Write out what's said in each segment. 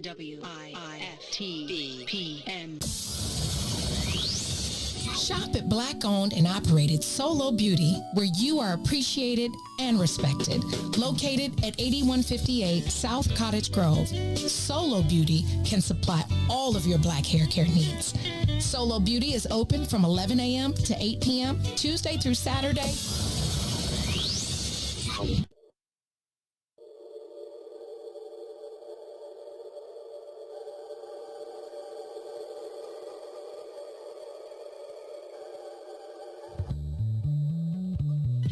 WIFTVPN. Shop at Black-owned and operated Solo Beauty, where you are appreciated and respected. Located at 8158 South Cottage Grove, Solo Beauty can supply all of your black hair care needs. Solo Beauty is open from 11 a.m. to 8 p.m., Tuesday through Saturday.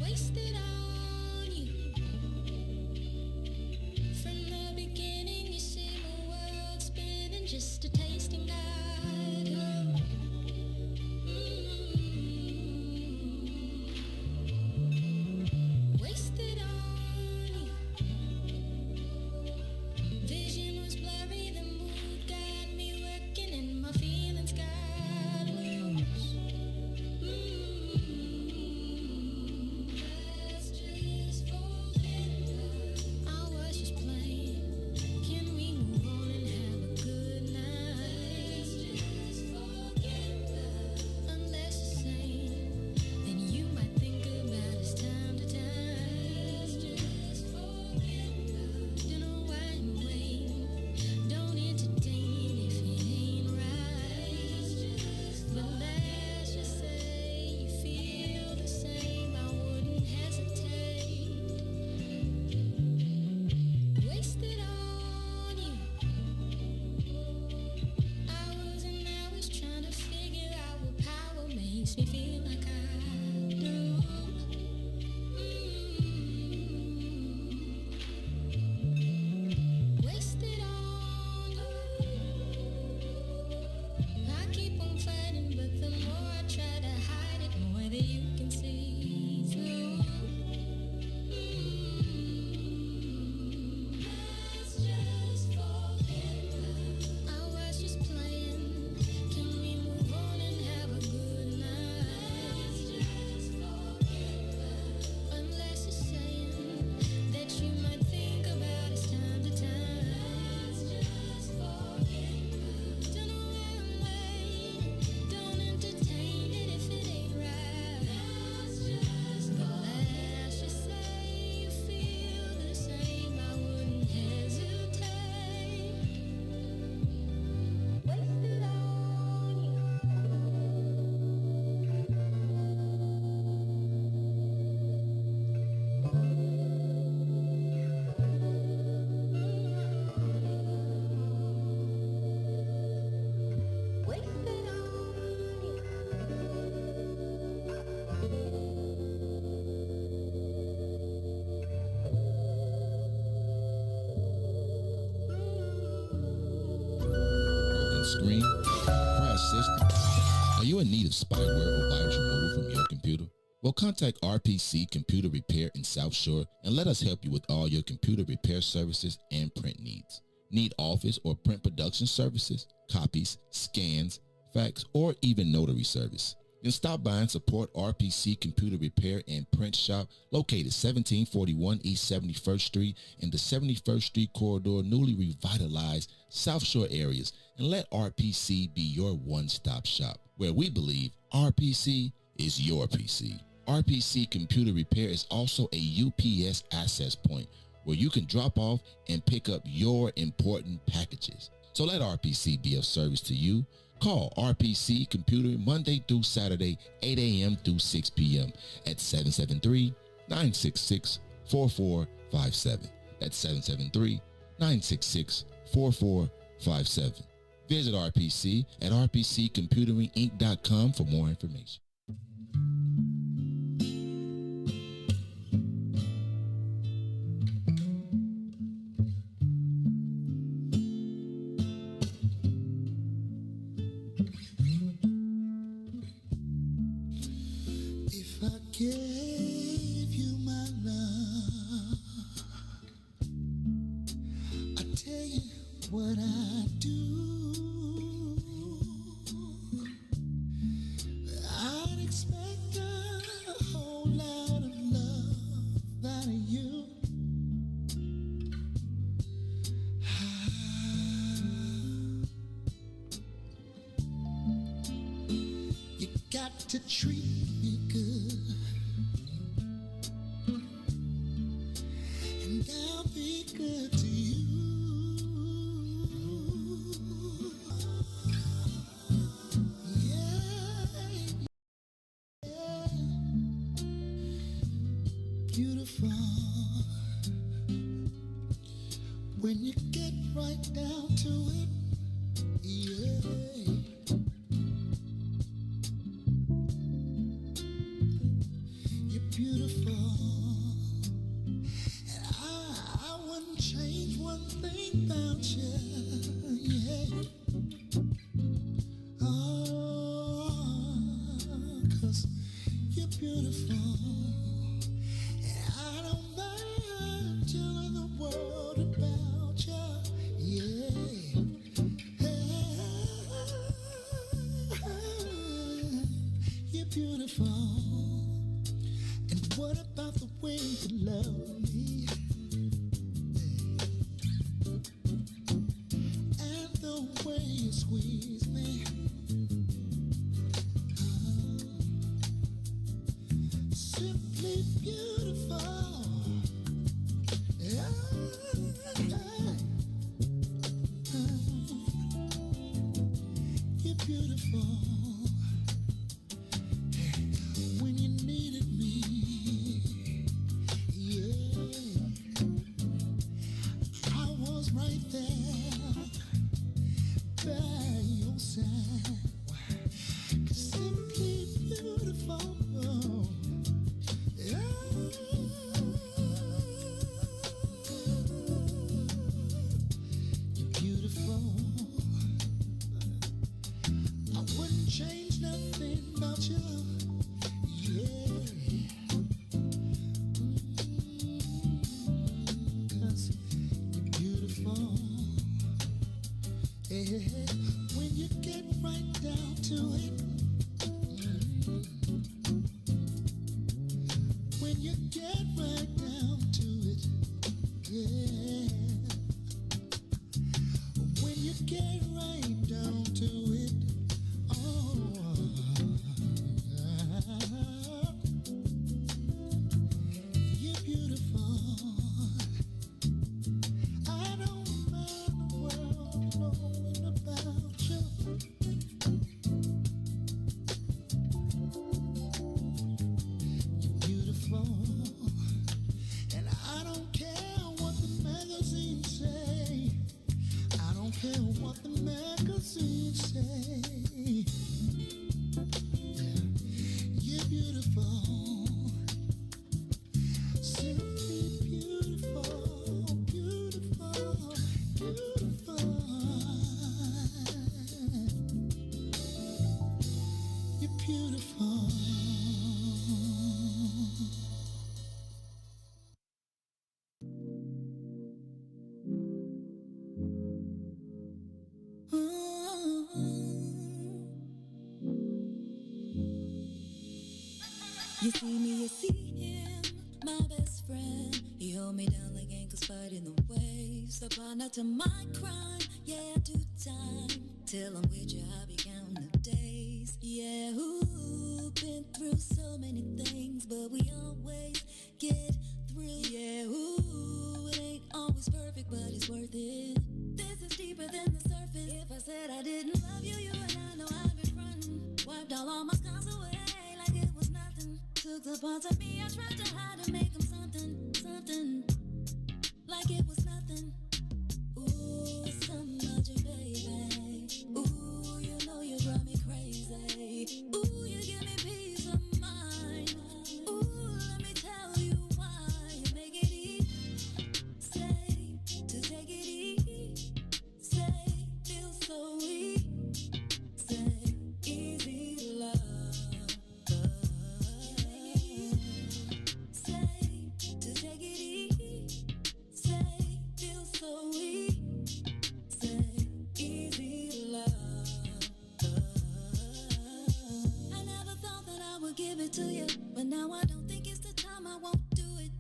Wasted on you. From the beginning, you see my world spinning, just a tasting guide. Wasted on you. Vision was blurry, the mood got me working, and my feelings got loose. Let's just forget I was just playing. Can we move on and have a good night? Let's just forget unless you're saying, then you might think about us time to time. Let's just forget don't know why I'm waiting. Don't entertain if it ain't right. But let's just say you feel the same. I wouldn't hesitate. Wasted on you. Hours and hours trying to figure out what power makes me feel like I do. Wasted on you. I keep on fighting, but the more I try to hide it, more that you can see through. Let's just forget I was just playing. Can we move on and have a good night? Let's just forget unless you're saying that you might think about us time to time. Let's just forget don't know where I'm waiting. Don't entertain it if it ain't right. Let's just say you feel the same. I wouldn't hesitate. Wasted on you. Wasted on Broken screen, crash system. Are you in need of spyware or virus removal from your computer? Well, contact RPC Computer Repair in South Shore and let us help you with all your computer repair services and print needs. Need office or print production services, copies, scans, fax, or even notary service? Then stop by and support RPC Computer Repair and Print Shop located 1741 East 71st Street in the 71st Street corridor, newly revitalized South Shore areas, and let RPC be your one-stop shop, where we believe RPC is your PC. RPC Computer Repair is also a UPS access point where you can drop off and pick up your important packages. So let RPC be of service to you. Call RPC Computer Monday through Saturday, 8 a.m. through 6 p.m. at 773-966-4457. That's 773-966-4457. Visit RPC at rpccomputeringinc.com for more information. If I gave you my love, I tell you what I do. I to treat me good, and I'll be good to you. Yeah, yeah, beautiful. When you get right down to it, yeah. You're beautiful. And I wouldn't change one thing about you, yeah. Oh, 'cause you're beautiful. And I don't mind telling the world about you, yeah. You're beautiful. And what about the way you love me? And the way you squeeze me. Simply beautiful. Yeah. You're beautiful. When you needed me, yeah, I was right there by your side. Simply beautiful, yeah. You're beautiful. I wouldn't change nothing about you. Yeah. 'Cause you're beautiful. Yeah. When you get right down to it. When you get right down to it. Yeah. When you get right down to it. Oh. You're beautiful. I don't mind the world knowing about you. You're beautiful. And I don't care what the magazines say. I don't care what the magazines say. You're beautiful. Simply beautiful, beautiful, beautiful. You're beautiful. You see me, you see him, my best friend. He hold me down like ankles fighting the waves. A partner to my crime, yeah, I do time. Till I'm with you, I'll be counting the days. Yeah, ooh, been through so many things, but we always get through. Yeah, ooh, it ain't always perfect, but it's worth it. This is deeper than the surface. If I said I didn't love you, you and I know I've been frontin'. Wiped all my scars away like it was nothing. Took the parts of me I tried to hide and make them something, something. Like it was nothing. Ooh, so much, baby. Ooh, you know you drive me crazy. Ooh, you give me peace of mind. Ooh, let me tell you why. You make it easy. Say, to take it easy. Say, feel so weak. Say, easy love. Say, to take it easy. Say, feel so weak. Say, easy love. I never thought that I would give it to you, but now I don't think it's the time I won't do it.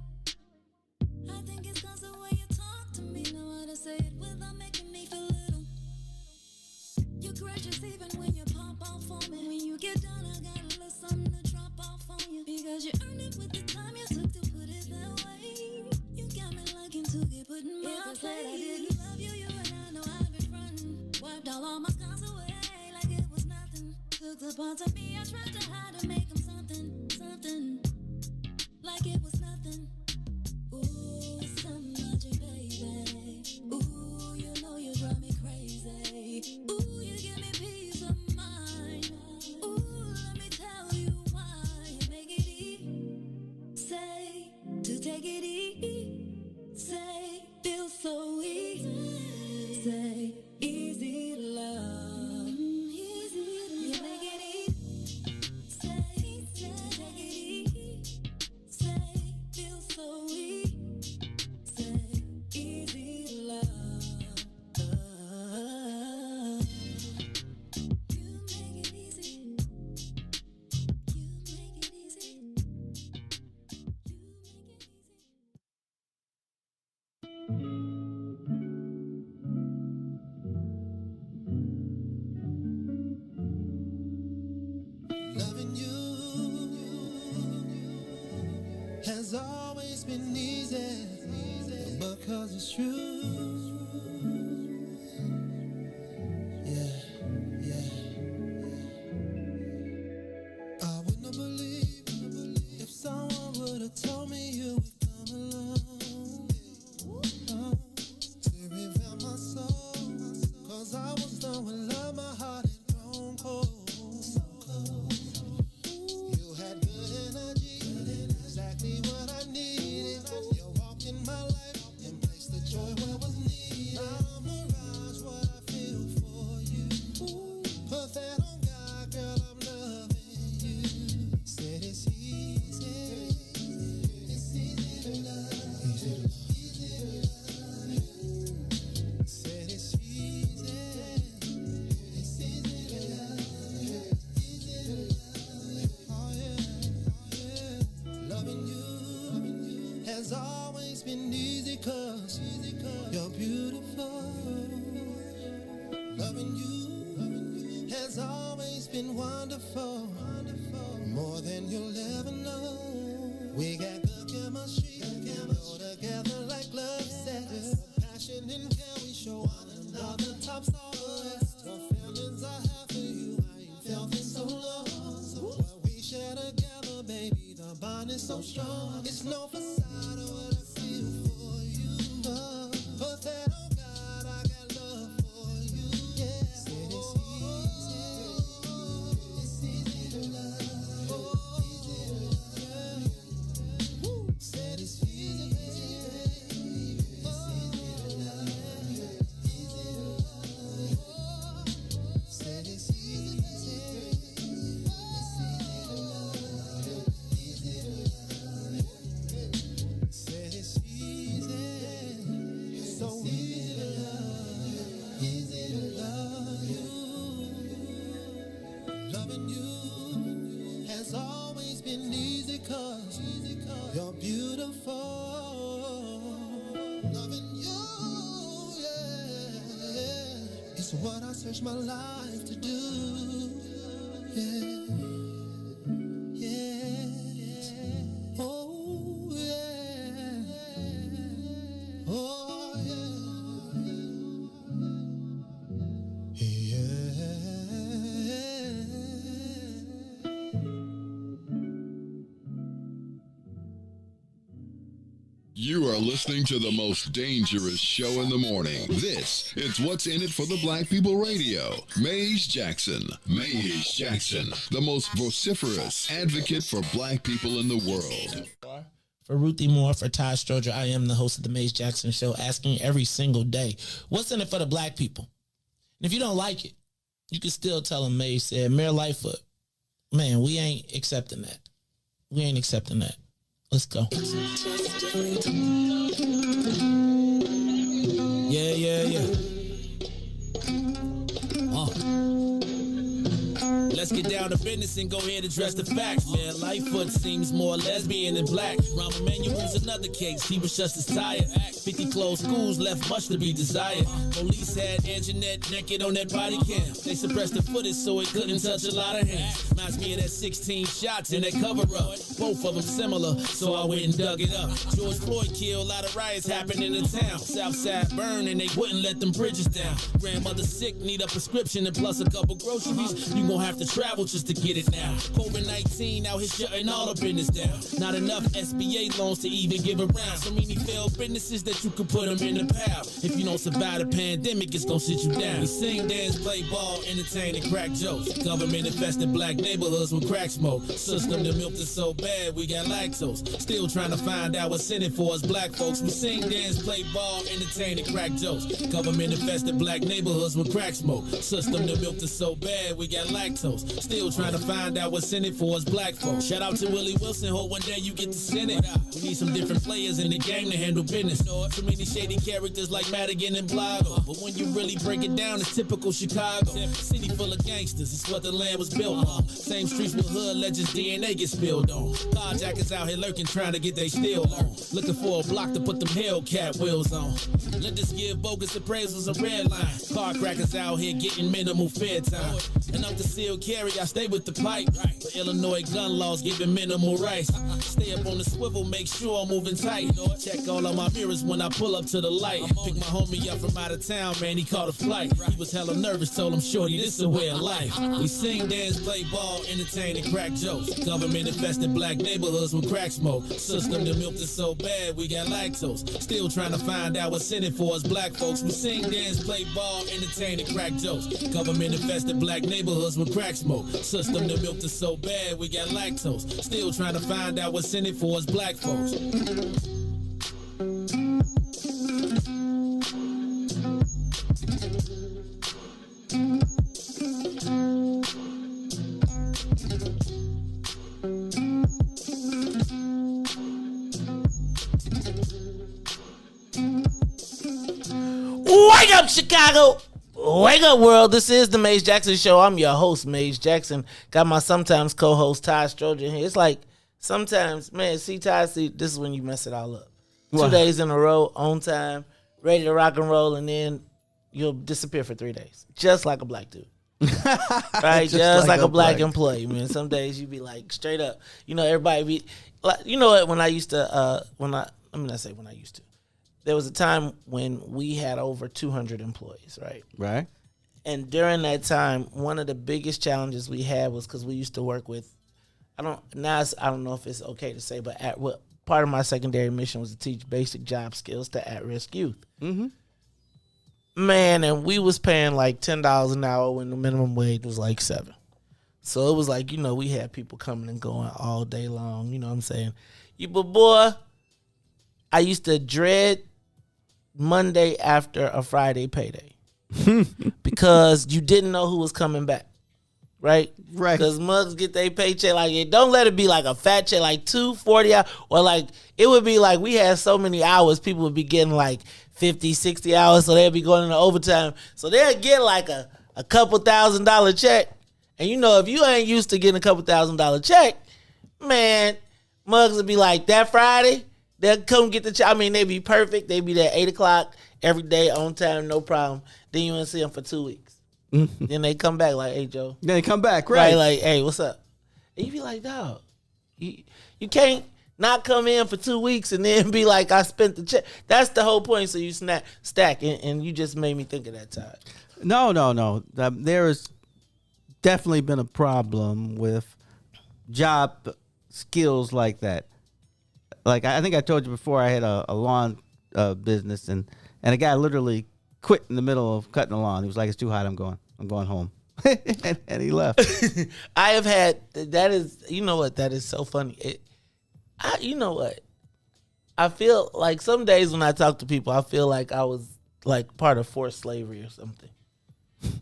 I think it's 'cause the way you talk to me, know how to say it without making me feel little. You're gracious even when you pop off for me. When you get done, I got a little something 'cause you earned it with the time you took to put it that way. You got me liking to get put in my place. I didn't love you, and I know I've been frontin'. Wiped all my scars away like it was nothing. Took the parts of me I tried to hide to make them something, something. Like it was nothing. Ooh, it's some magic, baby. Ooh, you know you drive me crazy. Ooh, you give me peace of mind. Ooh, let me tell you why. You make it easy to take it easy. Say, feel so easy. Say, easy to love. Easy to you make it easy. Say, take it easy. Say, feel so easy. Say, easy to love. You make it easy. You make it easy. You make it easy. Loving you has always been easy because it's true. Yeah, yeah. I wouldn't have believed if someone would have told me you would come along to reveal my soul. 'Cause I was done with love, my heart had grown cold. So cold. You had good energy, exactly what I needed. You walked in my life and placed the joy where was needed. Now I'm mirage what I feel for you. Put that on God, girl, I'm loving you. Said it's easy. It's easy to love. Easy to love. Easy to love. Said it's easy. It's easy to love. Easy to love. Oh yeah, yeah. Loving you has always been easy 'cause you're beautiful. Loving you has always been wonderful, more than you'll ever know. We got good chemistry, go together like love says. Passion and care we show one another, tops all the rest. The feelings I have for you, I ain't felt in so long. What we share together, baby, the bond is so strong. It's no facade of what I feel for you. Put that on God, I got love for you. Yeah, said it's easy. It's easy to love. Easy to love. Yeah. Woo. Said it's easy, baby. It's easy to love. Easy to love. Said it's easy, baby. It's easy to love. Easy to love. Said it's easy. So easy to love. Easy to love you. Loving you has always been easy 'cause you're beautiful. Loving you, yeah, it's what I search my life to do. Yeah, yeah, oh yeah, oh yeah, yeah. You are listening to the most dangerous show in the morning. This is What's in It for the Black People Radio. Maze Jackson. Maze Jackson, the most vociferous advocate for black people in the world. For Ruthie Moore, for Todd Stroger, I am the host of the Maze Jackson Show, asking every single day, what's in it for the black people? And if you don't like it, you can still tell them Maze said, Mayor Lightfoot, man, we ain't accepting that. We ain't accepting that. Let's go. Yeah, yeah, yeah. let's get down to business and go ahead and address the facts, man. Lightfoot seems more lesbian than black. Rahm Emanuel's another case, he was just as tired. 50 closed schools left much to be desired. Police had Anjanette naked on that body cam. They suppressed the footage so it couldn't touch a lot of hands. Reminds me of that 16 shots in that cover-up. Both of them similar, so I went and dug it up. George Floyd killed, a lot of riots happened in the town. Southside burned and they wouldn't let them bridges down. Grandmother sick, need a prescription and plus a couple groceries. You gon' have to travel just to get it now. COVID-19 out here shutting all the business down. Not enough SBA loans to even give around. So many failed businesses that you could put them in the pile. If you don't survive the pandemic, it's gon' sit you down. We sing, dance, play ball, entertain, and crack jokes. Government infested black neighborhoods with crack smoke. System that milked us so bad, we got lactose. Still trying to find out what's in it for us black folks. We sing, dance, play ball, entertain, and crack jokes. Government infested black neighborhoods with crack smoke. System that milked us so bad, we got lactose. Still trying to find out what's in it for us black folks. Shout out to Willie Wilson, hope one day you get to send it. We need some different players in the game to handle business. So many shady characters like Madigan and Blago. But when you really break it down, it's typical Chicago. City full of gangsters, it's what the land was built on. Same streets with hood legends, DNA gets spilled on. Carjackers out here lurking, trying to get they steel on. Looking for a block to put them Hellcat wheels on. Lenders give bogus appraisals a red line. Car crackers out here getting minimal fair time. And up to seal carry, I stay with the pipe. But Illinois gun laws giving minimal rights. Stay up on the swivel, make sure I'm moving tight. Check all of my mirrors when I pull up to the light. Pick my homie up from out of town, man, he caught a flight. He was hella nervous, told him, shorty, this a way of life. We sing, dance, play ball, entertain, and crack jokes. Government infested black neighborhoods with crack smoke. System that milked us so bad, we got lactose. Still trying to find out what's in it for us black folks. We sing, dance, play ball, entertain, and crack jokes. Government infested black neighborhoods with crack smoke. System that milked us so bad, we got lactose. Still trying to find out what's in it for us black folks. Wake up, Chicago! Wake up, world. This is the Maze Jackson Show. I'm your host, Maze Jackson. Got my sometimes co-host, Todd Stroger here. It's like sometimes, man, Todd, this is when you mess it all up. What? 2 days in a row, on time, ready to rock and roll, and then you'll disappear for 3 days. Just like a black dude. Right? just like a black employee, man. Some days you be like, straight up. You know, everybody be, like, you know what, when I used to, let me not say when I used to. There was a time when we had over 200 employees, right? Right. And during that time, one of the biggest challenges we had was because we used to work with, I don't know if it's okay to say, but part of my secondary mission was to teach basic job skills to at-risk youth. Mm-hmm. Man, and we was paying like $10 an hour when the minimum wage was like $7. So it was like, you know, we had people coming and going all day long, you know what I'm saying? But boy, I used to dread Monday after a Friday payday because you didn't know who was coming back, right? Right. Because mugs get their paycheck like, don't let it be like a fat check, like 240 hours, or like it would be like we had so many hours, people would be getting like 50, 60 hours, so they'd be going into overtime. So they'd get like a couple $1,000 check. And you know, if you ain't used to getting a couple $1,000 check, man, mugs would be like, that Friday, they'll come get the check. I mean, they be perfect. They be there 8 o'clock every day, on time, no problem. Then you won't see them for 2 weeks. Mm-hmm. Then they come back like, hey, Joe. Then they come back, right? Like, hey, what's up? And you be like, dog, you can't not come in for 2 weeks and then be like, I spent the check. That's the whole point. So you stack, and you just made me think of that time. No. There has definitely been a problem with job skills like that. Like, I think I told you before, I had a lawn business, and a guy literally quit in the middle of cutting the lawn. He was like, it's too hot, I'm going home. and he left. I have had, that is, you know what, that is so funny. You know what, I feel like some days when I talk to people, I feel like I was like part of forced slavery or something.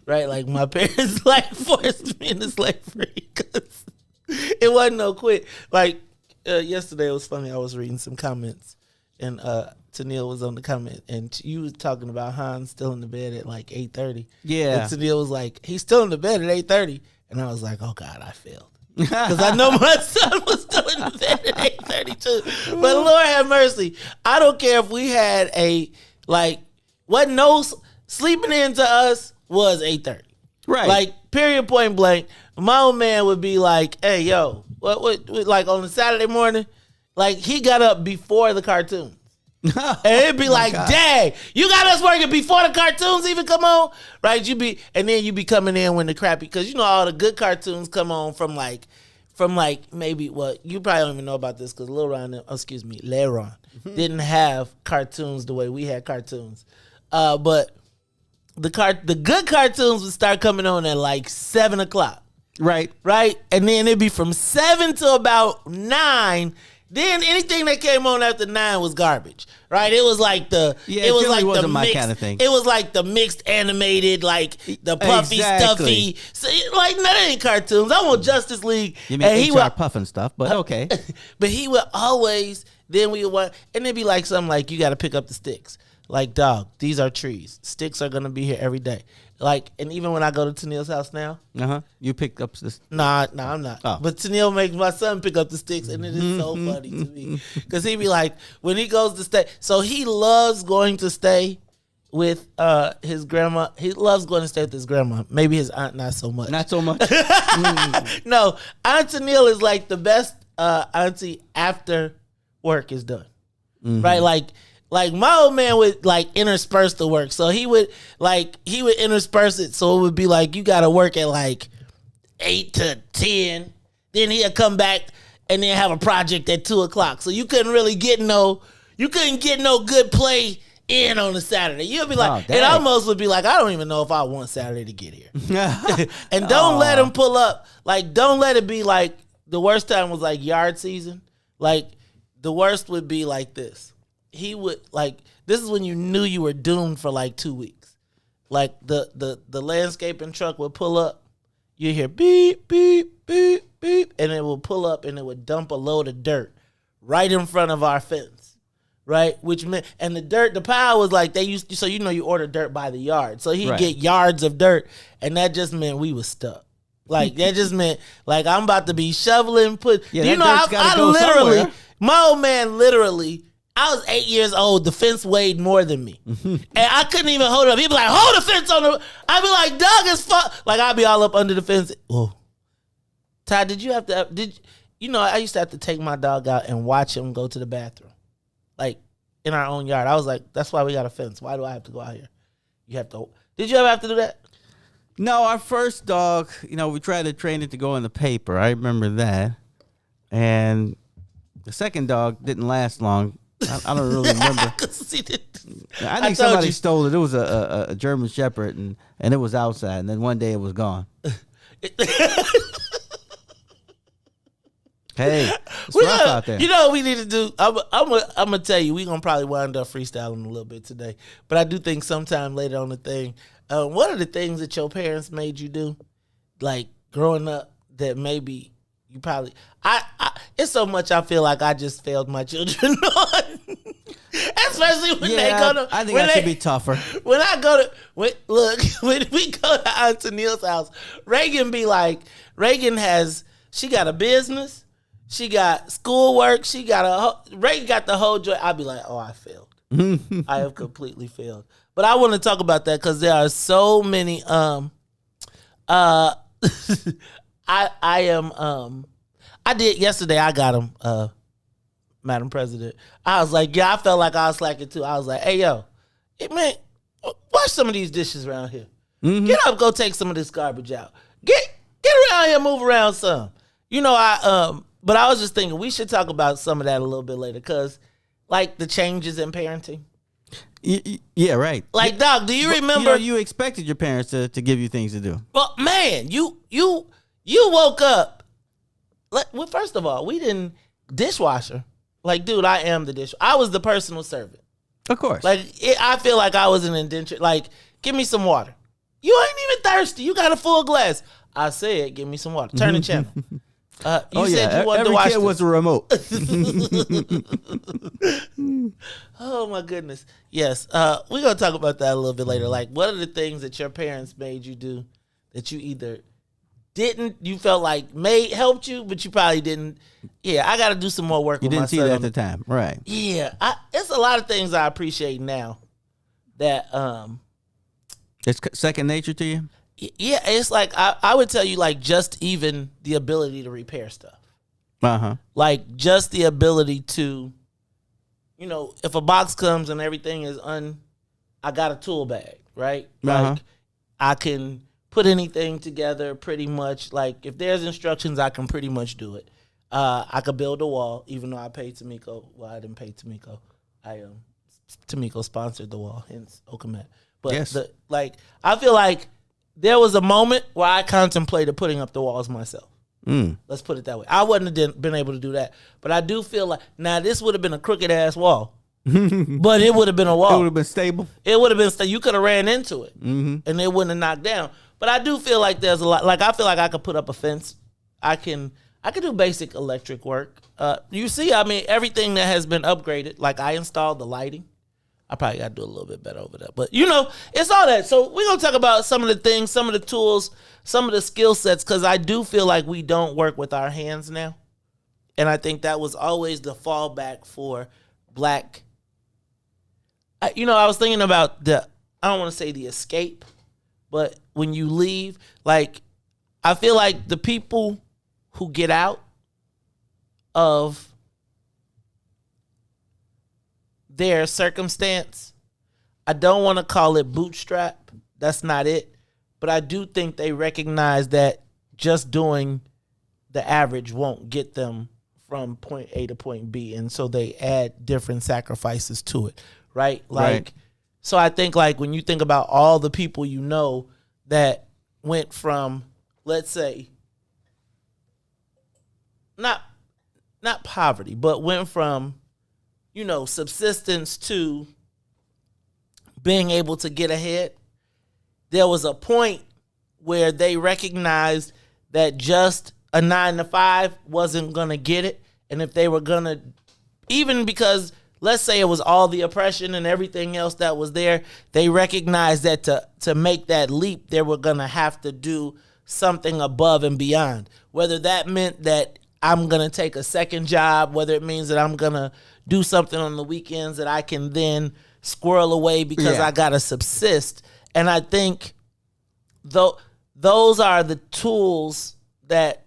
Right? Like my parents like forced me into slavery because it wasn't no quit. Like, yesterday it was funny. I was reading some comments, and Tennille was on the comment, and you was talking about Hans still in the bed at like 8:30. Yeah. And Tennille was like, he's still in the bed at 8:30, And I was like, oh God, I failed. Because I know my son was doing the bed at 8:32. But Lord have mercy. I don't care if we had sleeping in to us was 8:30. Right. Like, period, point blank. My old man would be like, hey, yo, what like on a Saturday morning, like he got up before the cartoons. And it'd be like, dang, you got us working before the cartoons even come on? Right? And then you be coming in when the crappy, because you know all the good cartoons come on from maybe, well, you probably don't even know about this because LeRon didn't have cartoons the way we had cartoons. But the good cartoons would start coming on at like 7 o'clock. Right. And then it'd be from 7 to about 9. Then anything that came on after 9 was garbage, right? It was like wasn't my kind of thing. It was like the mixed animated, like the puffy, Exactly. stuffy. So, like, no, that ain't cartoons. I want Justice League. You mean and he HR would, puffing stuff, but okay. but he would always, then we would want, and it'd be like something like, you got to pick up the sticks. Like, dog, these are trees. Sticks are going to be here every day. Like, and even when I go to Tennille's house now. You picked up this. Nah, I'm not. Oh. But Tennille makes my son pick up the sticks, and it is so funny to me. Because he be like, when he goes to stay, so he loves going to stay with his grandma. He loves going to stay with his grandma. Maybe his aunt, not so much. Not so much. No, Aunt Tennille is like the best auntie after work is done. Right? Like my old man would like intersperse the work. So he would intersperse it. So it would be like, you got to work at like 8 to 10. Then he'd come back and then have a project at 2 o'clock. So you couldn't really get no good play in on a Saturday. You'll be like, it almost would be like, I don't even know if I want Saturday to get here. And don't let him pull up. Like, don't let it be like, the worst time was like yard season. Like, the worst would be like this. He would, like, this is when you knew you were doomed for like 2 weeks. Like, the landscaping truck would pull up. You hear beep, beep, beep, beep, and it will pull up and it would dump a load of dirt right in front of our fence, right? Which meant, and the pile was like, they used to, so you know you order dirt by the yard. So he'd get yards of dirt, and that just meant we was stuck. Like, that just meant, like, I'm about to be shoveling, I literally, somewhere. My old man literally, I was 8 years old. The fence weighed more than me. And I couldn't even hold it up. He'd be like, hold the fence on the... I'd be like, dog is fuck. Like, I'd be all up under the fence. Oh. Todd, did you have to... I used to have to take my dog out and watch him go to the bathroom. Like, in our own yard. I was like, that's why we got a fence. Why do I have to go out here? You have to... Did you ever have to do that? No, our first dog, we tried to train it to go in the paper. I remember that. And the second dog didn't last long. I don't really remember. I think somebody stole it. It was a German Shepherd, and it was outside. And then one day it was gone. Hey, it's rough out there. You know what we need to do? I'm gonna tell you, we're gonna probably wind up freestyling a little bit today. But I do think sometime later on the thing, what are the things that your parents made you do, like growing up, that maybe you probably it's so much I feel like I just failed my children on. Especially when they go to... I think I should be tougher. When we go to Aunt Tennille's house, Reagan be like, she got a business, she got schoolwork, Reagan got the whole joy. I'd be like, oh, I failed. I have completely failed. But I want to talk about that because there are so many, I did yesterday. I got him, Madam President. I was like, I felt like I was slacking too. I was like, hey, yo, man, wash some of these dishes around here. Get up, go take some of this garbage out. Get around here, move around some. But I was just thinking we should talk about some of that a little bit later because, like, the changes in parenting. Yeah, right. Like, dog, do you remember? You expected your parents to give you things to do. Well, man, you woke up. Well, first of all, we didn't dishwasher. Like, dude, I am the dishwasher. I was the personal servant. Of course. Like, I feel like I was an indentured. Like, give me some water. You ain't even thirsty. You got a full glass. I said, give me some water. Turn the channel. You said you wanted to watch every kid was a remote. Oh, my goodness. Yes. We're going to talk about that a little bit later. Like, what are the things that your parents made you do that you either you felt like helped you, but you probably didn't. Yeah, I got to do some more work. You with didn't my see son that on at the time, right? Yeah, it's a lot of things I appreciate now. That It's second nature to you. yeah, it's like I would tell you like just even the ability to repair stuff. Like just the ability to, if a box comes and everything is I got a tool bag, right? Like I can put anything together pretty much. Like if there's instructions, I can pretty much do it. I could build a wall, even though I paid Tamiko. Well, I didn't pay Tamiko. Tamiko sponsored the wall, hence Okamet. But yes. I feel like there was a moment where I contemplated putting up the walls myself. Let's put it that way. I wouldn't have been able to do that. But I do feel like, now this would have been a crooked ass wall. But it would have been a wall. It would have been stable. It would have been stable. You could have ran into it. And it wouldn't have knocked down. But I do feel like there's a lot. Like I feel like I could put up a fence. I can do basic electric work. You see, I mean, everything that has been upgraded. Like I installed the lighting. I probably got to do a little bit better over that. But, it's all that. So we're going to talk about some of the things, some of the tools, some of the skill sets, because I do feel like we don't work with our hands now. And I think that was always the fallback for black. I was thinking about I don't want to say the escape, but when you leave, like, I feel like the people who get out of their circumstance, I don't want to call it bootstrap. That's not it. But I do think they recognize that just doing the average won't get them from point A to point B. And so they add different sacrifices to it, right? Like, so I think like when you think about all the people that went from, let's say, not poverty, but went from, subsistence to being able to get ahead, there was a point where they recognized that just a 9-to-5 wasn't going to get it. And if they were going to, even because let's say it was all the oppression and everything else that was there, they recognized that to make that leap, they were going to have to do something above and beyond. Whether that meant that I'm going to take a second job, whether it means that I'm going to do something on the weekends that I can then squirrel away because I got to subsist. And I think those are the tools that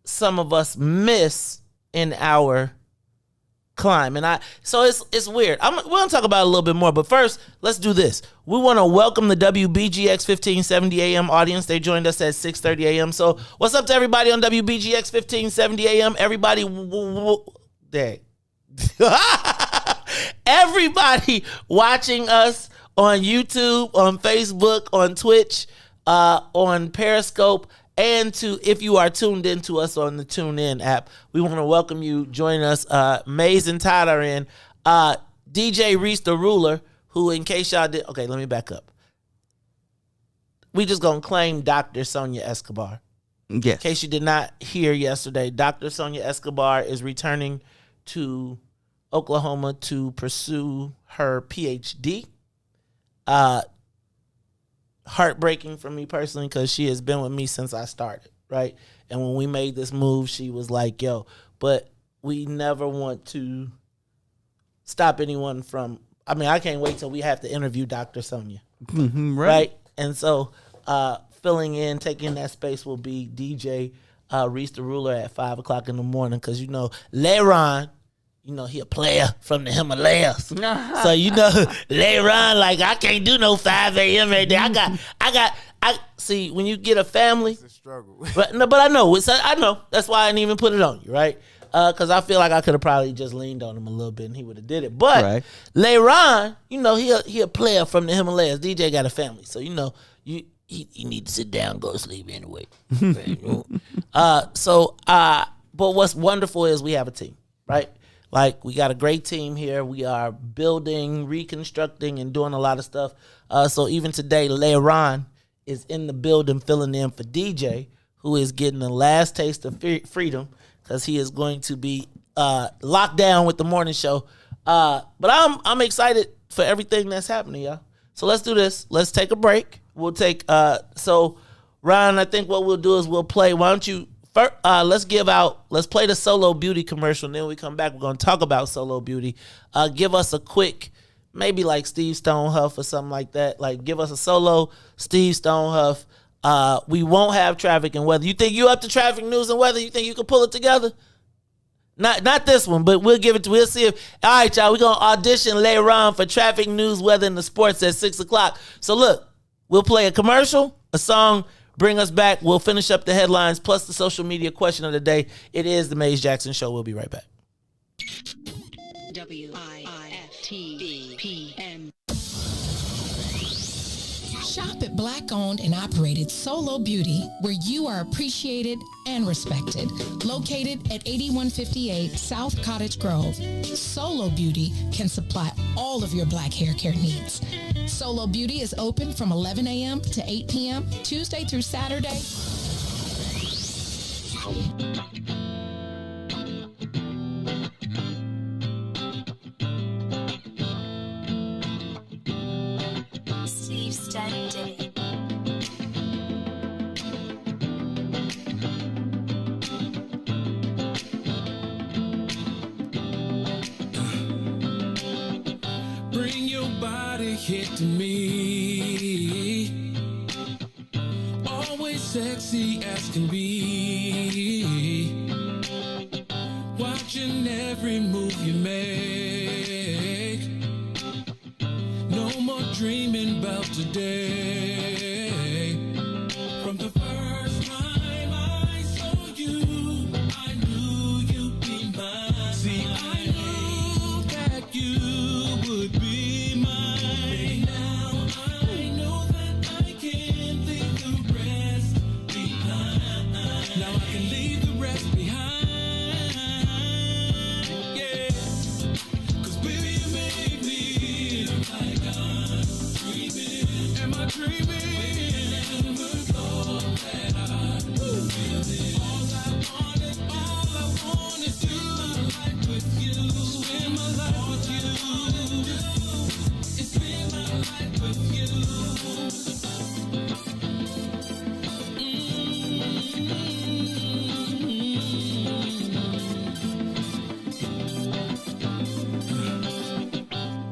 some of us miss in our climb. And so it's weird. We're going to talk about it a little bit more, but first, let's do this. We want to welcome the WBGX 1570 AM audience. They joined us at 6:30 AM. So what's up to everybody on WBGX 1570 AM? Everybody, dang. Everybody watching us on YouTube, on Facebook, on Twitch, on Periscope, and if you are tuned in to us on the TuneIn app, we want to welcome you. Join us. Maze and Todd are in. DJ Reese the Ruler, who, in case y'all did, okay, let me back up. We just gonna claim Dr. Sonia Escobar. Yes. In case you did not hear yesterday, Dr. Sonia Escobar is returning to Oklahoma to pursue her PhD. Heartbreaking for me personally because she has been with me since I started, right? And when we made this move, she was like, yo, but we never want to stop anyone from, I can't wait till we have to interview Dr. Sonia, right? And so filling in, taking that space will be DJ Reese the Ruler at 5 o'clock in the morning because, LOLLAPALOOZA, he a player from the Himalayas. So, LOLLAPALOOZA, like, I can't do no 5 a.m. right there. I see, when you get a family. It's a struggle. But I know. I know. That's why I didn't even put it on you, right? Because I feel like I could have probably just leaned on him a little bit and he would have did it. But LOLLAPALOOZA, he a player from the Himalayas. DJ got a family. So, he need to sit down, go to sleep anyway. But what's wonderful is we have a team, right? Like, we got a great team here. We are building, reconstructing, and doing a lot of stuff. So even today, LOLLAPALOOZA is in the building filling in for DJ, who is getting the last taste of freedom because he is going to be locked down with the morning show. But I'm excited for everything that's happening, y'all. So let's do this. Let's take a break. We'll take Ryan, I think what we'll do is we'll play. Why don't you first, let's play the Solo Beauty commercial, and then we come back. We're going to talk about Solo Beauty. Give us a quick, maybe like Steve Stonehuff or something like that. Like, give us a solo Steve Stonehuff. We won't have traffic and weather. You think you up to traffic, news, and weather? You think you can pull it together? Not this one, but we'll give it to. We'll see if. All right, y'all. We're gonna audition later on for traffic, news, weather, and the sports at 6:00. So look, we'll play a commercial, a song, bring us back. We'll finish up the headlines plus the social media question of the day. It is the Maze Jackson Show. We'll be right back. WIFTBPM. Shop at Black-owned and operated Solo Beauty, where you are appreciated and respected. Located at 8158 South Cottage Grove, Solo Beauty can supply all of your black hair care needs. Solo Beauty is open from 11 a.m. to 8 p.m., Tuesday through Saturday. Steve Stanley. Bring your body here to me. Always sexy as can be. Watching every move you make. No more dreaming about today. From the first time I saw you, I knew you'd be mine. See, I knew that you would be mine. Now I know that I can't leave the rest behind. Now I can leave the rest behind. Yeah. 'Cause baby, you make me feel like I'm dreaming. Am I dreaming? Never thought that I would feel this. All I want is to spend my life with you. Spend my life with you. It's spend my life with you.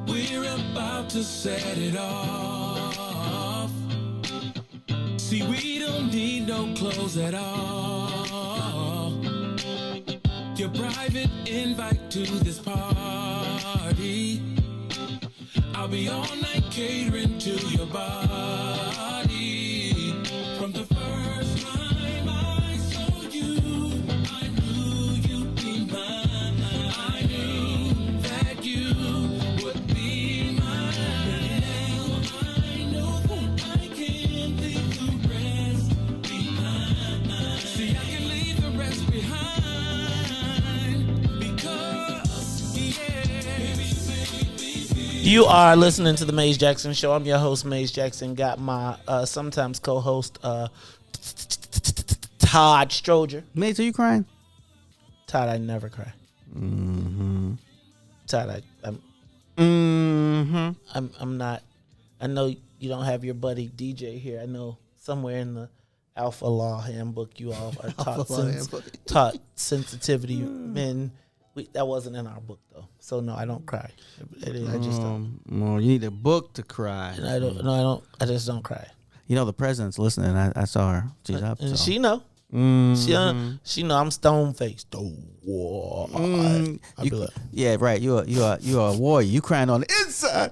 We're about to set it off. See, we don't need no clothes at all. Your private invite to this party. I'll be all night catering to your body. From the first time I saw you, I knew you'd be mine. I knew that you would be mine. Now I know that I can't leave the rest behind. See, I can leave the rest behind because, yeah, baby, you make me feel. You are listening to the Maze Jackson Show. I'm your host, Maze Jackson. Got my sometimes co-host Todd Stroger. Maze, are you crying? Todd, I never cry. Mm-hmm. Todd, Mm-hmm. I'm not. I know you don't have your buddy DJ here. I know somewhere in the Alpha Law Handbook you all are taught sensitivity. Men, that wasn't in our book though. So no, I don't cry. I just don't. Well, you need a book to cry. And I don't. No, I don't. I just don't cry. You know, the president's listening. I saw her. She's up. And so. she know. She know I'm stone faced. I be like, Yeah, right. You are a warrior. You crying on the inside.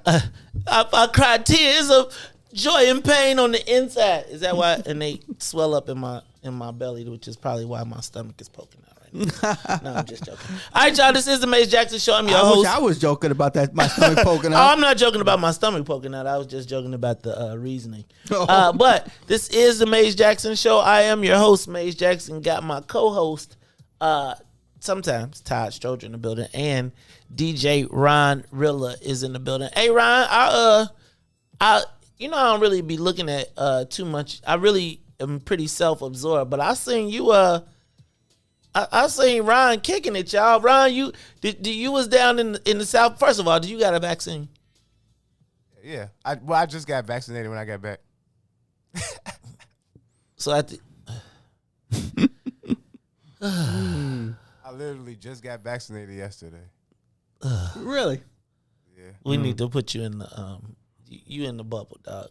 I cried tears of joy and pain on the inside. Is that why? And they swell up in my belly, which is probably why my stomach is poking out right now. No, I'm just joking. All right, y'all. This is the Maze Jackson Show. I'm your host. I was joking about that. My stomach poking Oh, out. I'm not joking about my stomach poking out. I was just joking about the reasoning. But this is the Maze Jackson Show. I am your host, Maze Jackson. Got my co-host, sometimes Todd Stroger in the building, and DJ Ron Rilla is in the building. Hey, Ron, I don't really be looking at too much. I really am pretty self-absorbed, but I seen you I seen Ron kicking it, y'all. Ron, you was down in the South. First of all, did you got a vaccine? Yeah. I just got vaccinated when I got back. So at the, I literally just got vaccinated yesterday. Really? Yeah. we need to put you in the you in the bubble, dog.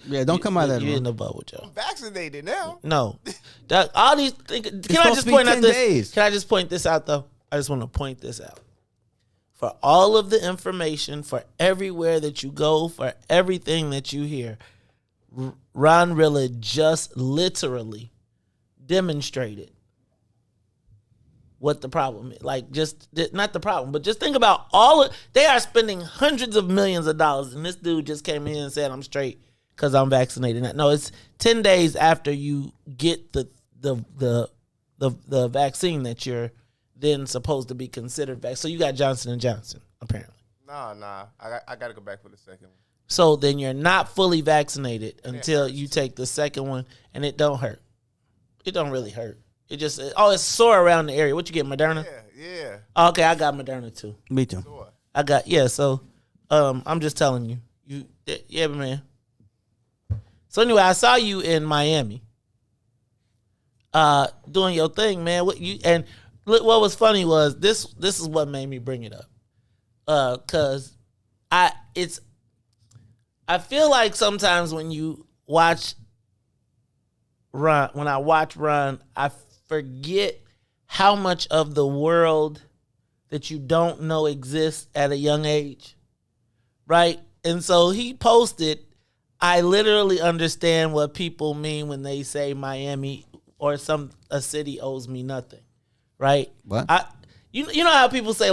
Yeah, don't come out of that You room. in the bubble, Joe. I'm vaccinated now. No, Dog, all these. Can I supposed just to be point out 10 this? days. Can I just point this out though? I just want to point this out. For all of the information, for everywhere that you go, for everything that you hear, Ron Rilla just literally demonstrated what the problem is. Like, just not the problem, but just think about they are spending hundreds of millions of dollars, and this dude just came in and said, I'm straight because I'm vaccinated. No, it's 10 days after you get the vaccine that you're then supposed to be considered vaccinated. So you got Johnson & Johnson, apparently. Nah. I got to go back for the second one. So then you're not fully vaccinated until you take the second one, and it don't hurt. It don't really hurt. It just, it's sore around the area. What you get, Moderna? Yeah. Okay, I got Moderna too. Me too. I got, so I'm just telling you. Yeah, man. So anyway, I saw you in Miami doing your thing, man. What was funny was this is what made me bring it up. Cause I feel like sometimes when you watch Ron, I forget how much of the world that you don't know exists at a young age. Right? And so he posted, I literally understand what people mean when they say Miami or a city owes me nothing. Right? What? You know how people say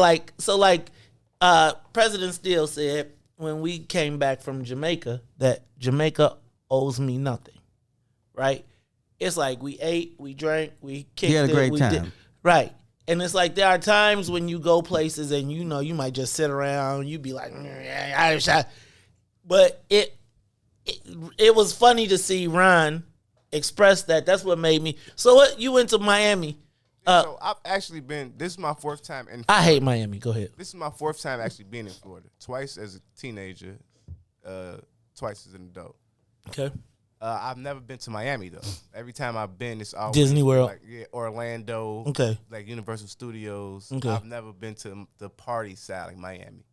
President Steele said when we came back from Jamaica that Jamaica owes me nothing. Right? It's like we ate, we drank, we kicked it. He had a great time. Right. And it's like there are times when you go places and you might just sit around, you be like, but it was funny to see Ron express that. That's what made me. So what, you went to Miami. So I've actually been, this is my fourth time in Florida. I hate Miami. Go ahead. This is my fourth time actually being in Florida. Twice as a teenager, twice as an adult. Okay. I've never been to Miami though. Every time I've been, it's always Disney World. like Orlando. Okay. Like Universal Studios. Okay. I've never been to the party side like Miami.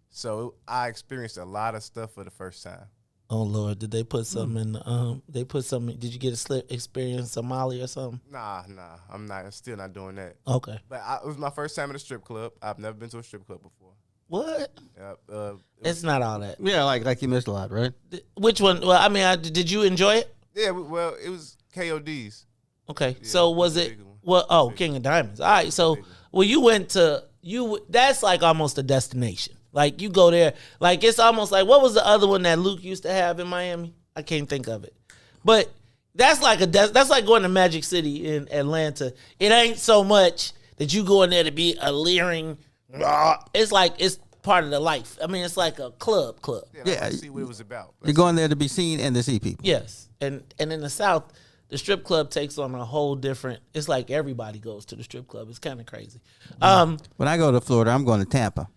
So I experienced a lot of stuff for the first time. Oh Lord, did they put something in? Did you get a slip experience Somali or something? Nah. I'm still not doing that. Okay. But it was my first time at a strip club. I've never been to a strip club before. What? Yeah, It's not all that. Yeah, like you missed a lot, right? Which one? Well, I mean, did you enjoy it? Yeah, well, it was KOD's. Okay. Yeah, So was big it? one. Well, oh, Big King of Diamonds. All right. So, Big one. well, you went to that's like almost a destination. Like you go there, like it's almost like what was the other one that Luke used to have in Miami? I can't think of it, but that's like that's like going to Magic City in Atlanta. It ain't so much that you go in there to be a leering. It's like it's part of the life. I mean, it's like a club. Yeah, I see what it was about. You're going there to be seen and to see people. Yes, and in the South, the strip club takes on a whole different. It's like everybody goes to the strip club. It's kind of crazy. When I go to Florida, I'm going to Tampa.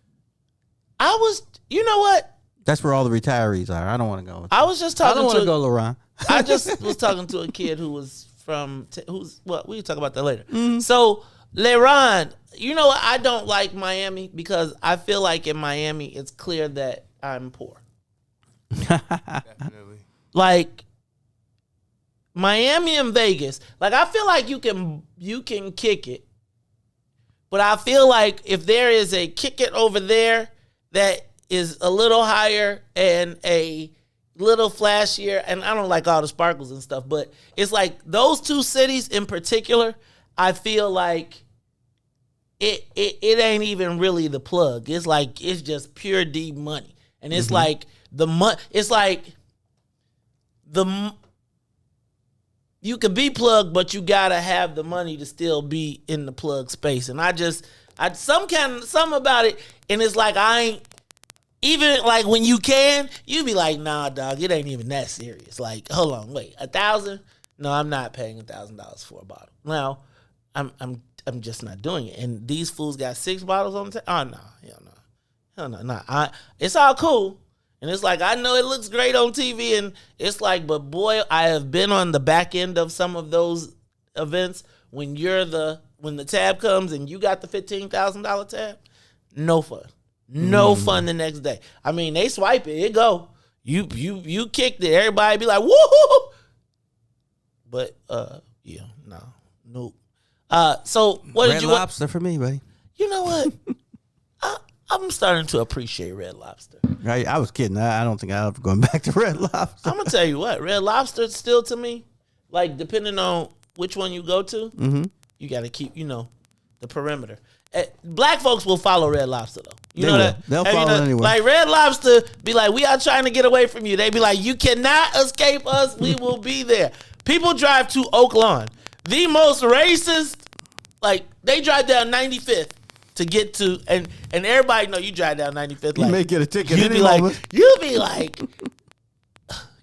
You know what? That's where all the retirees are. I don't want to go. I was just I talking don't want to to go, Laurent. I just was talking to a kid who was we can talk about that later. So, Leron, you know what? I don't like Miami because I feel like in Miami it's clear that I'm poor. Definitely. Like Miami and Vegas, like I feel like you can kick it, but I feel like if there is a kick it over there that is a little higher and a little flashier, and I don't like all the sparkles and stuff, but it's like those two cities in particular, I feel like it ain't even really the plug. It's like it's just pure D money, and it's like it's like you can be plugged, but you gotta have the money to still be in the plug space. And something about it, and it's like I ain't even like when you be like, nah, dog, it ain't even that serious. Like, hold on, wait, $1,000? No, I'm not paying $1,000 for a bottle. Now, I'm just not doing it. And these fools got 6 bottles on the table. Oh no, hell no. It's all cool. And it's like, I know it looks great on TV, and it's like, but boy, I have been on the back end of some of those events when when the tab comes and you got the $15,000 tab. No fun. No fun the next day. I mean, they swipe it go. You kicked it. Everybody be like, woohoo! But yeah, no, nope. So what Red did you Lobster for me, buddy. You know what? I'm starting to appreciate Red Lobster. I was kidding. I don't think I'll ever going back to Red Lobster. I'm gonna tell you what, Red Lobster still to me, like depending on which one you go to, you got to keep, the perimeter. Black folks will follow Red Lobster though. You They know will. that They'll follow anyway. Like Red Lobster be like, we are trying to get away from you. They be like, you cannot escape us. We will be there. People drive to Oak Lawn, the most racist. Like they drive down 95th to get to, and everybody know you drive down 95th. You Like, may get a ticket you any be like, moment. you be like,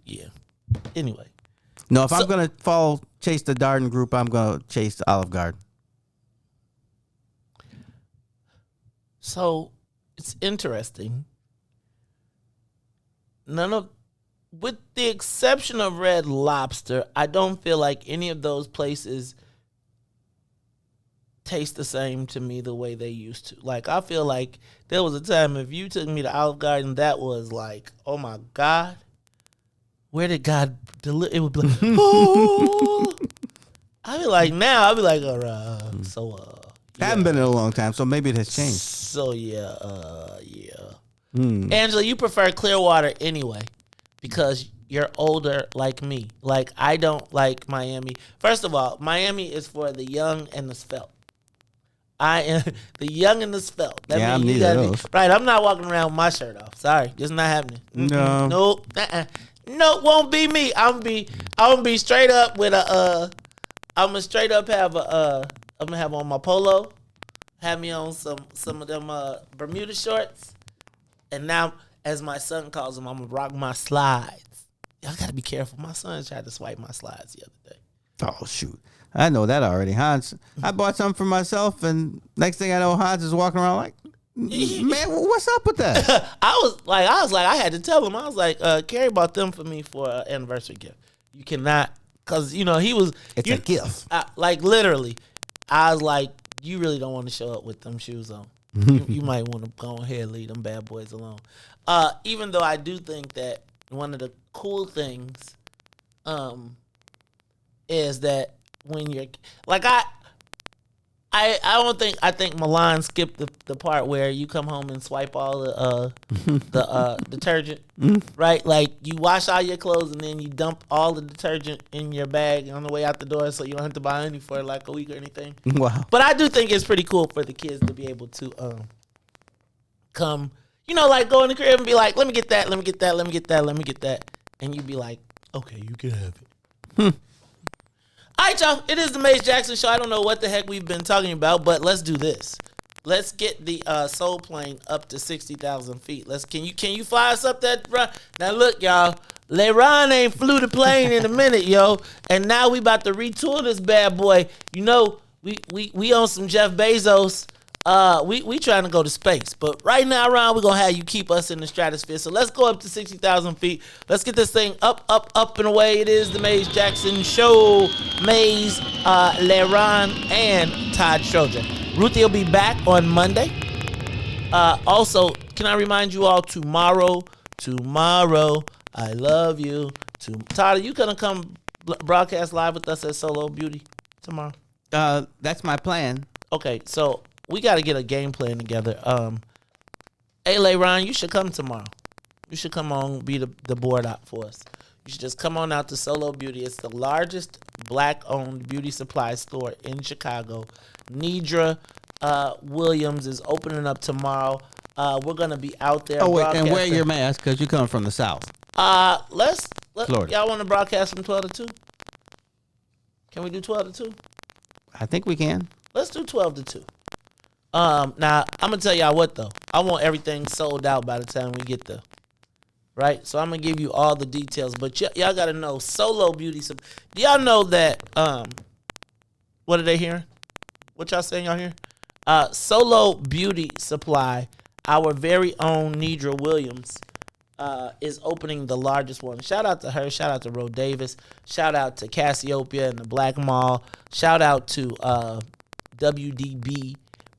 yeah. Anyway, No, if I'm going to chase the Darden group, I'm going to chase the Olive Garden. so it's interesting. With the exception of Red Lobster, I don't feel like any of those places taste the same to me the way they used to. Like, I feel like there was a time if you took me to Olive Garden, that was like, oh my God, where did God deliver? It would be like, oh. I'd be like, all right, so, I haven't been in a long time, so maybe it has changed. So, yeah. Angela, you prefer Clearwater anyway because you're older like me. Like, I don't like Miami. First of all, Miami is for the young and the svelte. I am the young and the svelte. That Yeah, means I'm you neither gotta of be- those. Right, I'm not walking around with my shirt off. Sorry, just not happening. No. Nope. Nope, won't be me. I'm gonna be straight up with a I'm gonna straight up have I'm gonna have on my polo, have me on some of them Bermuda shorts, and now, as my son calls them, I'm gonna rock my slides. Y'all gotta be careful. My son tried to swipe my slides the other day. Oh, shoot. I know that already. Hans, I bought something for myself, and next thing I know, Hans is walking around like, man, what's up with that? I was like, I had to tell him. I was like, Carrie bought them for me for an anniversary gift. You cannot, because, he was. It's a gift. Like, literally, I was like, you really don't want to show up with them shoes on. You might want to go ahead and leave them bad boys alone. Even though I do think that one of the cool things is that when you're like I think Milan skipped the part where you come home and swipe all the detergent, right? Like you wash all your clothes and then you dump all the detergent in your bag on the way out the door, so you don't have to buy any for like a week or anything. Wow. But I do think it's pretty cool for the kids to be able to come, like go in the crib and be like, let me get that, let me get that, let me get that, let me get that, and you be like, okay, you can have it. All right, y'all. It is the Maze Jackson Show. I don't know what the heck we've been talking about, but let's do this. Let's get the soul plane up to 60,000 feet. Can you fly us up that run? Now look, y'all. LeRon ain't flew the plane in a minute, yo, and now we about to retool this bad boy. We on some Jeff Bezos. We trying to go to space, but right now, Ron, we're gonna have you keep us in the stratosphere. So let's go up to 60,000 feet. Let's get this thing up and away. It is the Maze Jackson Show. Maze, LeRon, and Todd Stroger. Ruthie will be back on Monday. Also, can I remind you all tomorrow, I love you. Todd, are you gonna come broadcast live with us at Solo Beauty tomorrow? That's my plan. Okay, so we got to get a game plan together. Hey, LeRon, you should come tomorrow. You should come on, be the board out for us. You should just come on out to Solo Beauty. It's the largest black-owned beauty supply store in Chicago. Nidra Williams is opening up tomorrow. We're going to be out there. Oh, wait, and wear broadcasting. your mask because you're coming from the South. Let's Florida. Y'all want to broadcast from 12 to 2? Can we do 12 to 2? I think we can. Let's do 12 to 2. Now, I'm going to tell y'all what, though. I want everything sold out by the time we get there. Right? So I'm going to give you all the details. But y'all got to know, Solo Beauty. Do y'all know that, what are they hearing? What y'all saying y'all hear? Solo Beauty Supply, our very own Nidra Williams, is opening the largest one. Shout out to her. Shout out to Ro Davis. Shout out to Cassiopeia and the Black Mall. Shout out to WDB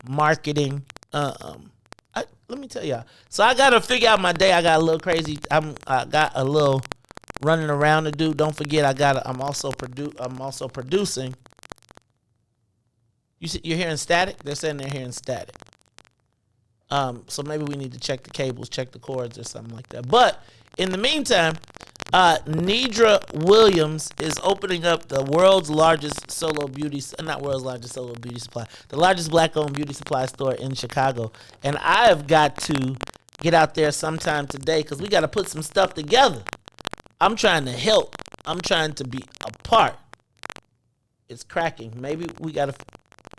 Marketing. Let me tell y'all. So I gotta figure out my day. I got a little crazy. I got a little running around to do. Don't forget, I'm also producing. You're hearing static? They're saying they're hearing static. So maybe we need to check the cables, check the cords, or something like that. But in the meantime, Nidra Williams is opening up the world's largest solo beauty, not world's largest solo beauty supply, the largest black-owned beauty supply store in Chicago. And I have got to get out there sometime today because we got to put some stuff together. I'm trying to help. I'm trying to be a part. It's cracking. Maybe we got to...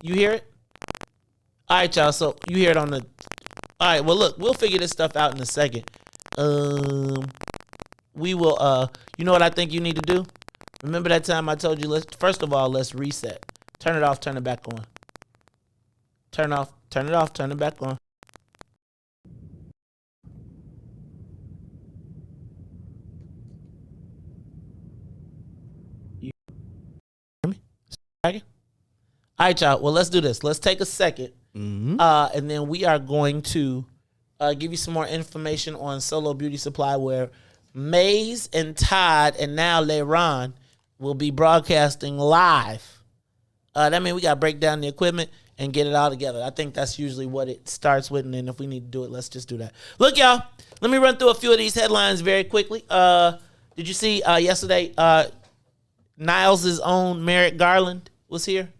You hear it? All right, y'all. So you hear it on the... All right, well, look, we'll figure this stuff out in a second. We will, you know what I think you need to do? Remember that time I told you, first of all, let's reset. Turn it off, turn it back on. Turn it off, turn it back on. You hear me? All right, y'all. Well, let's do this. Let's take a second. And then we are going to give you some more information on Solo Beauty Supply, where Maze and Todd and now LOLLAPALOOZA will be broadcasting live. That means we got to break down the equipment and get it all together. I think that's usually what it starts with, and then if we need to do it, let's just do that. Look, y'all, let me run through a few of these headlines very quickly. Did you see yesterday Niles' own Merrick Garland was here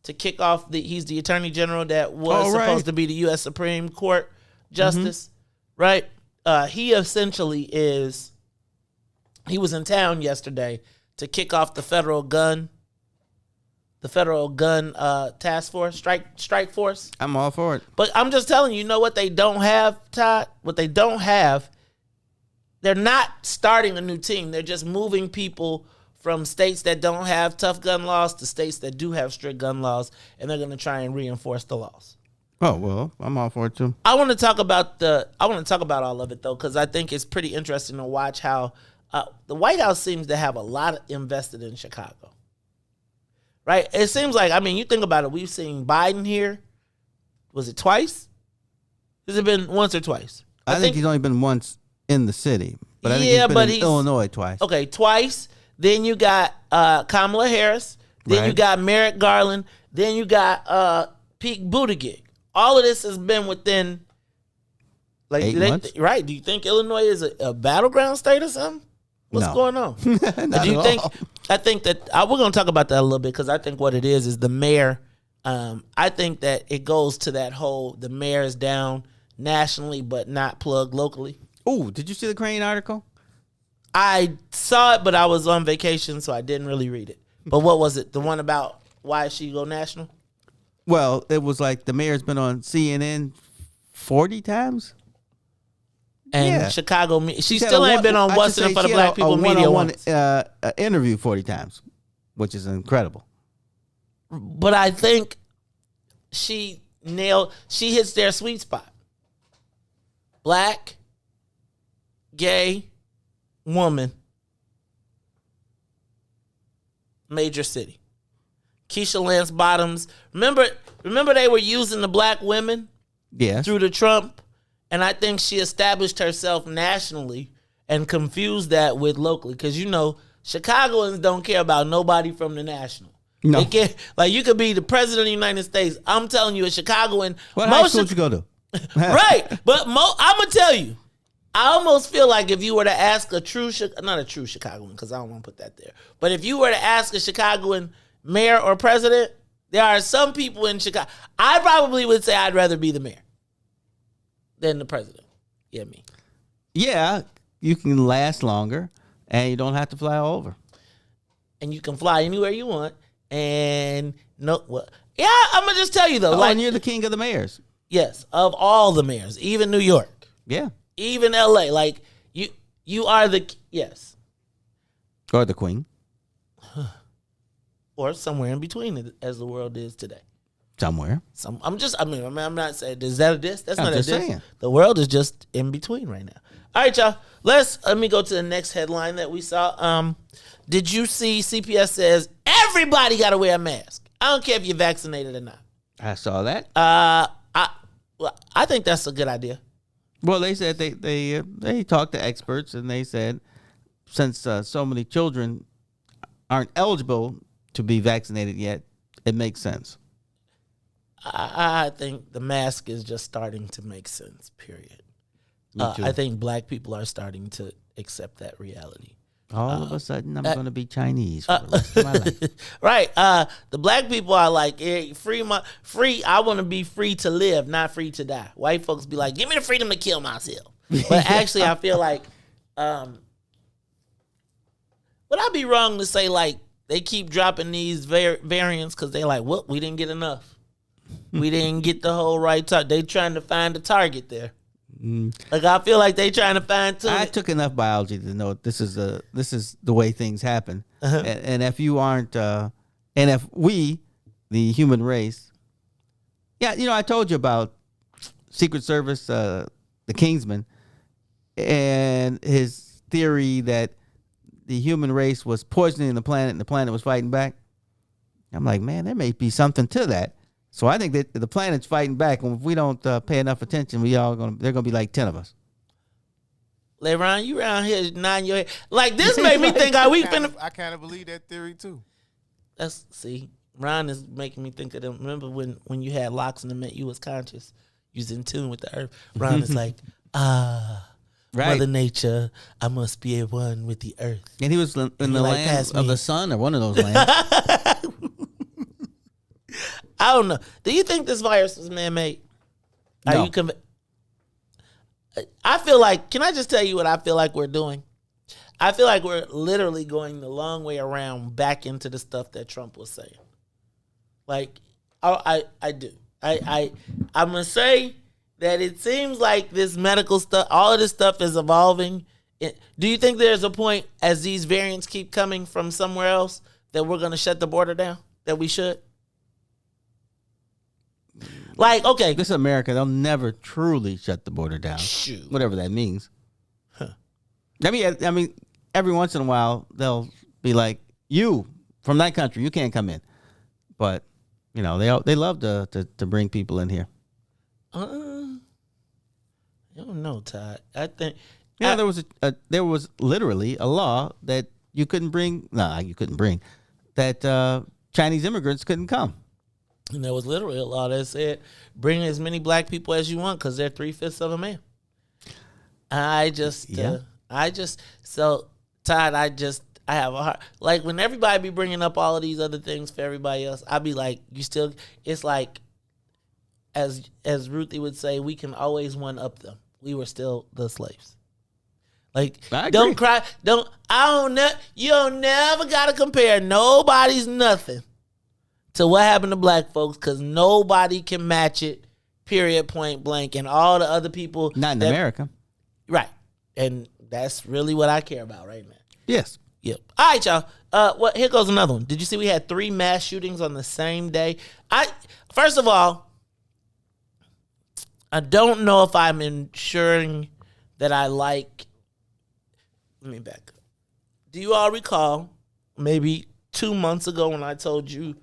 to kick off he's the attorney general that was supposed to be the U.S. Supreme Court justice, right? He essentially he was in town yesterday to kick off the federal gun task force, strike force. I'm all for it. But I'm just telling you, know what they don't have, Todd? What they don't have, they're not starting a new team. They're just moving people from states that don't have tough gun laws to states that do have strict gun laws, and they're going to try and reinforce the laws. Oh, well, I'm all for it too. I want to talk about all of it though, because I think it's pretty interesting to watch how the White House seems to have a lot invested in Chicago. Right? It seems like, I mean, you think about it, we've seen Biden here. Was it twice? Has it been once or twice? I think he's only been once in the city, but I think he's been in Illinois twice. Okay, twice. Then you got Kamala Harris. Then you got Merrick Garland. Then you got Pete Buttigieg. All of this has been within 8 months. Right. Do you think Illinois is a battleground state or something? What's going on? Not Do you at think? all. I think that we're going to talk about that a little bit, because I think what it is the mayor. I think that it goes to that whole the mayor is down nationally but not plugged locally. Oh, did you see the Crane article? I saw it, but I was on vacation, so I didn't really read it. But what was it? The one about why she go national? Well, it was like the mayor's been on CNN 40 times. And Chicago, she still ain't been on What's In It for the Black People media once. Interview 40 times, which is incredible. But I think she hits their sweet spot. Black, gay, woman, major city. Keisha Lance Bottoms. Remember they were using the black women through the Trump, and I think she established herself nationally and confused that with locally, because Chicagoans don't care about nobody from the national. No, they care, like you could be the president of the United States. I'm telling you, a Chicagoan. What high school did you go to? Right, but I'm gonna tell you. I almost feel like if you were to ask not a true Chicagoan, because I don't want to put that there, but if you were to ask a Chicagoan mayor or president, there are some people in Chicago. I probably would say I'd rather be the mayor than the president. Yeah, me. Yeah, you can last longer, and you don't have to fly all over. And you can fly anywhere you want. And I'm gonna just tell you though, and you're the king of the mayors. Yes, of all the mayors, even New York. Yeah. Even LA, like you are yes. Or the queen. Or somewhere in between, as the world is today. somewhere. I'm not saying, is that a diss? That's I'm not a diss. just saying. The world is just in between right now. All right, y'all. Let me go to the next headline that we saw. Did you see CPS says everybody got to wear a mask? I don't care if you're vaccinated or not. I saw that. I think that's a good idea. Well, they said they talked to experts, and they said since so many children aren't eligible to be vaccinated yet, it makes sense. I think the mask is just starting to make sense, period. I think black people are starting to accept that reality. All of a sudden, I'm going to be Chinese for the rest of my life. Right. The black people are like, hey, free. I want to be free to live, not free to die. White folks be like, give me the freedom to kill myself. But actually, I feel like, would I be wrong to say like they keep dropping these variants because they like, well, we didn't get enough. We didn't get the whole right target. They trying to find a target there. Like I feel like they trying to find. I took enough biology to know this is the way things happen. And if you aren't, and if we, the human race, I told you about Secret Service, the Kingsman, and his theory that the human race was poisoning the planet and the planet was fighting back. I'm like, man, there may be something to that. So I think that the planet's fighting back, and if we don't pay enough attention, they're gonna be like 10 of us. LeRon, you around here nodding your head like this made me think, are we finna? I kind of believe that theory too. Ron is making me think of them. Remember when you had locks and it meant you was conscious, you was in tune with the earth. Ron is like, right. Mother Nature, I must be at one with the earth. And he was in the land of the sun, or one of those lands. I don't know. Do you think this virus was man-made? No. Are you I feel like, can I just tell you what I feel like we're doing? I feel like we're literally going the long way around back into the stuff that Trump was saying. Like, I do. I'm going to say that it seems like this medical stuff, all of this stuff is evolving. Do you think there's a point as these variants keep coming from somewhere else that we're going to shut the border down? That we should? Like, okay. This is America. They'll never truly shut the border down. Shoot. Whatever that means. Huh. I mean, every once in a while, they'll be like, you, from that country, you can't come in. But, they love to bring people in here. I don't know, Todd. I think... there was literally a law that you couldn't bring... that Chinese immigrants couldn't come. And there was literally a law that said, bring as many black people as you want because they're 3/5 of a man. Todd, I have a heart. Like, when everybody be bringing up all of these other things for everybody else, I be like, it's like, as Ruthie would say, we can always one-up them. We were still the slaves. Like, don't cry. You don't never got to compare nobody's nothing to what happened to black folks, because nobody can match it, period, point blank, and all the other people. Not in America. Right. And that's really what I care about right now. Yes. Yep. All right, y'all. Here goes another one. Did you see we had 3 mass shootings on the same day? First of all, I don't know if I'm ensuring that I like. Let me back up. Do you all recall maybe 2 months ago when I told you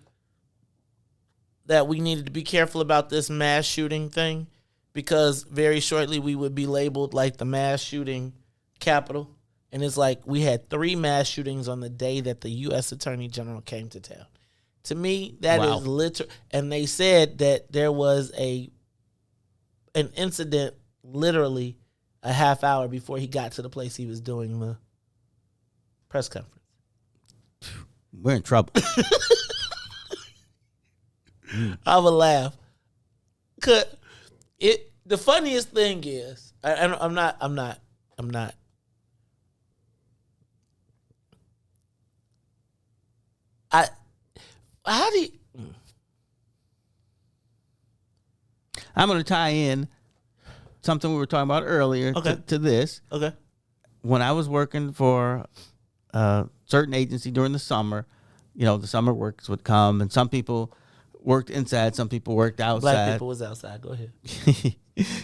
that we needed to be careful about this mass shooting thing because very shortly we would be labeled like the mass shooting capital? And it's like we had 3 mass shootings on the day that the U.S. Attorney General came to town. To me, that is literal. And they said that there was an incident literally a half hour before he got to the place he was doing the press conference. We're in trouble. I would laugh. The funniest thing is, I'm not. How do you? I'm going to tie in something we were talking about earlier to this. Okay. When I was working for a certain agency during the summer, the summer workers would come, and some people worked inside. Some people worked outside. Black people was outside. Go ahead.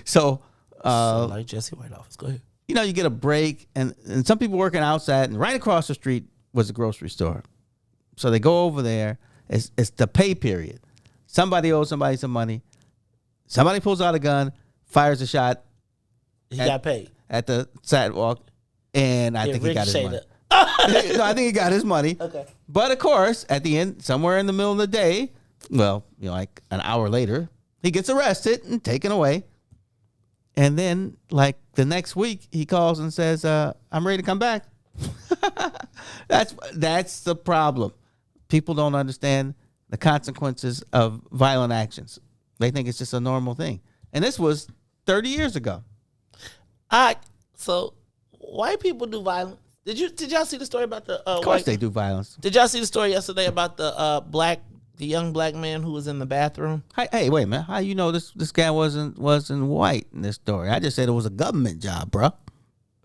So, Like Jesse White office. Go ahead. you know, you get a break, and some people working outside, and right across the street was a grocery store. So they go over there. It's the pay period. Somebody owes somebody some money. Somebody pulls out a gun, fires a shot. He got paid. At the sidewalk, and I think he got his money. No, I think he got his money. Okay. But of course, at the end, somewhere in the middle of the day, well, you know, like an hour later, he gets arrested and taken away. And then, like the next week, he calls and says, "I'm ready to come back." That's the problem. People don't understand the consequences of violent actions. They think it's just a normal thing. And this was 30 years ago. So white people do violence. Did y'all see the story about the Of course they do violence. Did y'all see the story yesterday about the young black man who was in the bathroom? Hey, wait a minute. How you know this guy wasn't white in this story? I just said it was a government job, bro.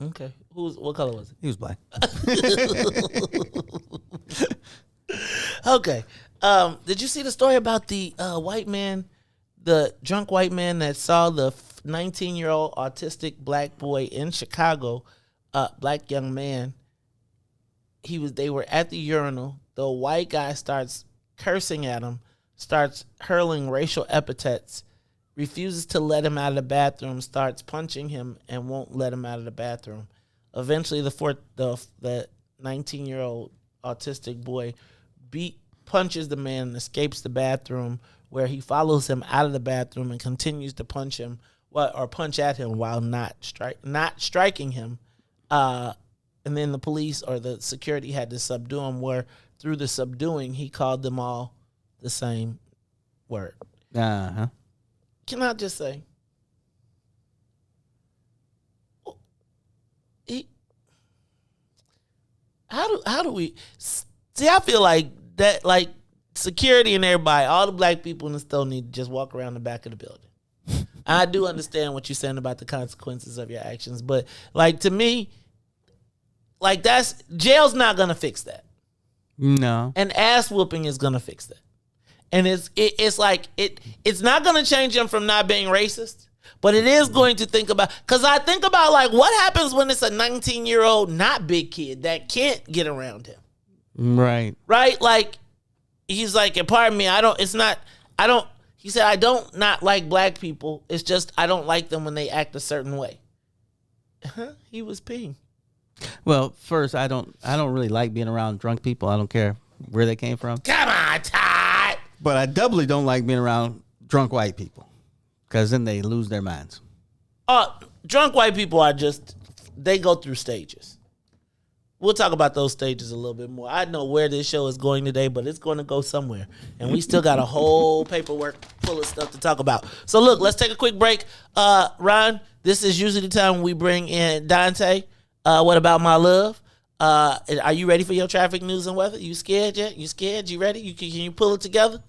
Okay. What color was it? He was black. Okay. Did you see the story about the white man, the drunk white man that saw the 19-year-old autistic black boy in Chicago, black young man? They were at the urinal. The white guy starts cursing at him, starts hurling racial epithets, refuses to let him out of the bathroom, starts punching him, and won't let him out of the bathroom. Eventually, the 19-year-old autistic boy punches the man and escapes the bathroom, where he follows him out of the bathroom and continues to punch him or punch at him while not striking him. And then the police or the security had to subdue him, where through the subduing, he called them all the same word. Uh-huh. Can I just say, how do we see? I feel like that, like security and everybody, all the black people in the store need to just walk around the back of the building. I do understand what you're saying about the consequences of your actions, but like to me, like jail's not gonna fix that. No. And ass whooping is gonna fix that. And it's like it's not gonna change them from not being racist, but it is going to think about, because I think about like what happens when it's a 19-year-old not big kid that can't get around him. Right. Right? Like he's like, and pardon me, he said, I don't not like black people. It's just I don't like them when they act a certain way. He was peeing. Well, first, I don't really like being around drunk people. I don't care where they came from. Come on, Todd. But I doubly don't like being around drunk white people, because then they lose their minds. Drunk white people they go through stages. We'll talk about those stages a little bit more. I know where this show is going today, but it's going to go somewhere. And we still got a whole paperwork full of stuff to talk about. So look, let's take a quick break. Ron, this is usually the time when we bring in Dante. What about my love? Are you ready for your traffic news and weather? You scared yet? You scared? You ready? Can you pull it together?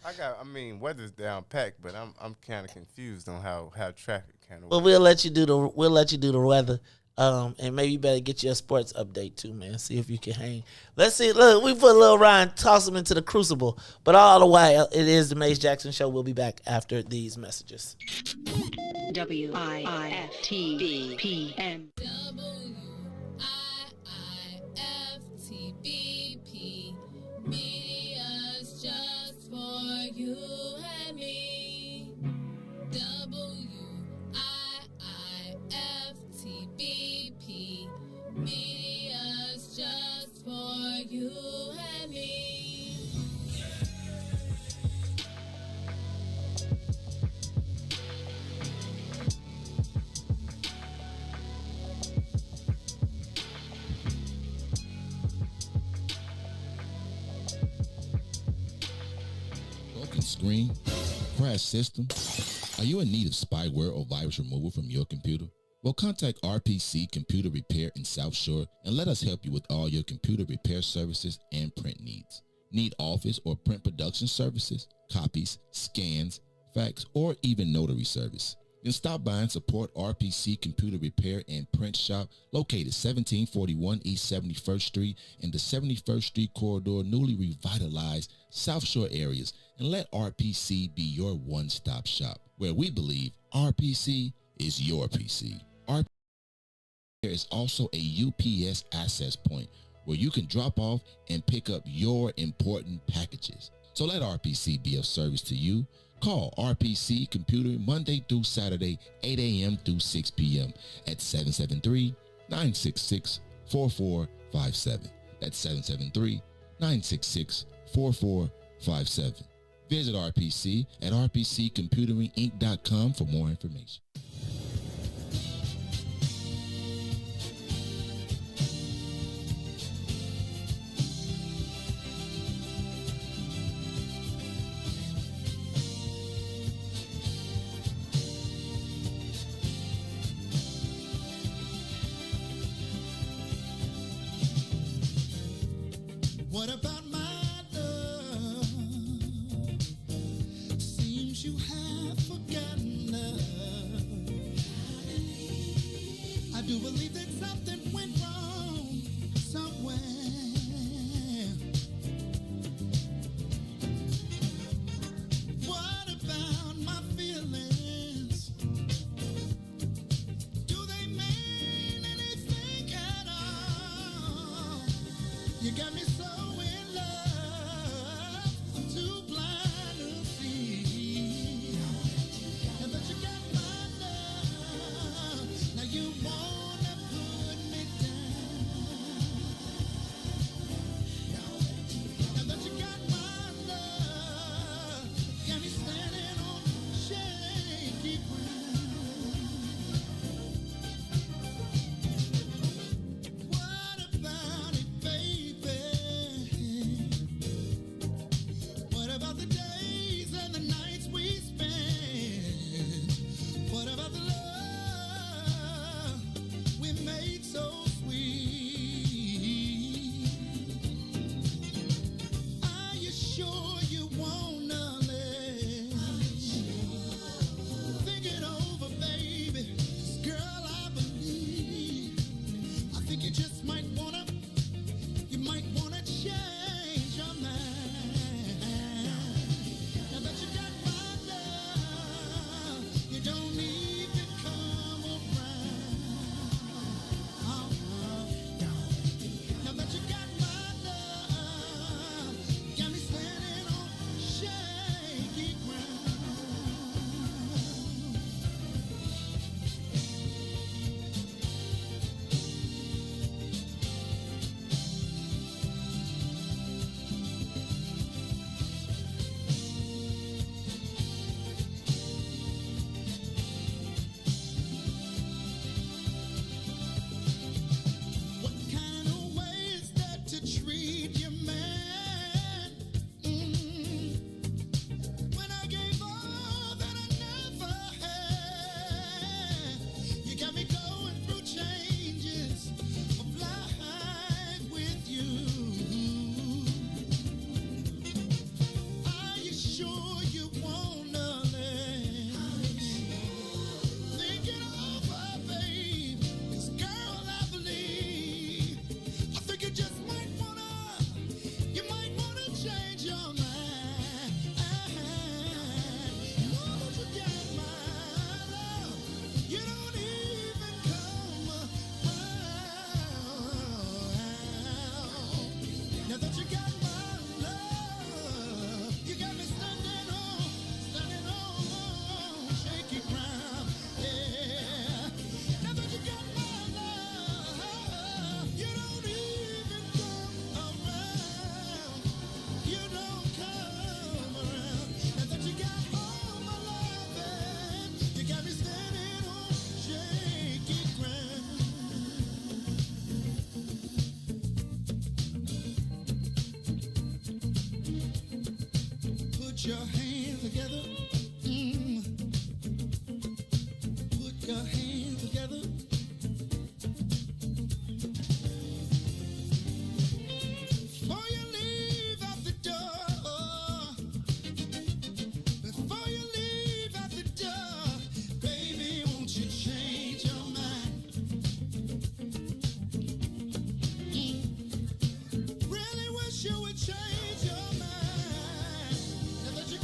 Weather's down packed, but I'm kind of confused on how traffic kind of. Well, we'll let you do the weather. And maybe you better get you a sports update too, man. See if you can hang. Let's see. Look, we put a little Ryan, toss him into the crucible. But all the while, it is the Mace Jackson Show. We'll be back after these messages. WIFTBPM. WIIFTBP. Media's just for you and me. WIIFTBP. Media's just for you and me. Broken screen, crash system. Are you in need of spyware or virus removal from your computer? Well, contact RPC Computer Repair in South Shore and let us help you with all your computer repair services and print needs. Need office or print production services, copies, scans, fax, or even notary service? Then stop by and support RPC Computer Repair and Print Shop, located 1741 East 71st Street in the 71st Street corridor, newly revitalized South Shore areas, and let RPC be your one-stop shop, where we believe RPC is your PC. There is also a UPS access point where you can drop off and pick up your important packages. So let RPC be of service to you. Call RPC Computer Monday through Saturday, 8 a.m. through 6 p.m. at 773-966-4457. That's 773-966-4457. Visit RPC at rpccomputeringinc.com for more information. What about my love? Seems you have forgotten love. I do believe that something went wrong somewhere. What about my feelings? Do they mean anything at all? You got me so in love, I'm too blind to see. And that you got my love, now you wanna put me down. Now that you got my love, got me standing on shaky ground. What about it, baby? What about the days and the nights we spent? What about the love we made so sweet? Are you sure you wanna live? Think it over, baby. 'Cause girl, I believe. I think you just might wanna change your mind. Now that you got my love, you don't even come around. Now that you got my love, got me standing on shaky ground. What kind of way is that to treat your man? When I gave all that I never had, you got me going through changes of life with you. Are you sure you wanna live? Think it over, babe. 'Cause girl, I believe. I think you just might wanna change your mind. Know that you got my love. You don't even come around. Now that you got my love, you got me standing on shaky ground. Yeah. Now that you got my love, you don't even come around. You don't come around. Now that you got all my loving, you got me standing on shaky ground. Put your hands together. Put your hands together. Before you leave out the door, before you leave out the door, baby, won't you change your mind? Really wish you would change your mind. Now that you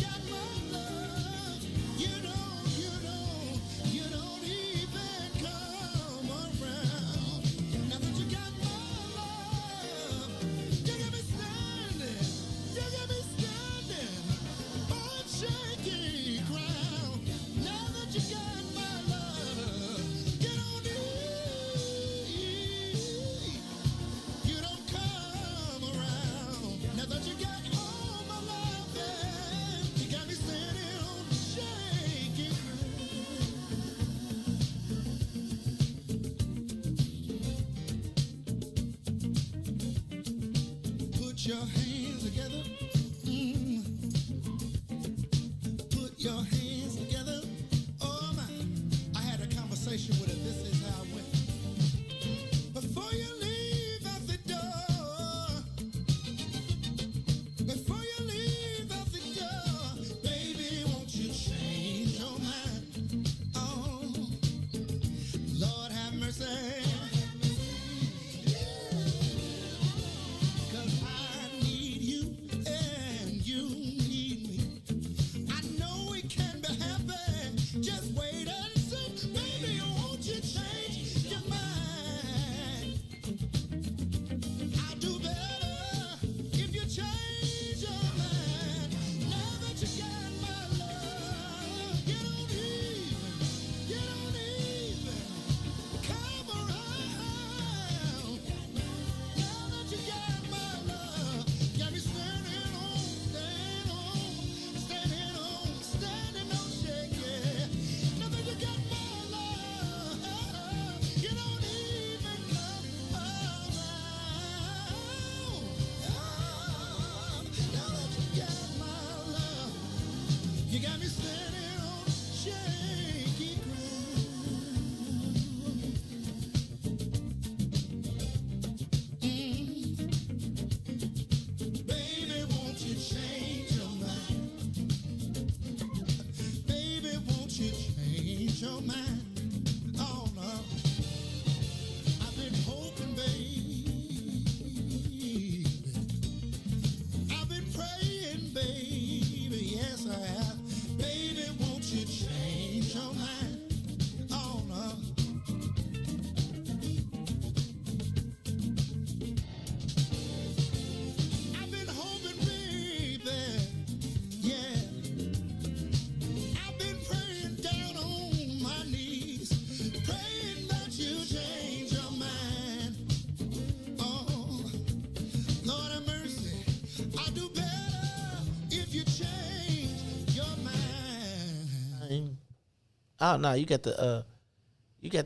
your hands together. Oh my, I had a conversation with her. This is how it went. Before you leave out the door, before you leave out the door, baby, won't you change your mind? Oh, Lord have mercy. 'Cause I need you and you need me. I know we can be happy. Just wait and see. Baby, won't you change your mind? I'll do better if you change your mind. Now that you got my love, you don't even come around. Now that you got my love, got me standing on shaking. Now that you got my love, you don't even come around. Now that you got my love, you got me standing on shaky ground. Baby, won't you change your mind? Baby, won't you change your mind? Oh no, I've been hoping, baby. I've been praying, baby. Yes, I have. Baby, won't you change your mind? Oh no. I've been hoping, baby. Yeah. I've been praying down on my knees, praying that you change your mind. Oh, Lord have mercy. I'll do better if you change your mind. Oh no, you got to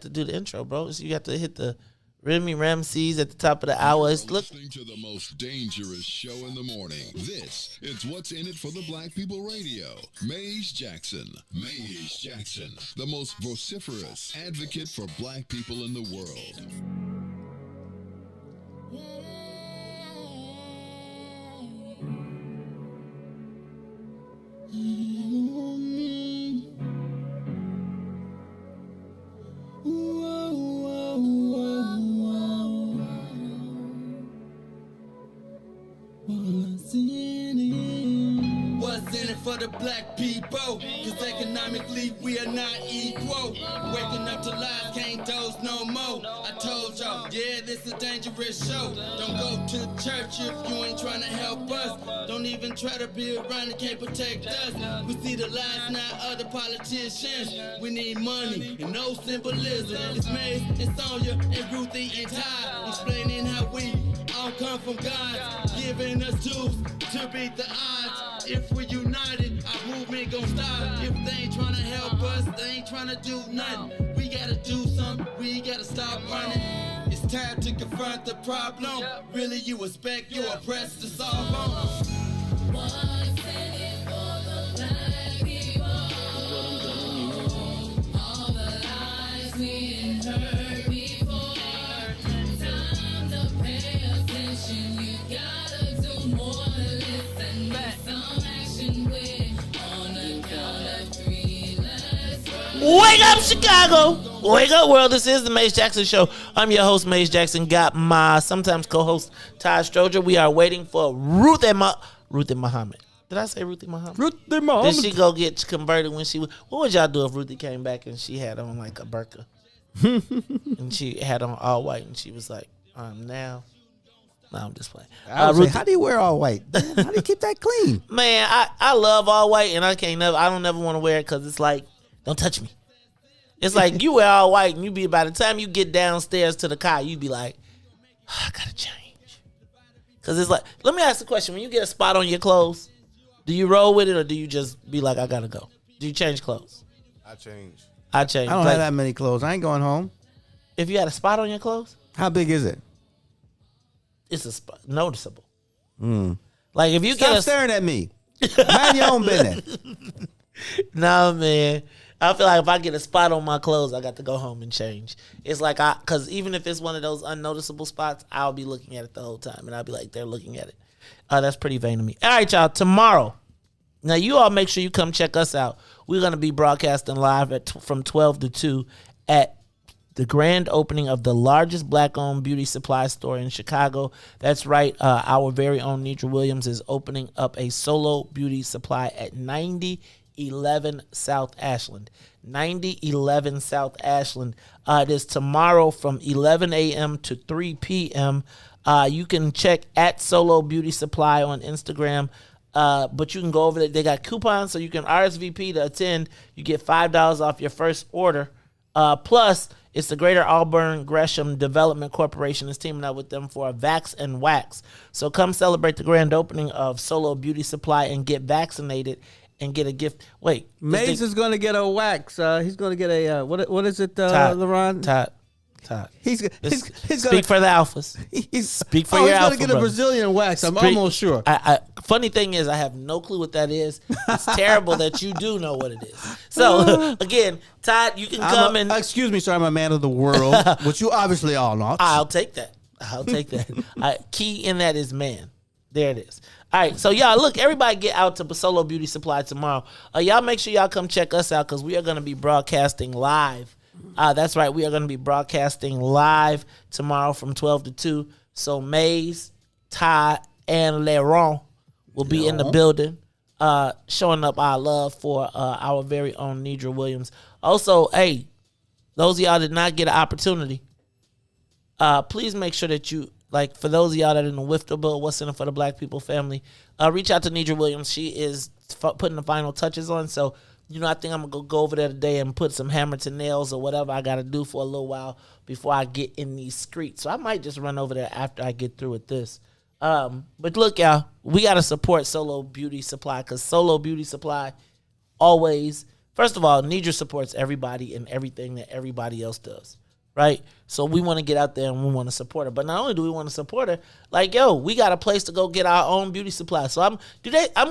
do the intro, bro. So you got to hit the Remy Ramses at the top of the hour. It's look. Listening to the most dangerous show in the morning. This is What's in It for the Black People Radio. Maze Jackson. Maze Jackson, the most vociferous advocate for black people in the world. What's in it for the black people? Cause economically we are not equal. Waking up to lies, can't doze no more. I told y'all, yeah, this a dangerous show. Don't go to church if you ain't trying to help us. Don't even try to be around and can't protect us. We see the lies now of the politicians. We need money and no symbolism. It's Maze and Sonia and Ruthie and Todd explaining how we all come from God, giving us tools to beat the odds. If we're united, our movement gon' stop. If they ain't tryna help us, they ain't tryna do nothing. We gotta do something, we gotta stop running. It's time to confront the problem. Really, you expect your oppressed to solve them? What's in it for the black people? All the lies we heard before. Time to pay attention. You gotta do more than listen. Make some action with on the count of three. Let's roll. Wake up, Chicago! Wake up, world! This is the Maze Jackson Show. I'm your host, Maze Jackson. Got my sometimes co-host Todd Stroger. We are waiting for Ruthie Muhammad. Did I say Ruthie Muhammad? Ruthie Muhammad. Did she go get converted when she was? What would y'all do if Ruthie came back and she had on like a burqa and she had on all white and she was like, now. No, I'm just playing. I would say, how do you wear all white? How do you keep that clean? Man, I love all white and I don't never want to wear it because it's like, don't touch me. It's like you wear all white and you be, by the time you get downstairs to the car, you be like, I gotta change. Cause it's like, let me ask the question: when you get a spot on your clothes, do you roll with it or do you just be like, I gotta go? Do you change clothes? I change. I change. I don't have that many clothes. I ain't going home. If you had a spot on your clothes, how big is it? It's a spot, noticeable. Mm. Like if you Stop get staring at me. Mind your own business. No, man. I feel like if I get a spot on my clothes, I got to go home and change. It's like because even if it's one of those unnoticeable spots, I'll be looking at it the whole time, and I'll be like, they're looking at it. That's pretty vain of me. All right, y'all. Tomorrow, now you all make sure you come check us out. We're gonna be broadcasting live from 12 to 2 at the grand opening of the largest black-owned beauty supply store in Chicago. That's right. Our very own Nidra Williams is opening up a solo beauty supply at 9011 South Ashland. 9011 South Ashland. It is tomorrow from 11 a.m. to 3 p.m. You can check at Solo Beauty Supply on Instagram. But you can go over there. They got coupons, so you can RSVP to attend. You get $5 off your first order. Plus, it's the Greater Auburn Gresham Development Corporation is teaming up with them for a Vax and Wax. So come celebrate the grand opening of Solo Beauty Supply and get vaccinated and get a gift. Wait. Maze is going to get a wax. He's going to get a, what is it, Todd. LeRon? Todd. He's Speak gonna, for the alphas. Speak for your alpha. He's going to get a Brazilian wax. I'm almost sure. Funny thing is, I have no clue what that is. It's terrible that you do know what it is. So, again, Todd, you can come and... Excuse me, sir. I'm a man of the world, which you obviously all know. I'll take that. Key in that is man. There it is. All right, so y'all, look, everybody get out to Solo Beauty Supply tomorrow. Y'all make sure y'all come check us out because we are going to be broadcasting live. That's right. We are going to be broadcasting live tomorrow from 12 to 2. So Maze, Todd, and LOLLAPALOOZA will be in the building showing up our love for our very own Nidra Williams. Also, hey, those of y'all that did not get an opportunity, please make sure that you, like, for those of y'all that are in the WIFTA bill, What's in it for the Black People family, reach out to Nidra Williams. She is putting the final touches on. So, I think I'm going to go over there today and put some hammer to nails or whatever I got to do for a little while before I get in these streets. So I might just run over there after I get through with this. But look, y'all, we got to support Solo Beauty Supply because Solo Beauty Supply always, first of all, Nidra supports everybody and everything that everybody else does, right? So we want to get out there and we want to support her. But not only do we want to support her, like, yo, we got a place to go get our own beauty supply. So I'm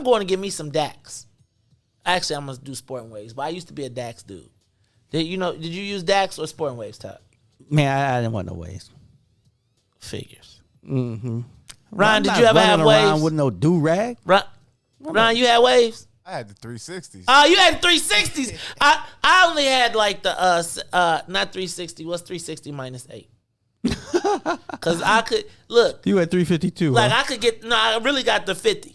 going to get me some Dax. Actually, I'm going to do Sporting Waves, but I used to be a Dax dude. Did you use Dax or Sporting Waves, Todd? Man, I didn't want no waves. Figures. Mm-hmm. Ryan, did you ever have waves? With no do-rag? Ryan, you had waves? I had the 360s. Oh, you had 360s. I only had like the not 360. What's 360 minus 8? Because I could look. You had 352. Like I could get I really got the 50.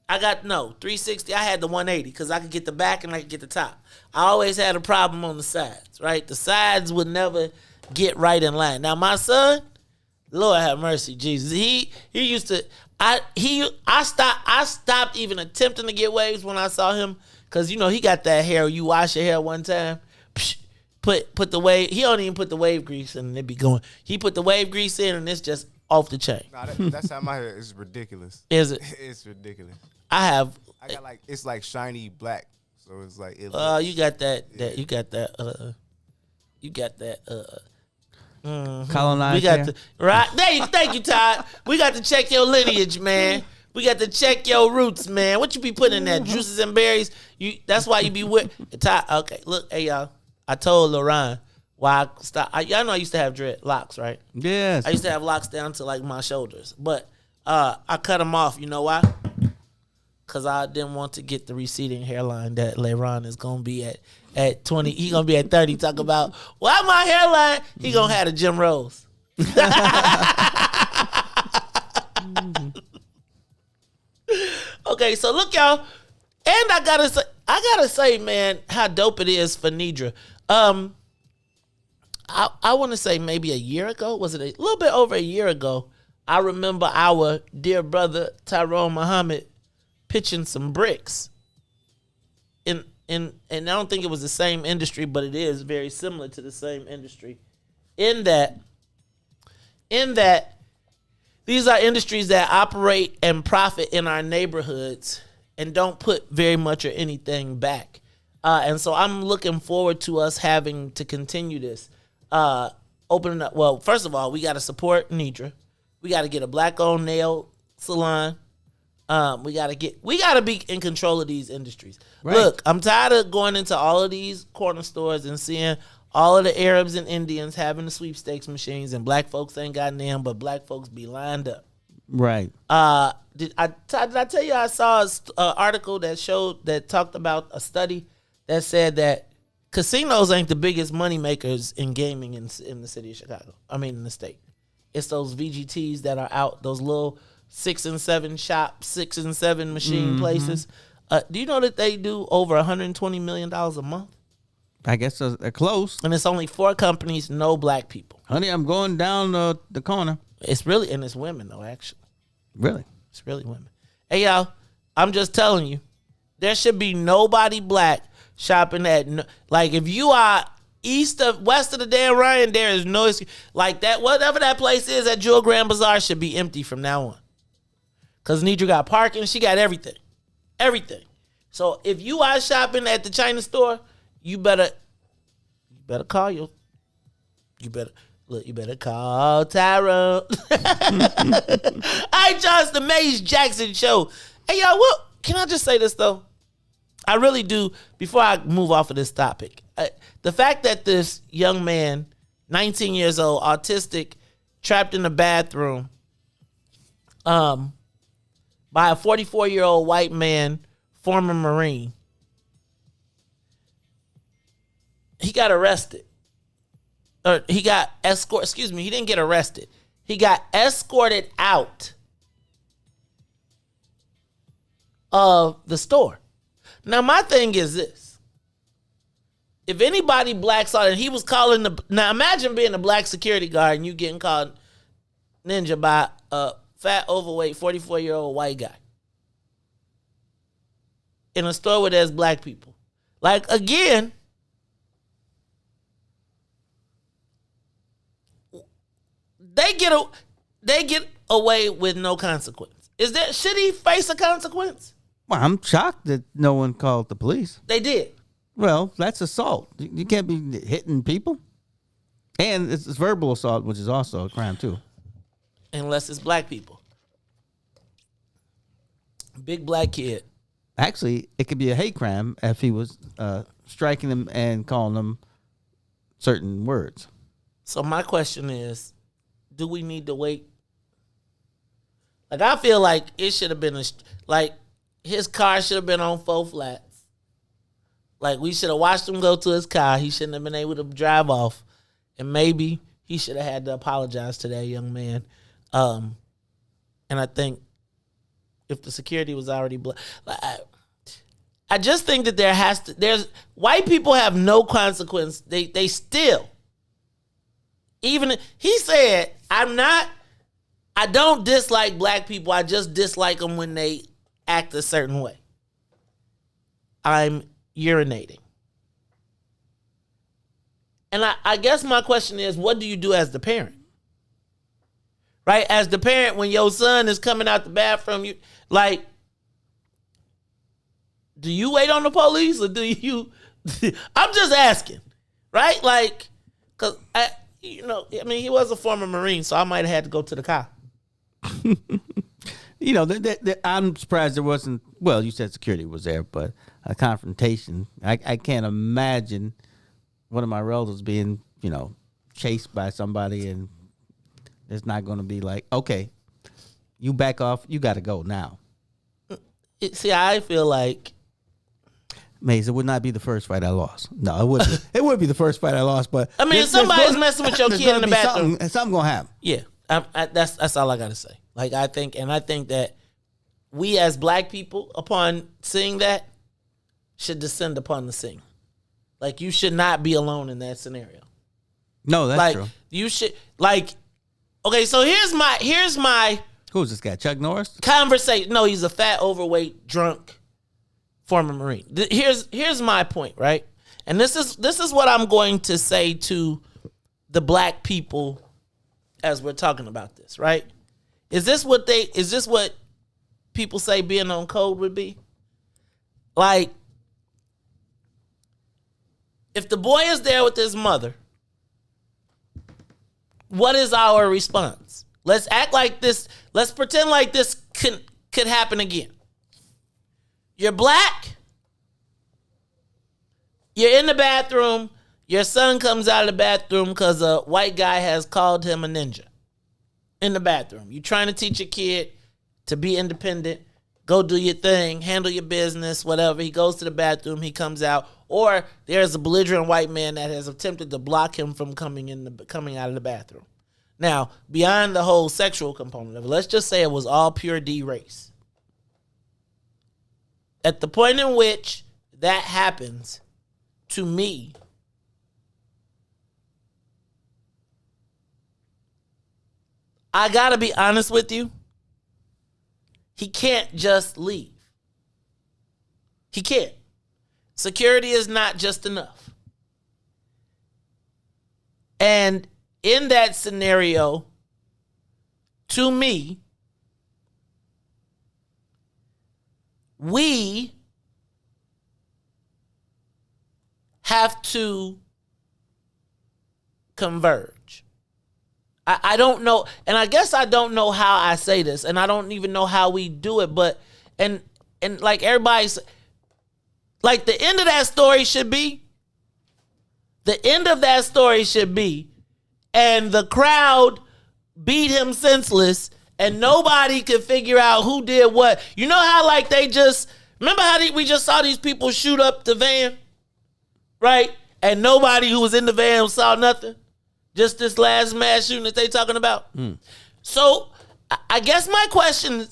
I got 360. I had the 180 because I could get the back and I could get the top. I always had a problem on the sides, right? The sides would never get right in line. Now my son, Lord have mercy, Jesus. He used to. I stopped even attempting to get waves when I saw him because he got that hair. You wash your hair one time, put the wave. He don't even put the wave grease in and it be going. He put the wave grease in and it's just off the chain. Nah, that's how my hair is ridiculous. Is it? It's ridiculous. I got it's like shiny black, so it's like. You got that. You got that. You got that. Colonized. We got right. Thank you, Todd. We got to check your lineage, man. We got to check your roots, man. What you be putting in that? Juices and berries. That's why you be with Todd. Okay, look, hey y'all. I told LOLLAPALOOZA why I stopped. Y'all know I used to have locks, right? Yes. I used to have locks down to like my shoulders, but I cut them off. You know why? Because I didn't want to get the receding hairline that LeRon is going to be at 20. He going to be at 30. Talk about, why my hairline? He going to have a Jim Rose. Okay, so look, y'all. And I gotta say, man, how dope it is for Nidra. I want to say maybe a year ago. Was it a little bit over a year ago? I remember our dear brother Tyrone Muhammad pitching some bricks. And I don't think it was the same industry, but it is very similar to the same industry. In that these are industries that operate and profit in our neighborhoods and don't put very much or anything back. And so I'm looking forward to us having to continue this. Opening up. Well, first of all, we got to support Nidra. We got to get a black-owned nail salon. We gotta be in control of these industries. Right. Look, I'm tired of going into all of these corner stores and seeing all of the Arabs and Indians having the sweepstakes machines, and black folks ain't got none, but black folks be lined up. Right. Did I tell you I saw an article that talked about a study that said that casinos ain't the biggest money makers in gaming in the city of Chicago. I mean, in the state. It's those VGTs that are out, those little 6 and 7 shops, 6 and 7 machine places. Do you know that they do over $120 million a month? I guess they're close. And it's only 4 companies, no black people. Honey, I'm going down the corner. It's women though, actually. Really? It's really women. Hey, y'all, I'm just telling you, there should be nobody black shopping at, like, if you are west of the damn Ryan, there is no excuse. Like that, whatever that place is at Jewel Grand Bazaar should be empty from now on. Because Nidra got parking, she got everything. Everything. So if you are shopping at the China store, you better call you better call Tyrone. All right, y'all, it's the Maze Jackson Show. Hey, y'all, can I just say this, though? I really do, before I move off of this topic. The fact that this young man, 19 years old, autistic, trapped in a bathroom by a 44-year-old white man, former Marine, he got arrested. Or he got escorted. Excuse me, he didn't get arrested. He got escorted out of the store. Now, my thing is this. If anybody black saw it, and he was calling now imagine being a black security guard and you getting called ninja by a fat, overweight, 44-year-old white guy in a store where there's black people. Like, again, they get away with no consequence. Should he face a consequence? Well, I'm shocked that no one called the police. They did. Well, that's assault. You can't be hitting people. And it's verbal assault, which is also a crime, too. Unless it's black people. Big black kid. Actually, it could be a hate crime if he was striking them and calling them certain words. So my question is, do we need to wait? Like, I feel like it should have been his car should have been on 4 flats. Like, we should have watched him go to his car. He shouldn't have been able to drive off. And maybe he should have had to apologize to that young man. And I think if the security was already I just think that there's white people have no consequence. They still, even he said, I don't dislike black people. I just dislike them when they act a certain way. I'm urinating. And I guess my question is, what do you do as the parent? Right? As the parent, when your son is coming out the bathroom, do you wait on the police or do you? I'm just asking, right? Like, because, he was a former Marine, so I might have had to go to the car. I'm surprised there wasn't, well, you said security was there, but a confrontation. I can't imagine one of my relatives being, chased by somebody and it's not going to be like, okay, you back off, you got to go now. I feel like Maze, it would not be the first fight I lost. No, it wouldn't. It would be the first fight I lost, but if somebody's messing with your kid in the bathroom, something gonna happen. Yeah, that's all I gotta say. Like, I think that we as black people, upon seeing that, should descend upon the scene. Like, you should not be alone in that scenario. No, that's true. You should okay. So here's my who's this guy? Chuck Norris? Conversation. No, he's a fat, overweight, drunk former Marine. Here's my point, right? And this is what I'm going to say to the black people as we're talking about this, right? Is this what people say being on code would be? Like, if the boy is there with his mother, what is our response? Let's act like this. Let's pretend like this could happen again. You're black. You're in the bathroom. Your son comes out of the bathroom because a white guy has called him a ninja. In the bathroom. You're trying to teach your kid to be independent. Go do your thing. Handle your business, whatever. He goes to the bathroom. He comes out. Or there's a belligerent white man that has attempted to block him from coming out of the bathroom. Now, beyond the whole sexual component of it, let's just say it was all pure D race. At the point in which that happens, to me, I gotta be honest with you, he can't just leave. He can't. Security is not just enough. And in that scenario, to me, we have to converge. I don't know, and I guess I don't know how I say this, and I don't even know how we do it, but and like everybody's like the end of that story should be and the crowd beat him senseless and nobody could figure out who did what. You know how like they just remember how we just saw these people shoot up the van, right? And nobody who was in the van saw nothing. Just this last mass shooting that they talking about. So I guess my question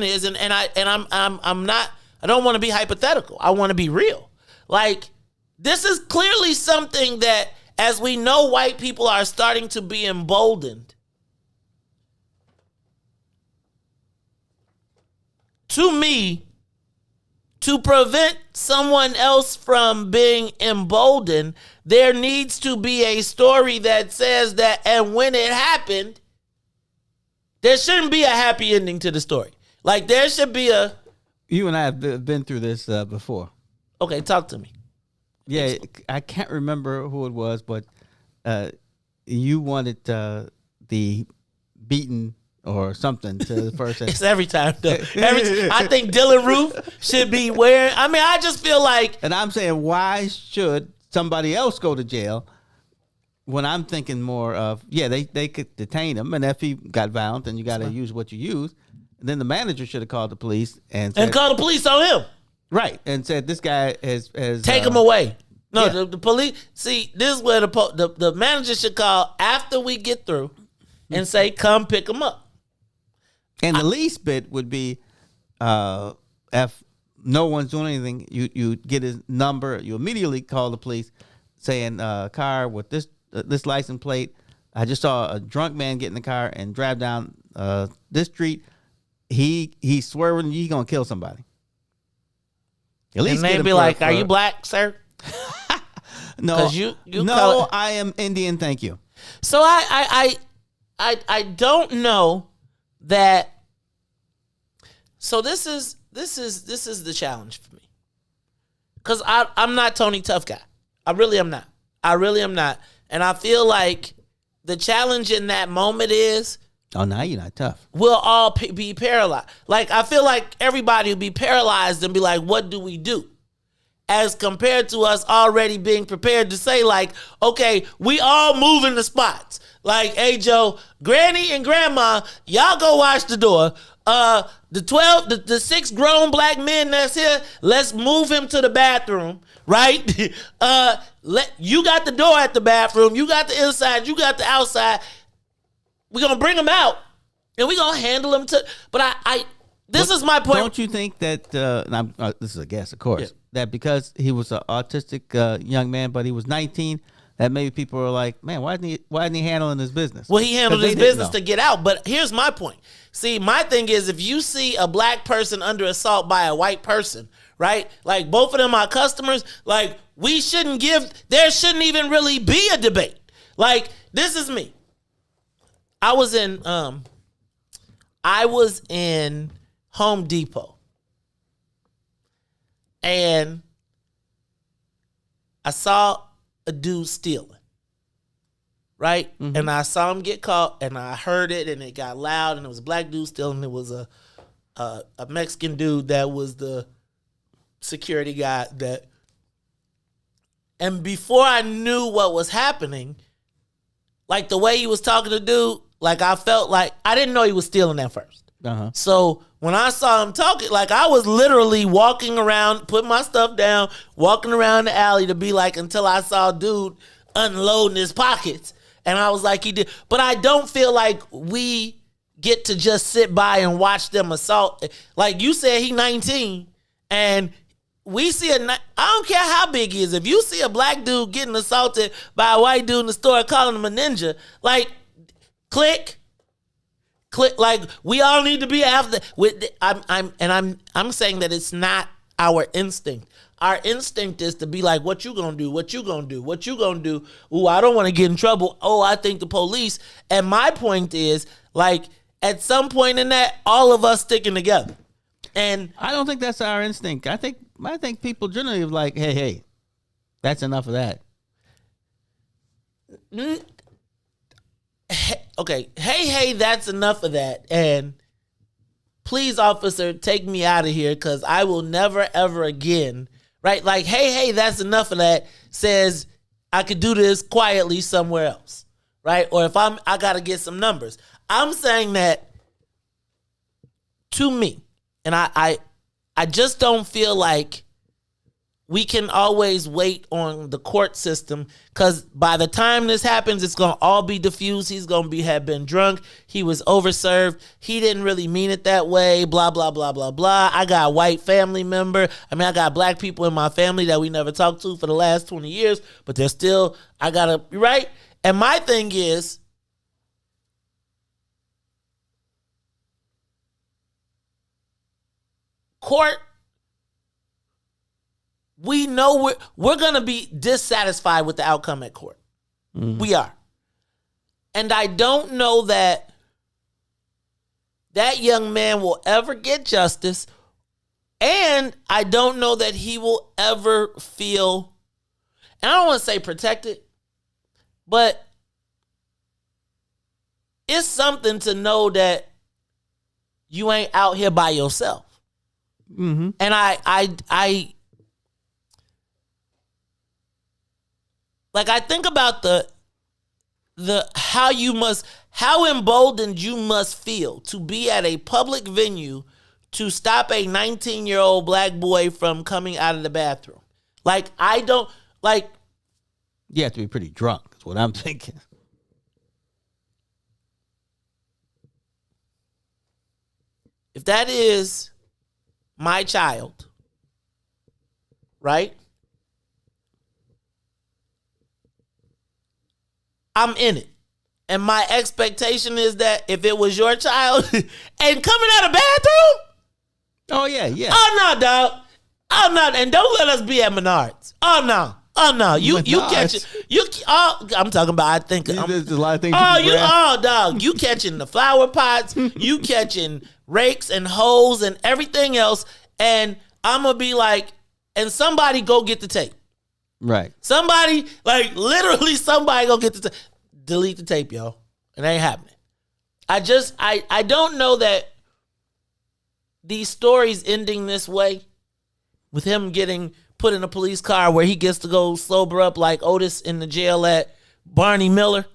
is, and I'm not. I don't want to be hypothetical. I want to be real. Like this is clearly something that, as we know, white people are starting to be emboldened. To me, to prevent someone else from being emboldened, there needs to be a story that says that, and when it happened, there shouldn't be a happy ending to the story. Like there should be a... You and I have been through this before. Okay, talk to me. Yeah, I can't remember who it was, but you wanted the beaten or something to the person. It's every time, though. I think Dylan Roof should be wearing... I mean, I just feel like... And I'm saying, why should somebody else go to jail when I'm thinking more of, they could detain him, and if he got violent, then you got to use what you use. And then the manager should have called the police and called the police on him. Right, and said, this guy has take him away. No, the police... See, this is where the manager should call after we get through and say, come pick him up. And the least bit would be if no one's doing anything, you get his number, you immediately call the police saying, car with this license plate. I just saw a drunk man get in the car and drive down this street. He's swerving, he's going to kill somebody. At least and they'd be like, are you black, sir? No, no, I am Indian, thank you. So I don't know that. So this is the challenge for me, because I'm not Tony Tough Guy. I really am not, and I feel like the challenge in that moment is, oh, now you're not tough. We'll all be paralyzed. Like I feel like everybody will be paralyzed and be like, what do we do? As compared to us already being prepared to say, like, okay, we all move in the spots. Like, hey, Joe, Granny and Grandma, y'all go wash the door. The 6 grown black men that's here, let's move him to the bathroom, right? You got the door at the bathroom. You got the inside. You got the outside. We're going to bring him out, and we're going to handle him to... But this is my point. Don't you think that, this is a guess, of course, that because he was an autistic young man, but he was 19, that maybe people were like, man, why isn't he handling his business? Well, he handled his business to get out. But here's my point. See, my thing is, if you see a black person under assault by a white person, right? Like, both of them are customers. Like, there shouldn't even really be a debate. Like, this is me. I was in Home Depot, and I saw a dude stealing, right? Mm-hmm. And I saw him get caught, and I heard it, and it got loud, and it was a black dude stealing. It was a a Mexican dude that was the security guy that. And before I knew what was happening, like the way he was talking to dude, like I felt like I didn't know he was stealing at first. Uh-huh. So when I saw him talking, like I was literally walking around, putting my stuff down, walking around the alley to be like until I saw dude unloading his pockets. And I was like, he did. But I don't feel like we get to just sit by and watch them assault. Like you said, he 19 and we see I don't care how big he is. If you see a black dude getting assaulted by a white dude in the store calling him a ninja, like, click, like we all need to be after. I'm saying that it's not our instinct. Our instinct is to be like, what you gonna do? What you gonna do? What you gonna do? Ooh, I don't want to get in trouble. Oh, I think the police. And my point is, like, at some point in that, all of us sticking together. And I don't think that's our instinct. I think people generally are like, hey, that's enough of that. Okay, hey, that's enough of that. And please, officer, take me out of here because I will never, ever again, right? Like, hey, that's enough of that says I could do this quietly somewhere else, right? Or if I got to get some numbers. I'm saying that to me, and I just don't feel like we can always wait on the court system because by the time this happens, it's going to all be diffused. He's going to have been drunk. He was overserved. He didn't really mean it that way, blah, blah, blah, blah, blah. I got a white family member. I got black people in my family that we never talked to for the last 20 years, but they're still, right? And my thing is, court, we know we're going to be dissatisfied with the outcome at court. Mm-hmm. We are. And I don't know that young man will ever get justice. And I don't know that he will ever feel, and I don't want to say protected, but it's something to know that you ain't out here by yourself. Mm-hmm. And I think about how emboldened you must feel to be at a public venue to stop a 19-year-old black boy from coming out of the bathroom. You have to be pretty drunk, is what I'm thinking. If that is my child, right? I'm in it. And my expectation is that if it was your child and coming out of bathroom. Oh, yeah. Oh, no, dog. Oh, no. And don't let us be at Menards. Oh, no. You catch it. I'm talking about, I think. There's a lot of things. Dog. You catching the flower pots. You catching rakes and hoes and everything else. And I'm going to be like, and somebody go get the tape. Right. Somebody, literally somebody go get the tape. Delete the tape, yo. It ain't happening. I don't know that these stories ending this way with him getting put in a police car where he gets to go sober up like Otis in the jail at Barney Miller,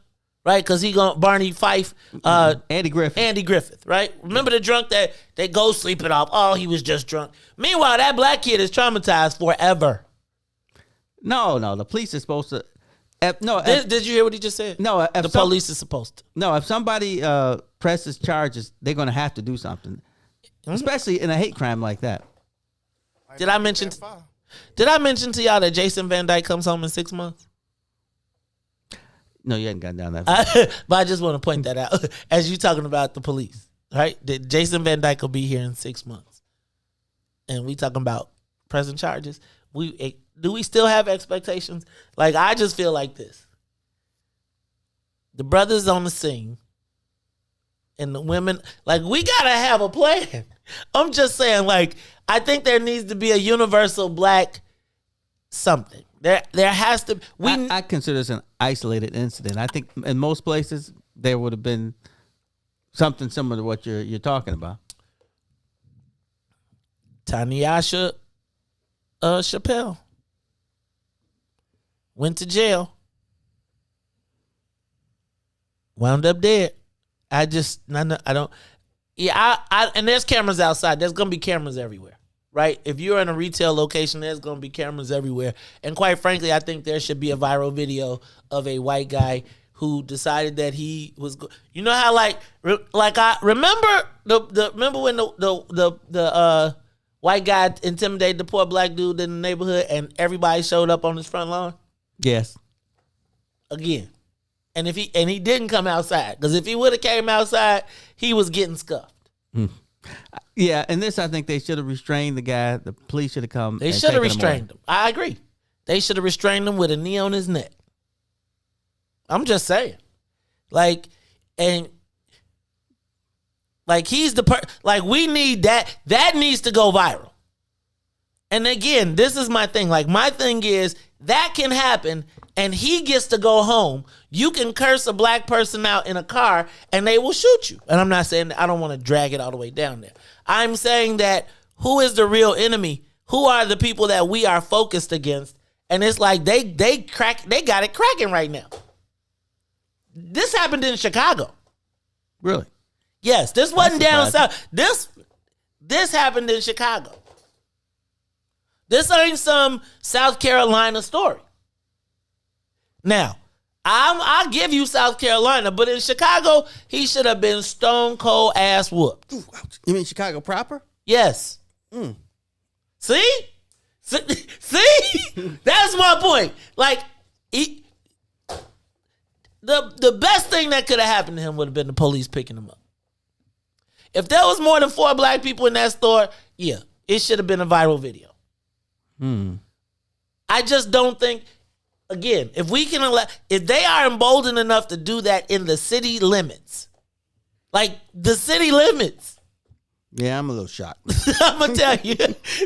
right? Because Barney Fife. Andy Griffith, right? Remember the drunk that they go sleep it off. Oh, he was just drunk. Meanwhile, that black kid is traumatized forever. No, the police is supposed to. Did you hear what he just said? No, the police is supposed to. No, if somebody presses charges, they're going to have to do something, especially in a hate crime like that. Did I mention to y'all that Jason Van Dyke comes home in 6 months? No, you hadn't gotten down that far. But I just want to point that out as you talking about the police, right? That Jason Van Dyke will be here in 6 months, and we talking about pressing charges. Do we still have expectations? I just feel like this. The brothers on the scene and the women, we got to have a plan. I'm just saying, I think there needs to be a universal black something. There has to. I consider this an isolated incident. I think in most places there would have been something similar to what you're talking about. Tanyasha Chappelle went to jail, wound up dead. I don't. Yeah, and there's cameras outside. There's gonna be cameras everywhere, right? If you're in a retail location, there's gonna be cameras everywhere. And quite frankly, I think there should be a viral video of a white guy who decided that he was. You know how I remember remember when the white guy intimidated the poor black dude in the neighborhood, and everybody showed up on his front lawn. Yes. Again. And he didn't come outside, because if he would have came outside, he was getting scuffed. Yeah, and this, I think they should have restrained the guy. The police should have come. They should have restrained him. I agree. They should have restrained him with a knee on his neck. I'm just saying, he's the we need that. That needs to go viral. And again, this is my thing. My thing is that can happen, and he gets to go home. You can curse a black person out in a car, and they will shoot you. And I'm not saying that, I don't want to drag it all the way down there. I'm saying that who is the real enemy? Who are the people that we are focused against? And it's like they got it cracking right now. This happened in Chicago. Really? Yes, this wasn't down south. This happened in Chicago. This ain't some South Carolina story. Now, I'll give you South Carolina, but in Chicago, he should have been stone cold ass whooped. You mean Chicago proper? Yes. See? That's my point. The best thing that could have happened to him would have been the police picking him up. If there was more than 4 black people in that store, yeah, it should have been a viral video. I just don't think, again, if they are emboldened enough to do that in the city limits, the city limits. Yeah, I'm a little shocked. I'm going to tell you,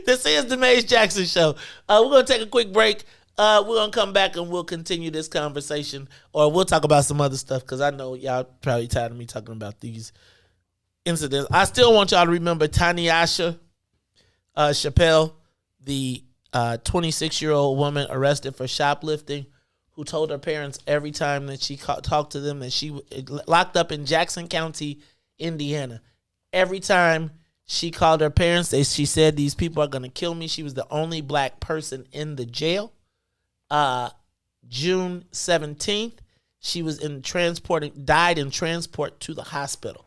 this is the Maze Jackson Show. We're going to take a quick break. We're going to come back and we'll continue this conversation, or we'll talk about some other stuff, because I know y'all probably tired of me talking about these incidents. I still want y'all to remember Tanyasha Chappelle, the 26-year-old woman arrested for shoplifting, who told her parents every time that she talked to them that she locked up in Jackson County, Indiana. Every time she called her parents, she said, these people are going to kill me. She was the only black person in the jail. June 17th, she was died in transport to the hospital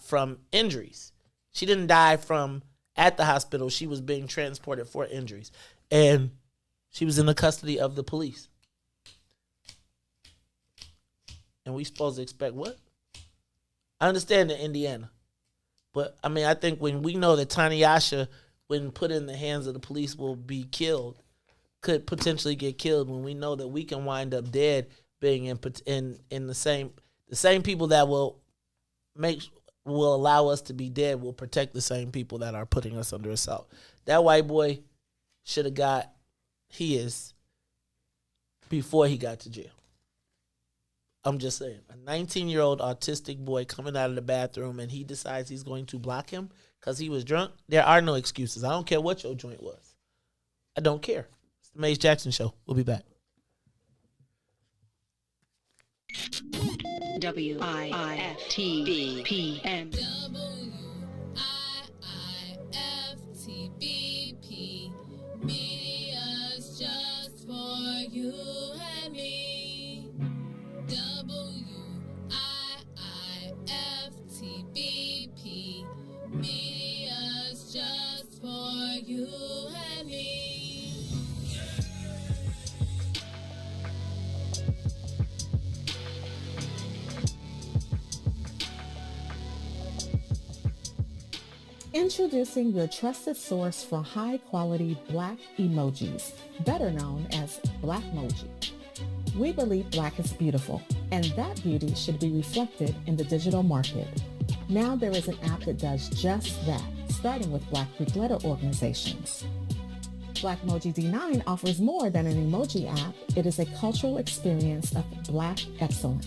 from injuries. She didn't die at the hospital. She was being transported for injuries, and she was in the custody of the police. And we supposed to expect what? I understand in Indiana, but I mean, I think when we know that Tanyasha, when put in the hands of the police, will be killed, could potentially get killed, when we know that we can wind up dead, being in the same people that will allow us to be dead will protect the same people that are putting us under assault. That white boy should have got his before he got to jail. I'm just saying, a 19-year-old autistic boy coming out of the bathroom and he decides he's going to block him because he was drunk. There are no excuses. I don't care what your joint was. I don't care. It's the Maze Jackson Show. We'll be back. WIIFTV PM. WIIFTBP. Media's just for you and me. WIIFTBP. Media's just for you and me. Introducing your trusted source for high-quality Black emojis, better known as Blackmoji. We believe Black is beautiful, and that beauty should be reflected in the digital market. Now there is an app that does just that, starting with Black Greek letter organizations. Blackmoji D9 offers more than an emoji app. It is a cultural experience of Black excellence.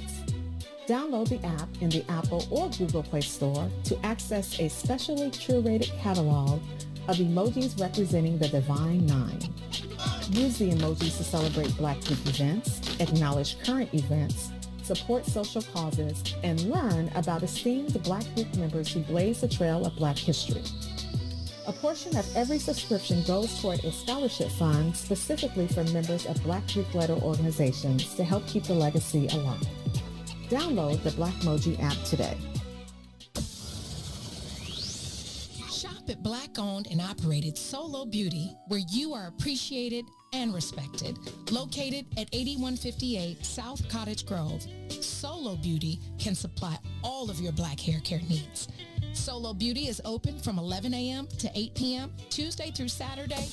Download the app in the Apple or Google Play Store to access a specially curated catalog of emojis representing the Divine Nine. Use the emojis to celebrate Black Week events, acknowledge current events, support social causes, and learn about esteemed Black Week members who blaze the trail of Black history. A portion of every subscription goes toward a scholarship fund specifically for members of Black Week letter organizations to help keep the legacy alive. Download the Blackmoji app today. Shop at Black-owned and operated Solo Beauty, where you are appreciated and respected. Located at 8158 South Cottage Grove, Solo Beauty can supply all of your Black hair care needs. Solo Beauty is open from 11 a.m. to 8 p.m., Tuesday through Saturday.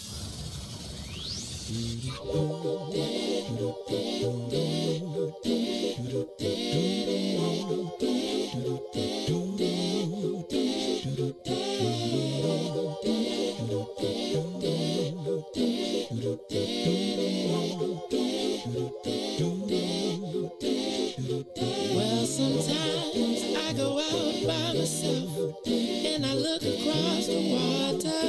Well, sometimes I go out by myself and I look across the water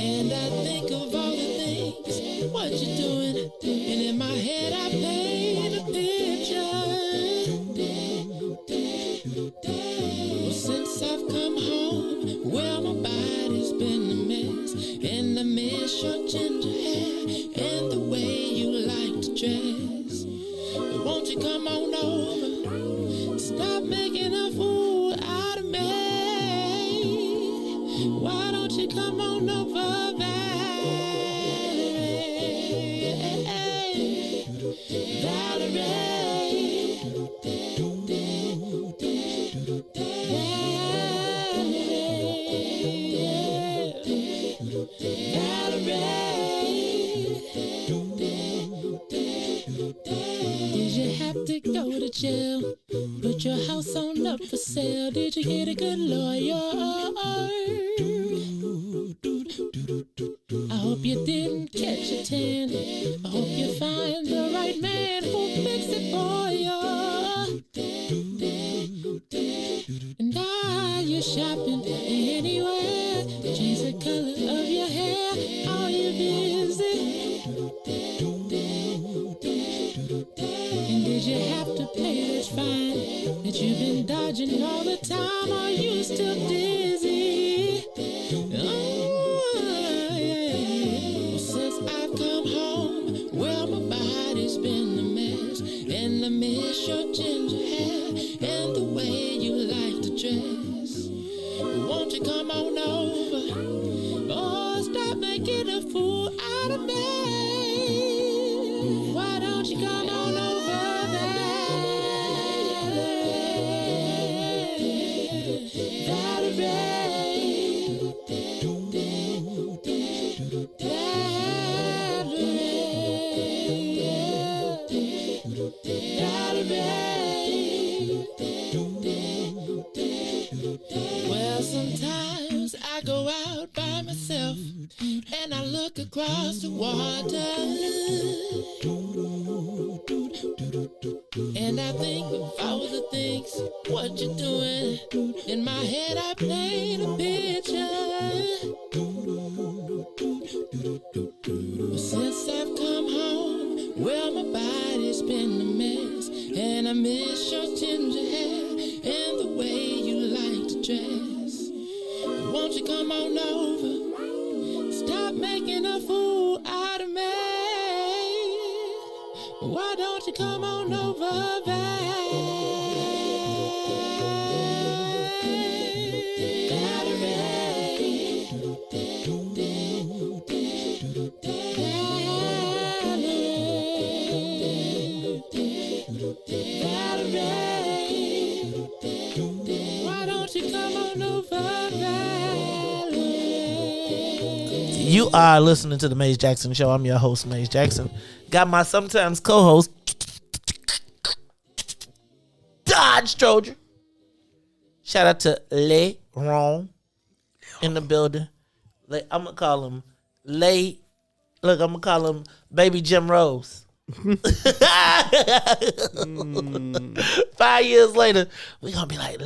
and I think of all the things, what you're doing, and in my head I paint a picture. Well, since I've come home, well, my body's been a mess, and I miss your ginger hair and the way you like to dress. But won't you come on over? Stop making a fool out of me. Why don't you come on over, Did you have to go to jail? Put your house on up for sale. Did you get a good lawyer? I hope you didn't catch a tan. I hope you find the right man who'll fix it for you. And are you shopping anywhere? Change the color of your hair. Are you busy? And did you have to pay that fine that you've been dodging all the time? Are you still dizzy? Oh, yeah. Well, since I've come home, well, my body's been a mess, and I miss your ginger hair and the way you like to dress. Won't you come on over? Oh, stop making a fool out of me. Why don't you come on over there? Well, sometimes I go out by myself and I look across the water and I think of all the things, what you're doing. In my head I paint a picture. But since I've come home, well, my body's been a mess, and I miss your ginger hair and the way you like to dress. Won't you come on over? Stop making a fool out of me. Why don't you come on over, Why don't you come on over, You are listening to the Maze Jackson Show. I'm your host, Maze Jackson. Got my sometimes co-host, Todd Stroger. Shout out to LOLLAPALOOZA in the building. I'm gonna call him I'm gonna call him Baby Jim Rose. 5 years later, we're gonna be like,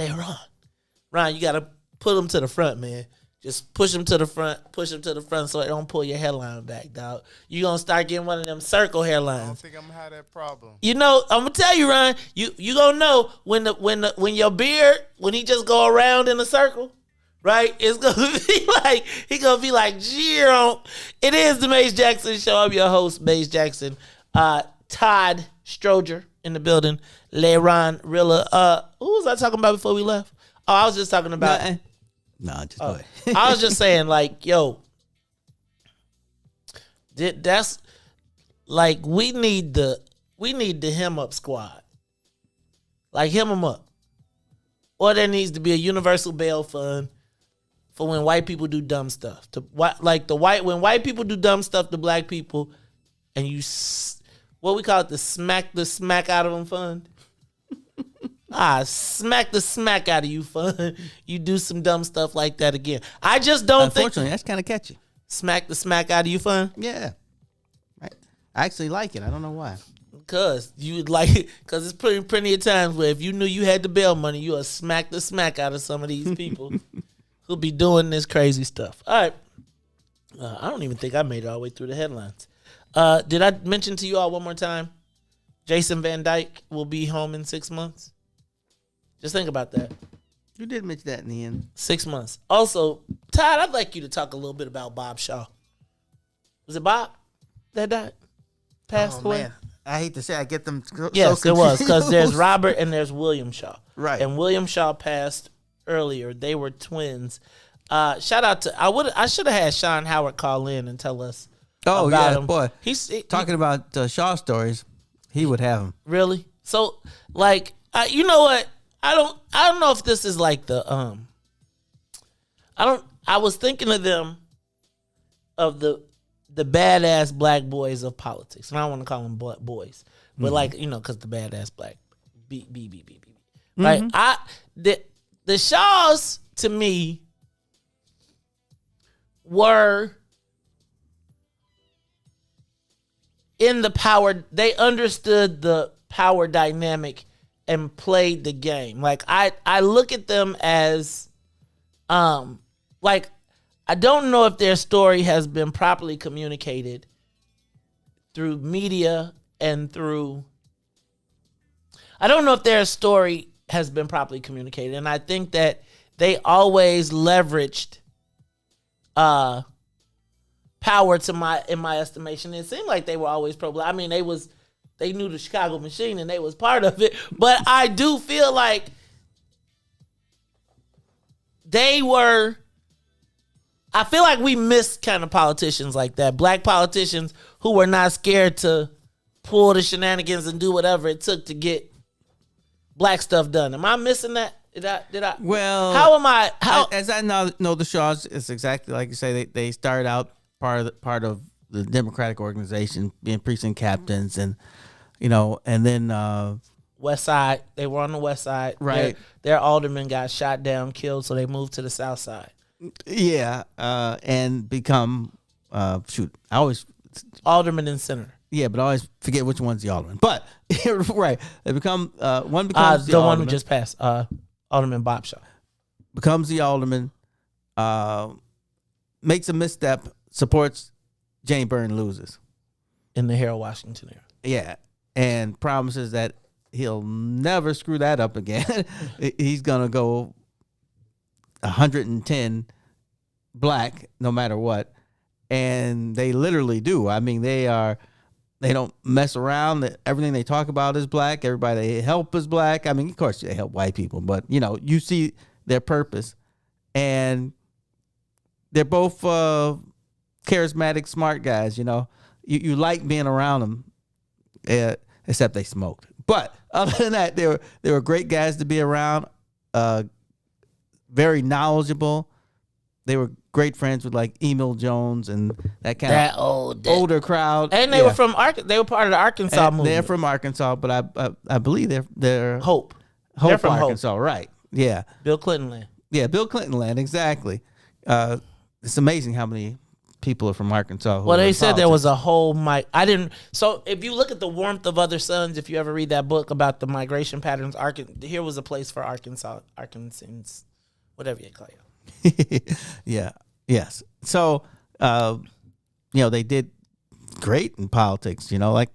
Ron, you gotta put them to the front, man. Just push them to the front so it don't pull your hairline back, dog. You gonna start getting one of them circle I don't hairlines. think I'm gonna have that problem. You know, I'm gonna tell you, Ryan. You gonna know when your beard when he just go around in a circle, right? It's gonna be like he gonna be like, Jiro. It is the Maze Jackson Show. I'm your host, Maze Jackson. Todd Stroger in the building. LOLLAPALOOZA. Who was I talking about before we left? Oh, I was just talking about. No, just go ahead. I was just saying, like, yo, that's like we need the him up squad, like him up, or there needs to be a universal bail fund for when white people do dumb stuff. When white people do dumb stuff to black people, and what we call it, the smack out of them fund. Smack the smack out of you, fun. You do some dumb stuff like that again. I just don't think. Unfortunately, that's kind of catchy. Smack the smack out of you, fun. Yeah. Right. I actually like it. I don't know why. Cause you would like it. Cause it's plenty of times where if you knew you had the bail money, you would smack the smack out of some of these people who be doing this crazy stuff. All right. I don't even think I made it all the way through the headlines. Did I mention to you all one more time? Jason Van Dyke will be home in 6 months. Just think about that. You did mention that in the end. 6 months. Also, Todd, I'd like you to talk a little bit about Bob Shaw. Was it Bob that died? Passed away? Man. I hate to say I get them Yes, so it was. Because confused. there's Robert and there's William Shaw. Right. And William Shaw passed earlier. They were twins. Shout out to I should have had Sean Howard call in and tell us about him. Boy. He's Talking about Shaw stories, he would have them. Really? So, like, you know what? I don't know if this is like the I was thinking of them of the badass black boys of politics. And I don't want to call them boys. But like, you know, cuz the badass black B. Right? The Shaws to me were in the power, they understood the power dynamic and played the game. Like I look at them as like I don't know if their story has been properly communicated through media and through I don't know if their story has been properly communicated, and I think that they always leveraged power in my estimation. It seemed like they were always pro-black. I mean, they knew the Chicago machine and they was part of it. But I do feel like I feel like we missed kind of politicians like that. Black politicians who were not scared to pull the shenanigans and do whatever it took to get black stuff done. Am I missing that? Did I? Well, how am I? As I know the Shaws, it's exactly like you say. They started out part of the Democratic organization, being precinct captains, and and then West Side. They were on the West Side, right? Their alderman got shot down, killed, so they moved to the South Side. Yeah, and become alderman and senator. Yeah, but I always forget which one's the alderman. But right, they become one becomes the one who just passed. Alderman Bob Shaw becomes the alderman, makes a misstep, supports Jane Byrne, loses in the Harold Washington era. Yeah, and promises that he'll never screw that up again. He's gonna go 110 black no matter what, and they literally do. I mean, they don't mess around. Everything they talk about is black. Everybody they help is black. I mean, of course they help white people, but you see their purpose, and they're both charismatic, smart guys. You like being around them, except they smoked. But other than that, they were great guys to be around. Very knowledgeable. They were great friends with like Emil Jones and that kind of older crowd. And they were from they were part of the Arkansas movement. They're from Arkansas, but I believe they're Hope. They're from Arkansas, right? Yeah. Bill Clinton land. Yeah, Bill Clinton land, exactly. It's amazing how many people are from Arkansas. Well, they said there was a whole So if you look at The Warmth of Other Suns, if you ever read that book about the migration patterns, here was a place for Arkansans, whatever you call it. Yeah. Yes. So, they did great in politics. Like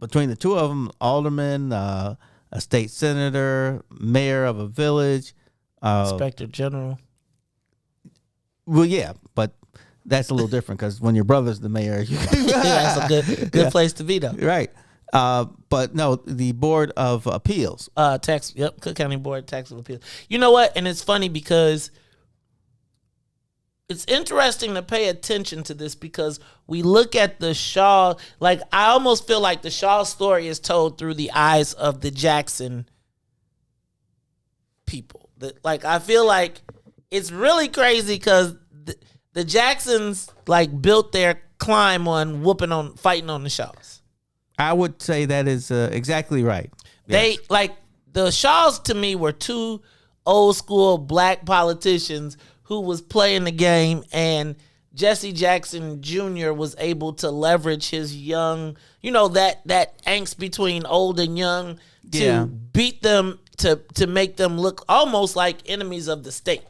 between the two of them, alderman, a state senator, mayor of a village, Inspector General. Well, yeah, but that's a little different because when your brother's the mayor, That's a good place to be, though. right. But no, the Board of Appeals. Cook County Board of Tax of Appeals. You know what? And it's funny because it's interesting to pay attention to this because we look at the Shaw, like I almost feel like the Shaw story is told through the eyes of the Jackson people. Like I feel like it's really crazy because the Jacksons like built their climb on fighting on the Shaws. I would say that is exactly right. They Yes. like the Shaws to me were two old school black politicians who was playing the game, and Jesse Jackson Jr. was able to leverage his young, that angst between old and young to beat them to make them look almost like enemies of the state.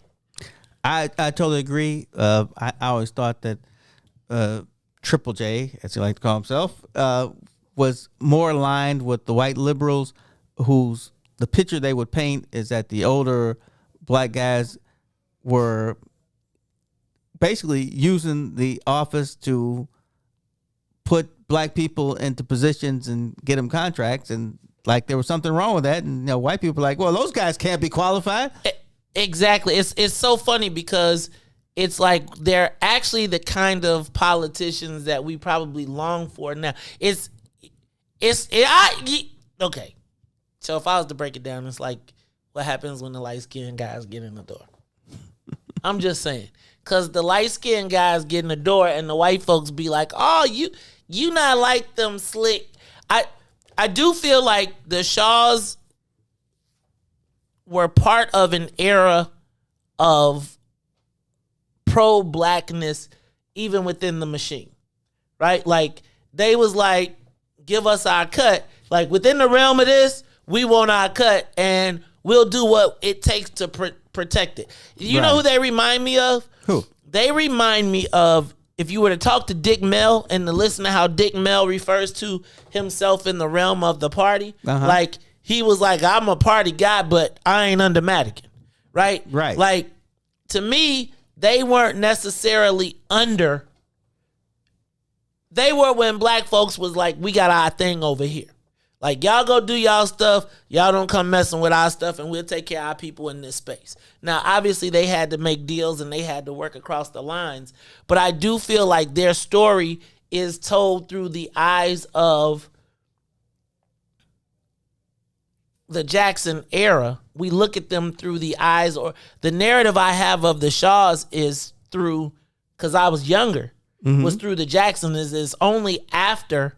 I totally agree. I always thought that Triple J, as he liked to call himself, was more aligned with the white liberals, whose the picture they would paint is that the older black guys were basically using the office to put black people into positions and get them contracts, and like there was something wrong with that, and white people were like, well, those guys can't be qualified. Exactly. It's so funny because it's like they're actually the kind of politicians that we probably long for now. Okay. So if I was to break it down, it's like what happens when the light-skinned guys get in the door. I'm just saying. Because the light-skinned guys get in the door and the white folks be like, oh, you not like them slick. I do feel like the Shaws were part of an era of pro-blackness even within the machine, right? Like, they was like, give us our cut. Like, within the realm of this, we want our cut, and we'll do what it takes to protect it. You know who they remind me of? Who? They remind me of, if you were to talk to Dick Mel and to listen to how Dick Mel refers to himself in the realm of the party, like, he was like, I'm a party guy, but I ain't under Madigan, right? Right. Like, to me, they weren't necessarily under. They were when black folks was like, we got our thing over here. Like, y'all go do y'all stuff. Y'all don't come messing with our stuff, and we'll take care of our people in this space. Now, obviously, they had to make deals, and they had to work across the lines. But I do feel like their story is told through the eyes of the Jackson era. We look at them through the eyes, or the narrative I have of the Shaws is through, because I was younger, was through the Jacksons. Is only after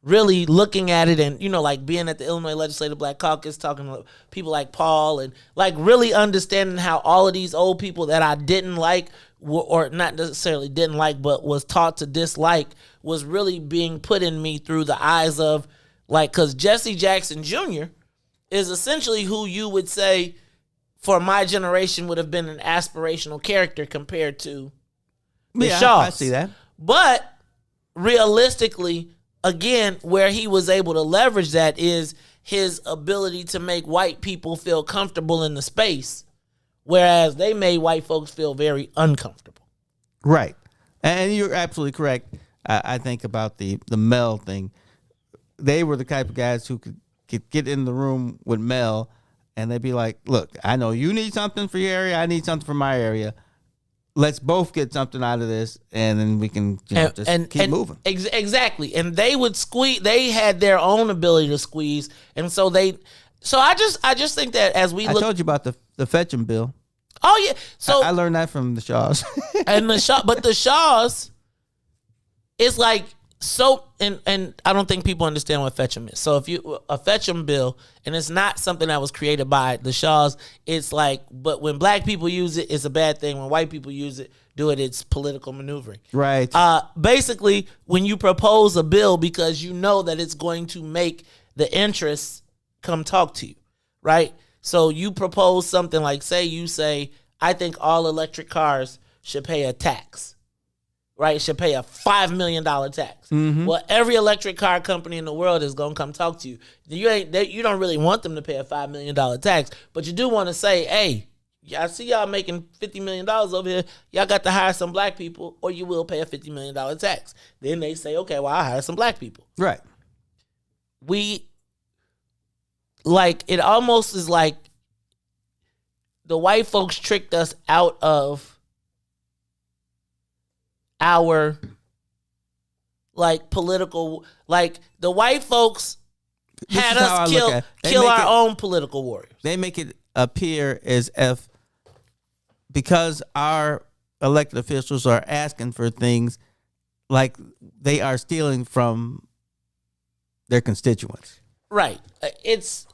really looking at it and, like being at the Illinois Legislative Black Caucus, talking to people like Paul, and like really understanding how all of these old people that I didn't like, or not necessarily didn't like, but was taught to dislike, was really being put in me through the eyes of, like, because Jesse Jackson Jr. is essentially who you would say for my generation would have been an aspirational character compared to the Shaws. I see that. But realistically, again, where he was able to leverage that is his ability to make white people feel comfortable in the space, whereas they made white folks feel very uncomfortable. Right. And you're absolutely correct. I think about the Mel thing. They were the type of guys who could get in the room with Mel, and they'd be like, look, I know you need something for your area. I need something for my area. Let's both get something out of this, and then we can keep moving. Exactly. And they would squeeze. They had their own ability to squeeze, and so I just think that as we look, I told you about the fetching bill. Oh yeah. So I learned that from the Shaws. and but the Shaws, it's like, so, and I don't think people understand what fetch'em is. So if a fetch'em bill, and it's not something that was created by the Shaws, it's like, but when black people use it, it's a bad thing. When white people use it, it's political maneuvering. Right. Basically, when you propose a bill because you know that it's going to make the interests come talk to you, right? So you propose something like, you say, I think all electric cars should pay a tax, right? Should pay a $5 million tax. Well, every electric car company in the world is going to come talk to you. You don't really want them to pay a $5 million tax, but you do want to say, hey, I see y'all making $50 million over here. Y'all got to hire some black people or you will pay a $50 million tax. Then they say, okay, well, I'll hire some black people. Right. It almost is like the white folks tricked us out of our political, the white folks had us kill our own political warriors. They make it appear as if because our elected officials are asking for things like they are stealing from their constituents. Right. It's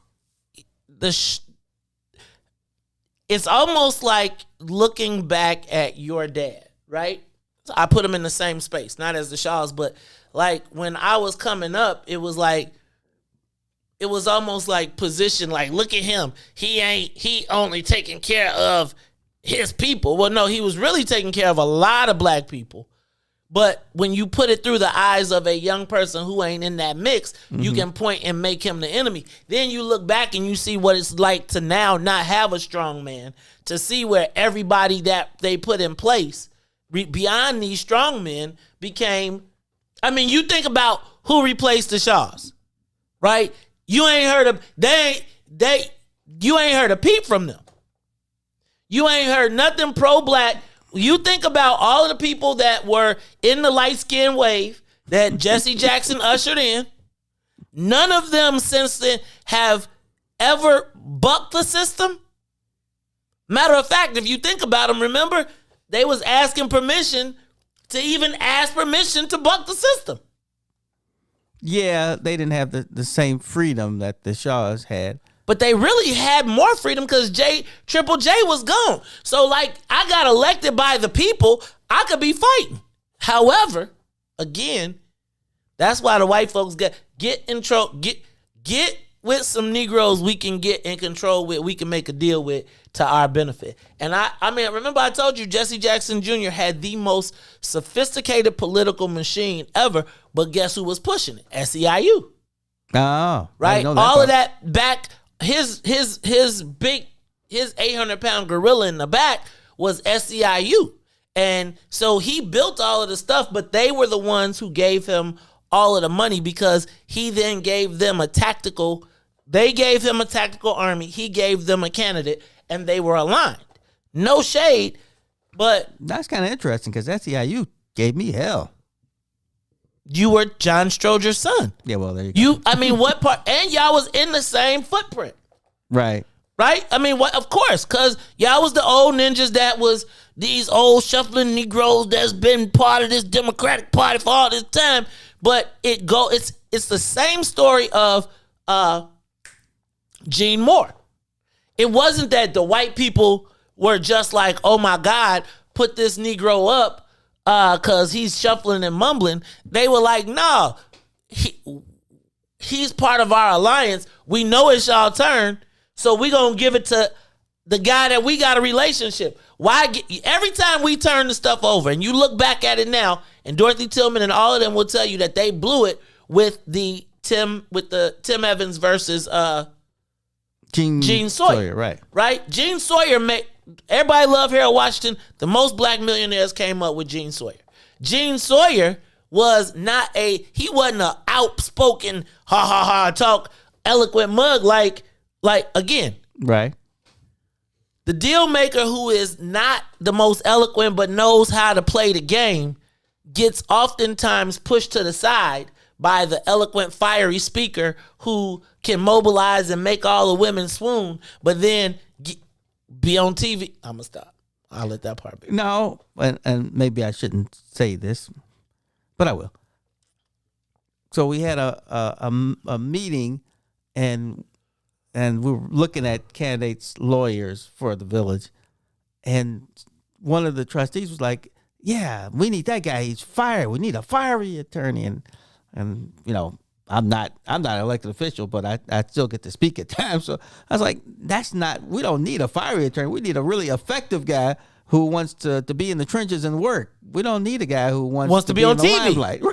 almost like looking back at your dad, right? So I put him in the same space, not as the Shaws, but when I was coming up, it was almost like position, look at him. He only taking care of his people. Well, no, he was really taking care of a lot of black people. But when you put it through the eyes of a young person who ain't in that mix, you can point and make him the enemy. Then you look back and you see what it's like to now not have a strong man, to see where everybody that they put in place beyond these strong men became, you think about who replaced the Shaws, right? You ain't heard of you ain't heard a peep from them. You ain't heard nothing pro-black. You think about all of the people that were in the light-skinned wave that Jesse Jackson ushered in. None of them since then have ever bucked the system. Matter of fact, if you think about them, remember, they was asking permission to even ask permission to buck the system. Yeah, they didn't have the same freedom that the Shaws had. But they really had more freedom because Triple J was gone. So, I got elected by the people. I could be fighting. However, again, that's why the white folks get with some Negroes we can get in control with, we can make a deal with to our benefit. And remember I told you Jesse Jackson Jr. had the most sophisticated political machine ever, but guess who was pushing it? SEIU. Oh. Right? All of that back, his 800-pound gorilla in the back was SEIU. And so he built all of the stuff, but they were the ones who gave him all of the money because he then gave them they gave him a tactical army. He gave them a candidate and they were aligned. No shade, but that's kind of interesting because SEIU gave me hell. You were John Stroger's son. Yeah, well, there you go. What part? And y'all was in the same footprint. Right. Right? What? Of course, because y'all was the old ninjas that was these old shuffling Negroes that's been part of this Democratic Party for all this time. But it's the same story of Gene Moore. It wasn't that the white people were just like, oh my God, put this Negro up because he's shuffling and mumbling. They were like, no, he's part of our alliance. We know it's y'all turn, so we gonna give it to the guy that we got a relationship. Every time we turn the stuff over, and you look back at it now, and Dorothy Tillman and all of them will tell you that they blew it with the Tim Evans versus Gene Sawyer. Right? Gene Sawyer everybody love Harold Washington. The most black millionaires came up with Gene Sawyer. Gene Sawyer wasn't an outspoken talk eloquent mug like again. Right. The deal maker who is not the most eloquent but knows how to play the game gets oftentimes pushed to the side by the eloquent, fiery speaker who can mobilize and make all the women swoon, but then be on TV. I'm going to stop. I'll let that part be. No, and maybe I shouldn't say this, but I will. So we had a meeting, and we were looking at candidates' lawyers for the village, and one of the trustees was like, "Yeah, we need that guy. He's fired. We need a fiery attorney." And I'm not an elected official, but I still get to speak at times. So I was like, we don't need a fiery attorney. We need a really effective guy who wants to be in the trenches and work. We don't need a guy who wants to be on TV. Limelight.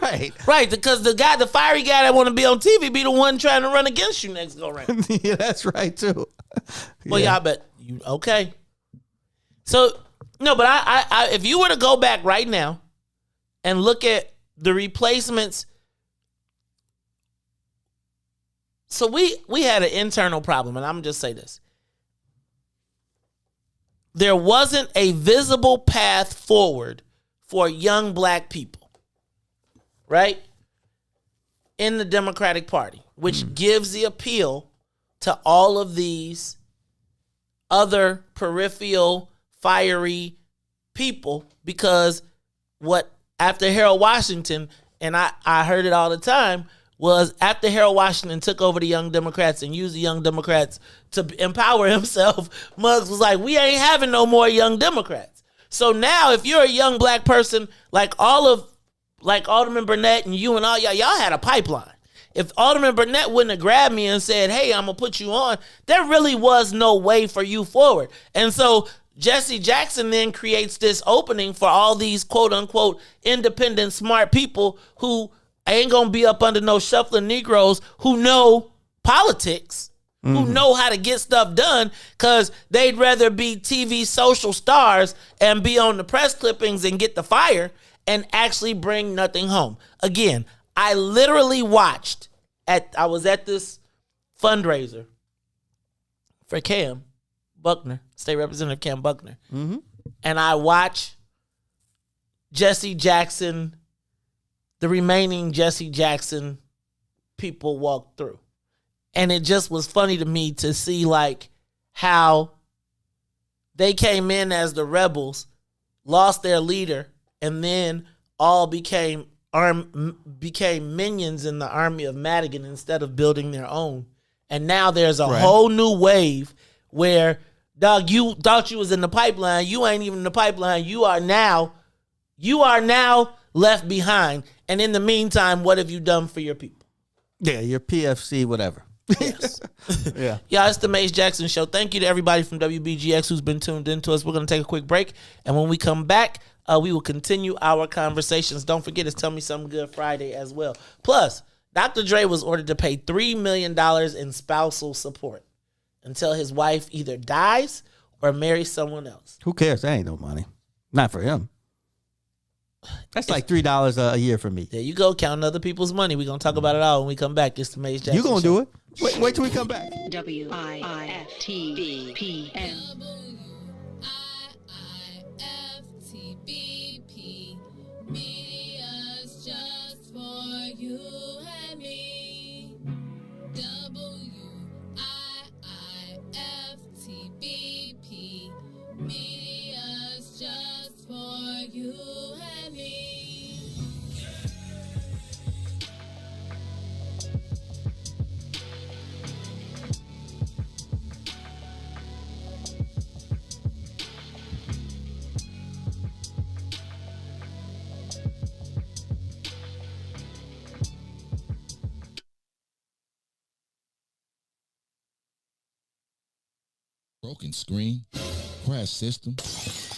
Right, because the fiery guy that want to be on TV be the one trying to run against you next go round. Yeah, that's right too. Well, yeah, but you okay. So no, but I if you were to go back right now and look at the replacements. So we had an internal problem, and I'm just say this. There wasn't a visible path forward for young black people, right? In the Democratic Party, which gives the appeal to all of these other peripheral, fiery people, because what after Harold Washington, and I heard it all the time, was after Harold Washington took over the Young Democrats and used the Young Democrats to empower himself, Muggs was like, we ain't having no more Young Democrats. So now if you're a young black person, like Alderman Burnett and you and all y'all had a pipeline. If Alderman Burnett wouldn't have grabbed me and said, hey, I'm going to put you on, there really was no way for you forward. And so Jesse Jackson then creates this opening for all these quote unquote independent smart people who ain't gonna be up under no shuffling Negroes who know politics, who know how to get stuff done, because they'd rather be TV social stars and be on the press clippings and get the fire and actually bring nothing home. Again, I literally watched I was at this fundraiser for Cam Buckner, State Representative Cam Buckner, and I watched Jesse Jackson, the remaining Jesse Jackson people walk through. And it just was funny to me to see like how they came in as the rebels, lost their leader, and then all became minions in the army of Madigan instead of building their own. And now there's a whole new wave where, dog, you thought you was in the pipeline. You ain't even in the pipeline. You are now left behind. And in the meantime, what have you done for your people? Yeah, your PFC, whatever. Yes. Yeah. Yeah, it's the Mace Jackson Show. Thank you to everybody from WBGX who's been tuned into us. We're going to take a quick break. And when we come back, we will continue our conversations. Don't forget, it's Tell Me Something Good Friday as well. Plus, Dr. Dre was ordered to pay $3 million in spousal support until his wife either dies or marries someone else. Who cares? That ain't no money. Not for him. That's like $3 a year for me. There you go, counting other people's money. We're going to talk about it all when we come back. It's the Mace Jackson You going to Show. do it? Wait till we come back. WIIFTBPM. WIIFTBP. Media's just for you and me. WIIFTBP. Media's just for you and me. Broken screen? Crash system?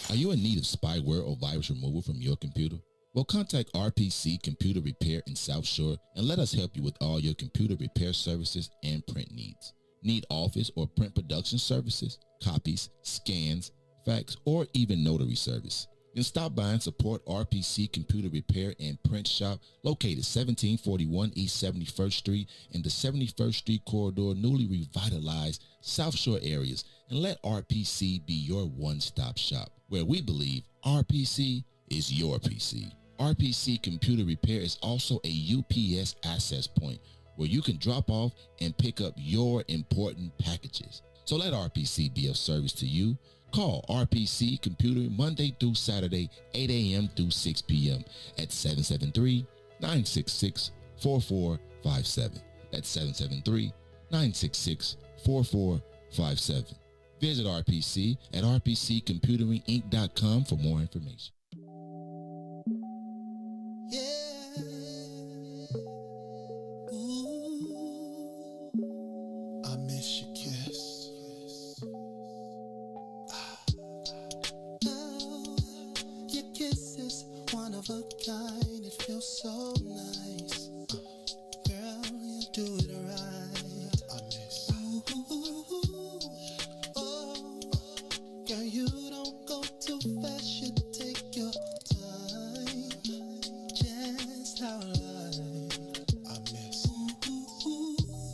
Are you in need of spyware or virus removal from your computer? Well, contact RPC Computer Repair in South Shore and let us help you with all your computer repair services and print needs. Need office or print production services, copies, scans, fax, or even notary service? Then stop by and support RPC Computer Repair and Print Shop located 1741 East 71st Street in the 71st Street corridor, newly revitalized South Shore areas, and let RPC be your one-stop shop, where we believe RPC is your PC. RPC Computer Repair is also a UPS access point where you can drop off and pick up your important packages. So let RPC be of service to you. Call RPC Computer Monday through Saturday, 8 a.m. through 6 p.m. at 773-966-4457. That's 773-966-4457. Visit RPC at rpccomputeringinc.com for more information. Yeah. Ooh. a kind, it feels so nice. Girl, you do it right. I miss. Oh, girl, you don't go too fast, you take your time. Just how I miss.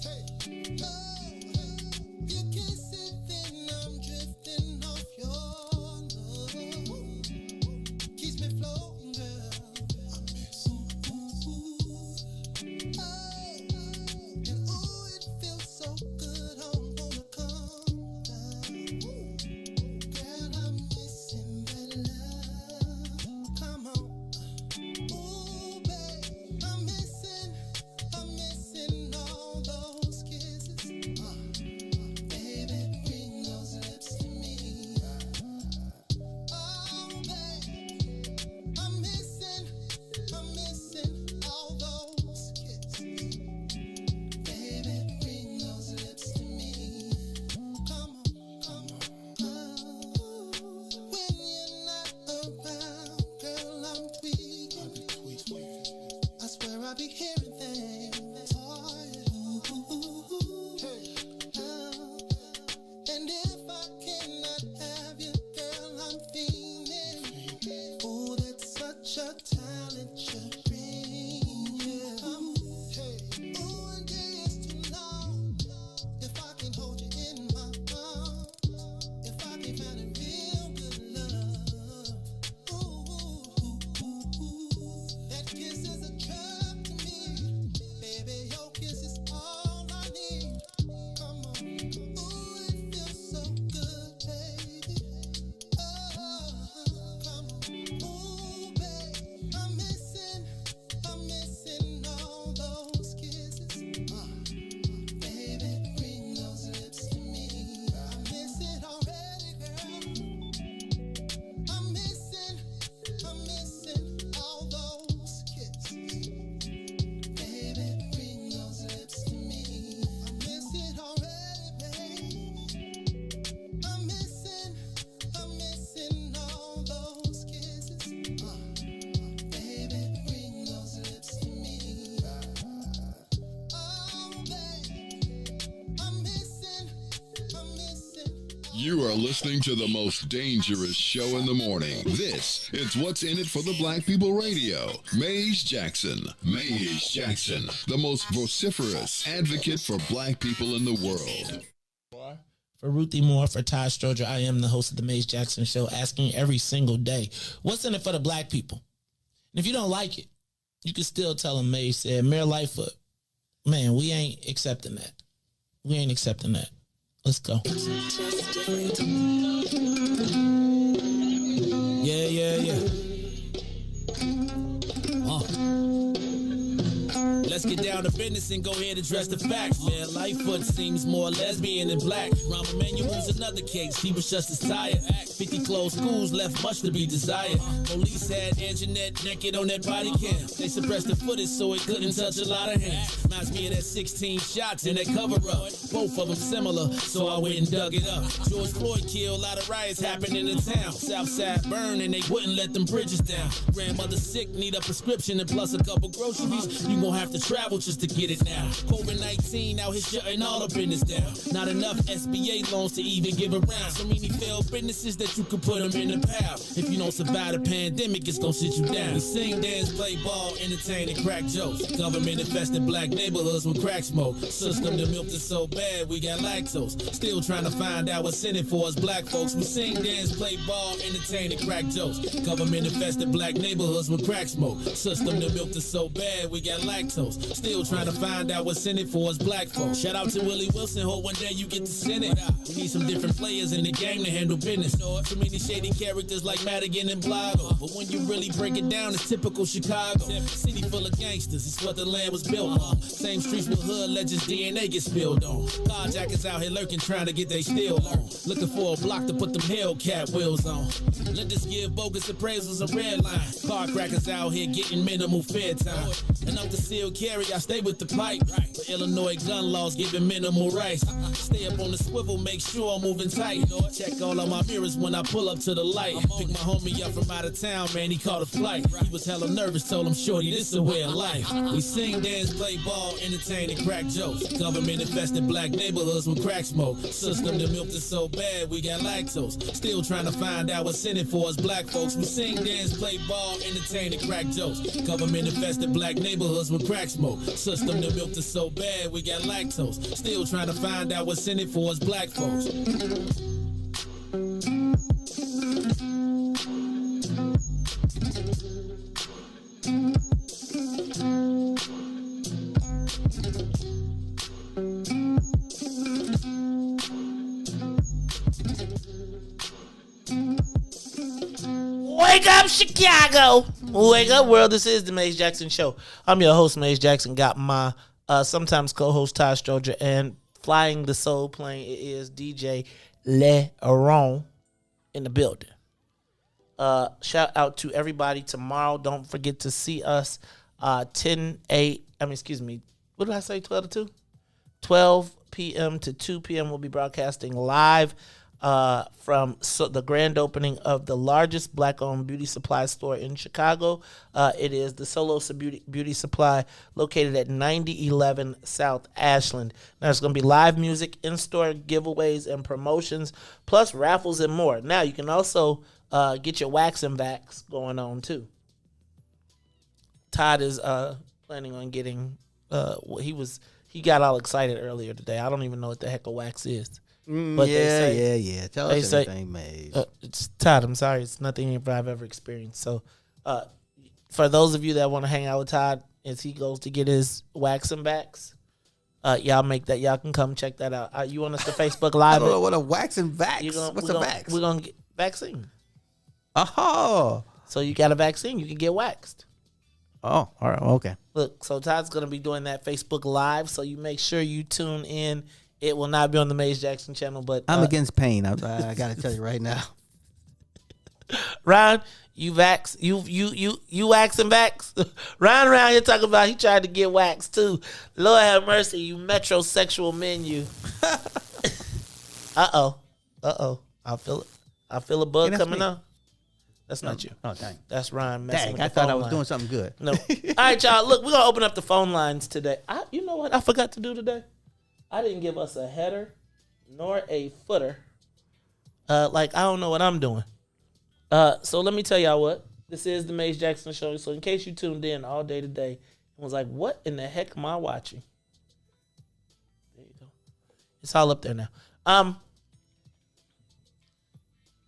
Hey, oh, you kiss it, then I'm drifting off your love. Keeps me floating, girl. I miss. And ooh, it feels so good. I wanna come down. Girl, I'm missing that love. Come on. Ooh, babe, I'm missing all those kisses. Baby, bring those lips to me. Oh, babe, I'm missing all those kisses. Baby, bring those lips to me. Come on. When you're not around, girl, I'm tweaking. I swear I be hearing things. Oh, and if I cannot have you, girl, I'm fiending. Oh, that's such a talent you bring. Yeah. Oh, and it's too long. If I can hold you in my arms, if I can find a real good love. That kiss is a drug to me. Baby, your kiss is all I need. Come on. Ooh, it feels so good, baby. Oh, come on. Ooh, babe, I'm missing all those kisses. Baby, bring those lips to me. I miss it already, girl. I'm missing all those kisses. Baby, bring those lips to me. I miss it already, babe. I'm missing all those kisses. Baby, bring those lips to me. Oh, babe, I'm missing. You are listening to the most dangerous show in the morning. This is What's in It for the Black People Radio. Maze Jackson, the most vociferous advocate for black people in the world. For Ruthie Moore, for Todd Stroger, I am the host of the Maze Jackson Show, asking every single day, what's in it for the black people? And if you don't like it, you can still tell them Maze said, Mayor Lightfoot, man, we ain't accepting that. We ain't accepting that. Let's go. Yeah. Let's get down to business and go ahead and address the facts, man. Lightfoot seems more lesbian than black. Rahm Emanuel's another case. He was just as tired. 50 closed schools left much to be desired. Police had Anjanette naked on that body cam. They suppressed the footage so it couldn't touch a lot of hands. Reminds me of that 16 shots in that cover up. Both of them similar, so I went and dug it up. George Floyd killed, a lot of riots happened in the town. Southside burned and they wouldn't let them bridges down. Grandmother sick, need a prescription and plus a couple groceries. You gon' have to travel just to get it now. COVID-19 out here shutting all the business down. Not enough SBA loans to even give around. So many failed businesses that you could put them in the pile. If you don't survive the pandemic, it's gonna sit you down. We sing, dance, play ball, entertain, and crack jokes. Government infested black neighborhoods with crack smoke. System that milked us so bad, we got lactose. Still trying to find out what's in it for us black folks. We sing, dance, play ball, entertain, and crack jokes. Government infested black neighborhoods with crack smoke. System that milked us so bad, we got lactose. Still trying to find out what's in it for us black folks. Shout out to Willie Wilson, hope one day you get to send it. We need some different players in the game to handle business. Too many shady characters like Madigan and Blago. But when you really break it down, it's typical Chicago. City full of gangsters, it's what the land was built on. Same streets with hood legends, DNA get spilled on. Carjackers out here lurking, trying to get they steal on. Looking for a block to put them Hellcat wheels on. Let us give bogus appraisals a red line. Car crackers out here getting minimal fair time. And Uncle Seal carry, I stay with the pipe. But Illinois gun laws giving minimal rights. Stay up on the swivel, make sure I'm moving tight. Check all of my mirrors when I pull up to the light. Pick my homie up from out of town, man, he caught a flight. He was hella nervous, told him, shorty, this is a way of life. We sing, dance, play ball, entertain, and crack jokes. Government infested black neighborhoods with crack smoke. System that milked is so bad, we got lactose. Still trying to find out what's in it for us black folks. We sing, dance, play ball, entertain, and crack jokes. Government infested black neighborhoods with crack smoke. System that milked is so bad, we got lactose. Still trying to find out what's in it for us black folks. Wake up, Chicago! Wake up, world. This is the Maze Jackson Show. I'm your host, Maze Jackson. Got my sometimes co-host, Todd Stroger, and flying the soul plane, it is DJ LOLLAPALOOza in the building. Shout out to everybody tomorrow. Don't forget to see us 12 to 2? 12 p.m. to 2 p.m. We'll be broadcasting live from the grand opening of the largest black-owned beauty supply store in Chicago. It is the Solo Beauty Supply, located at 9011 South Ashland. Now, there's going to be live music, in-store giveaways and promotions, plus raffles and more. Now, you can also get your wax and vax going on, too. Todd is planning on getting, he got all excited earlier today. I don't even know what the heck a wax is. But yeah. Tell us anything, Maze. It's Todd, I'm sorry. It's nothing I've ever experienced. So, for those of you that want to hang out with Todd as he goes to get his wax and backs, y'all can come check that out. You want us to Facebook Live? I don't know what a wax and vax. What's a vax? We're going to get vaccine. Oh. So you got a vaccine, you can get waxed. Oh, all right. Okay. Look, so Todd's going to be doing that Facebook Live, so you make sure you tune in. It will not be on the Maze Jackson channel, but I'm against pain. I got to tell you right now. Ryan, you wax, you wax and vax. Ryan around here talking about he tried to get waxed too. Lord have mercy, you metrosexual men, you. Uh-oh. I feel a bug coming up. That's not you. Oh, dang. That's Ryan messing with I the thought phone I was line. doing something good. No. All right, y'all. Look, we're going to open up the phone lines today. You know what I forgot to do today? I didn't give us a header nor a footer. I don't know what I'm doing. So let me tell y'all what. This is the Maze Jackson Show. So in case you tuned in all day today and was like, what in the heck am I watching? There you go. It's all up there now.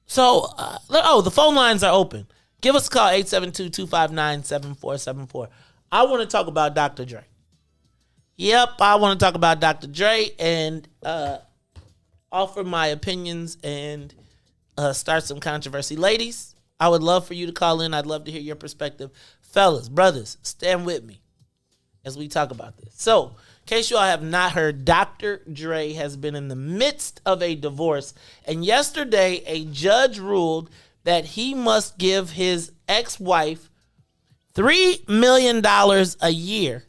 The phone lines are open. Give us a call, 872-259-7474. I want to talk about Dr. Dre. Yep, I want to talk about Dr. Dre and offer my opinions and start some controversy. Ladies, I would love for you to call in. I'd love to hear your perspective. Fellas, brothers, stand with me as we talk about this. So, in case you all have not heard, Dr. Dre has been in the midst of a divorce. And yesterday, a judge ruled that he must give his ex-wife $3 million a year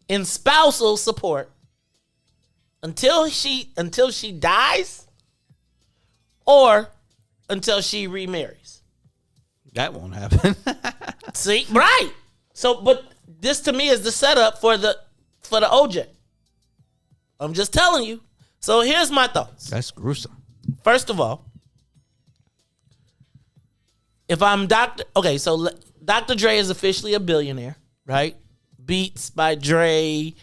in spousal support until she dies or until she remarries. That won't happen. See, right? So, but this to me is the setup for the OJ. I'm just telling you. So here's my thoughts. That's gruesome. First of all, if I'm Dr. Dre is officially a billionaire, right? Beats by Dre,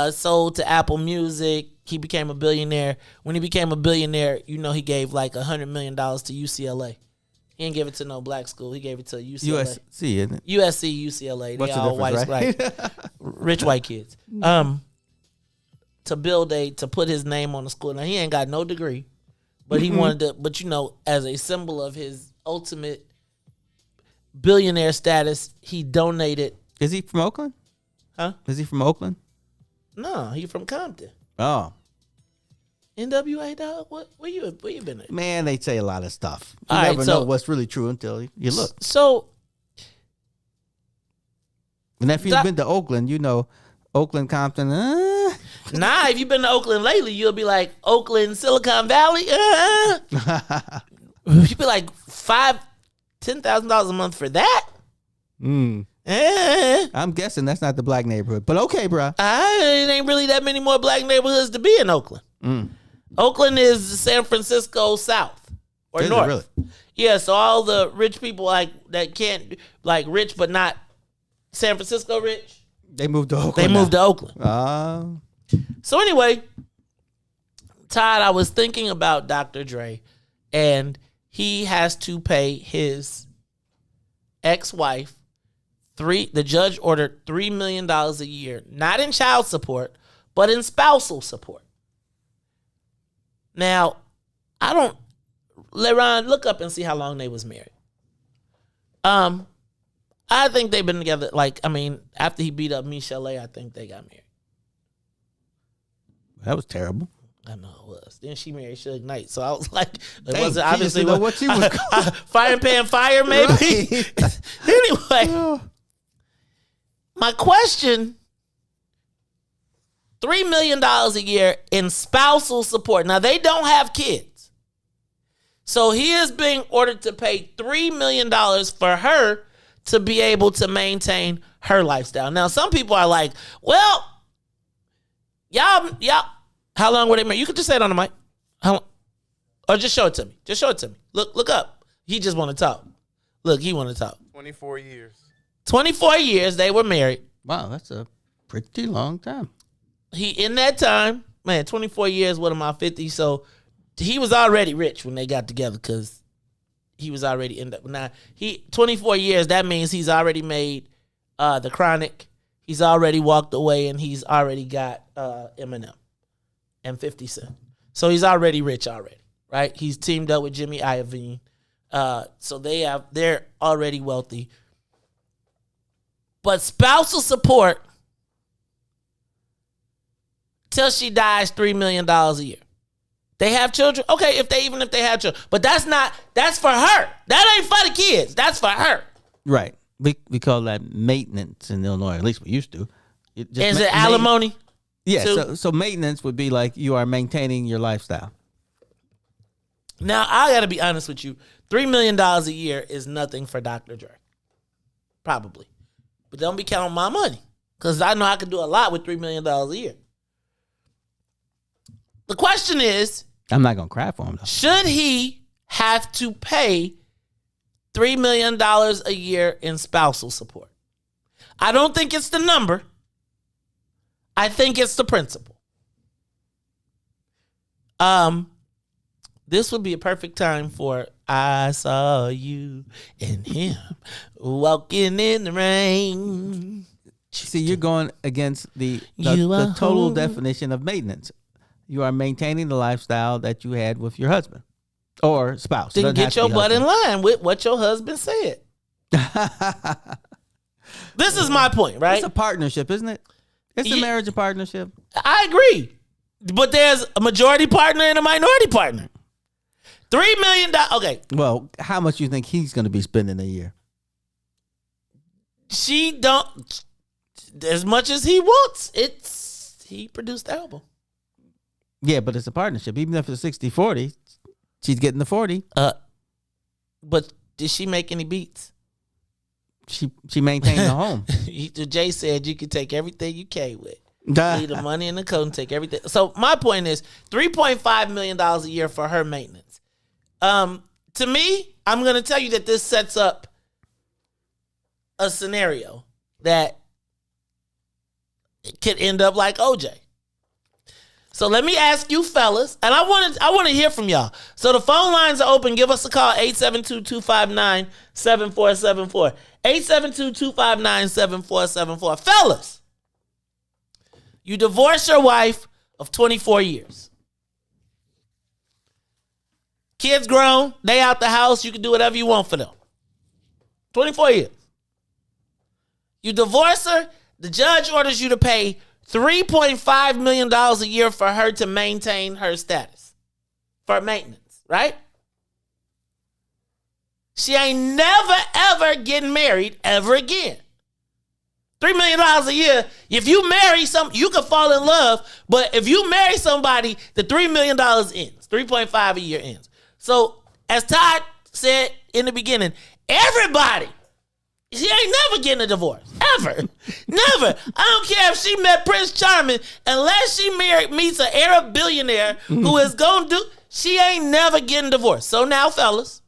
sold to Apple Music. He became a billionaire. When he became a billionaire, he gave like $100 million to UCLA. He didn't give it to no black school. He gave it to UCLA. USC, isn't it? USC, UCLA. What's they the all white, difference, right? Rich white kids. To put his name on the school. Now, he ain't got no degree, but he wanted to, as a symbol of his ultimate billionaire status, he donated. Is he from Oakland? Huh? Is he from Oakland? No, he from Compton. Oh. NWA, dog? Where you been at? Man, they say a lot of stuff. You All never right, know what's really true until you look. So, And if you've been to Oakland, you know Oakland, Compton. Nah, if you've been to Oakland lately, you'll be like Oakland, Silicon Valley. You'd be like $10,000 a month for that. I'm guessing that's not the black neighborhood, but okay, bro. It ain't really that many more black neighborhoods to be in Oakland. Oakland is San Francisco South or Is it North. really? Yeah, so all the rich people like that can't like rich but not San Francisco rich. They moved to Oakland. They moved to Oakland. So anyway, Todd, I was thinking about Dr. Dre, and he has to pay his ex-wife the judge ordered $3 million a year, not in child support, but in spousal support. Now, LeRon, look up and see how long they was married. I think they've been together, after he beat up Michelle, I think they got married. That was terrible. I know it was. Then she married Suge Knight, so I was like, it Dang, wasn't she obviously just didn't know what she was going. fire pan fire, maybe. Anyway, my question: $3 million a year in spousal support. Now they don't have kids, so he is being ordered to pay $3 million for her to be able to maintain her lifestyle. Now, some people are like, well, y'all, how long were they married? You could just say it on the mic. Or just show it to me. Just show it to me. Look up. He just want to talk. Look, he want to talk. 24 years. 24 years they were married. Wow, that's a pretty long time. In that time, man, 24 years with him my 50. So he was already rich when they got together because he was already in that. Now, 24 years, that means he's already made The Chronic. He's already walked away, and he's already got Eminem and 50 Cent. So he's already rich already, right? He's teamed up with Jimmy Iovine. So they're already wealthy. But spousal support till she dies, $3 million a year. They have children? Okay, if they have children. But that's for her. That ain't for the kids. That's for her. Right. We call that maintenance in Illinois. At least we used to. Is it alimony? Yeah, so maintenance would be like you are maintaining your lifestyle. Now, I got to be honest with you. $3 million a year is nothing for Dr. Dre. Probably. But don't be counting my money. Because I know I could do a lot with $3 million a year. The question is, I'm not going to cry for him, though. Should he have to pay $3 million a year in spousal support? I don't think it's the number. I think it's the principle. This would be a perfect time for I saw you and him walking in the rain. See, you're going against the total home. definition of maintenance. You are maintaining the lifestyle that you had with your husband or spouse. Then get your butt in line with what your husband said. This is my point, right? It's a partnership, isn't it? It's a marriage, a partnership. I agree. But there's a majority partner and a minority partner. $3 million. Okay. Well, how much do you think he's going to be spending a year? She don't, as much as he wants. He produced the album. Yeah, but it's a partnership. Even if it's 60-40, she's getting the 40. But did she make any beats? She maintained the home. Jay said you could take everything you came with. Leave the money in the coat and take everything. So my point is $3.5 million a year for her maintenance. To me, I'm going to tell you that this sets up a scenario that could end up like OJ. So let me ask you fellas, and I want to hear from y'all. So the phone lines are open. Give us a call, 872-259-7474. 872-259-7474. Fellas, you divorced your wife of 24 years. Kids grown, they out the house, you can do whatever you want for them. 24 years. You divorce her, the judge orders you to pay $3.5 million a year for her to maintain her status. For maintenance, right? She ain't never, ever getting married ever again. $3 million a year. If you marry you can fall in love, but if you marry somebody, the $3 million ends. 3.5 a year ends. So, as Todd said in the beginning, everybody, she ain't never getting a divorce. Ever. Never. I don't care if she met Prince Charming, unless she meets an Arab billionaire who is going to do, she ain't never getting divorced. So now, fellas,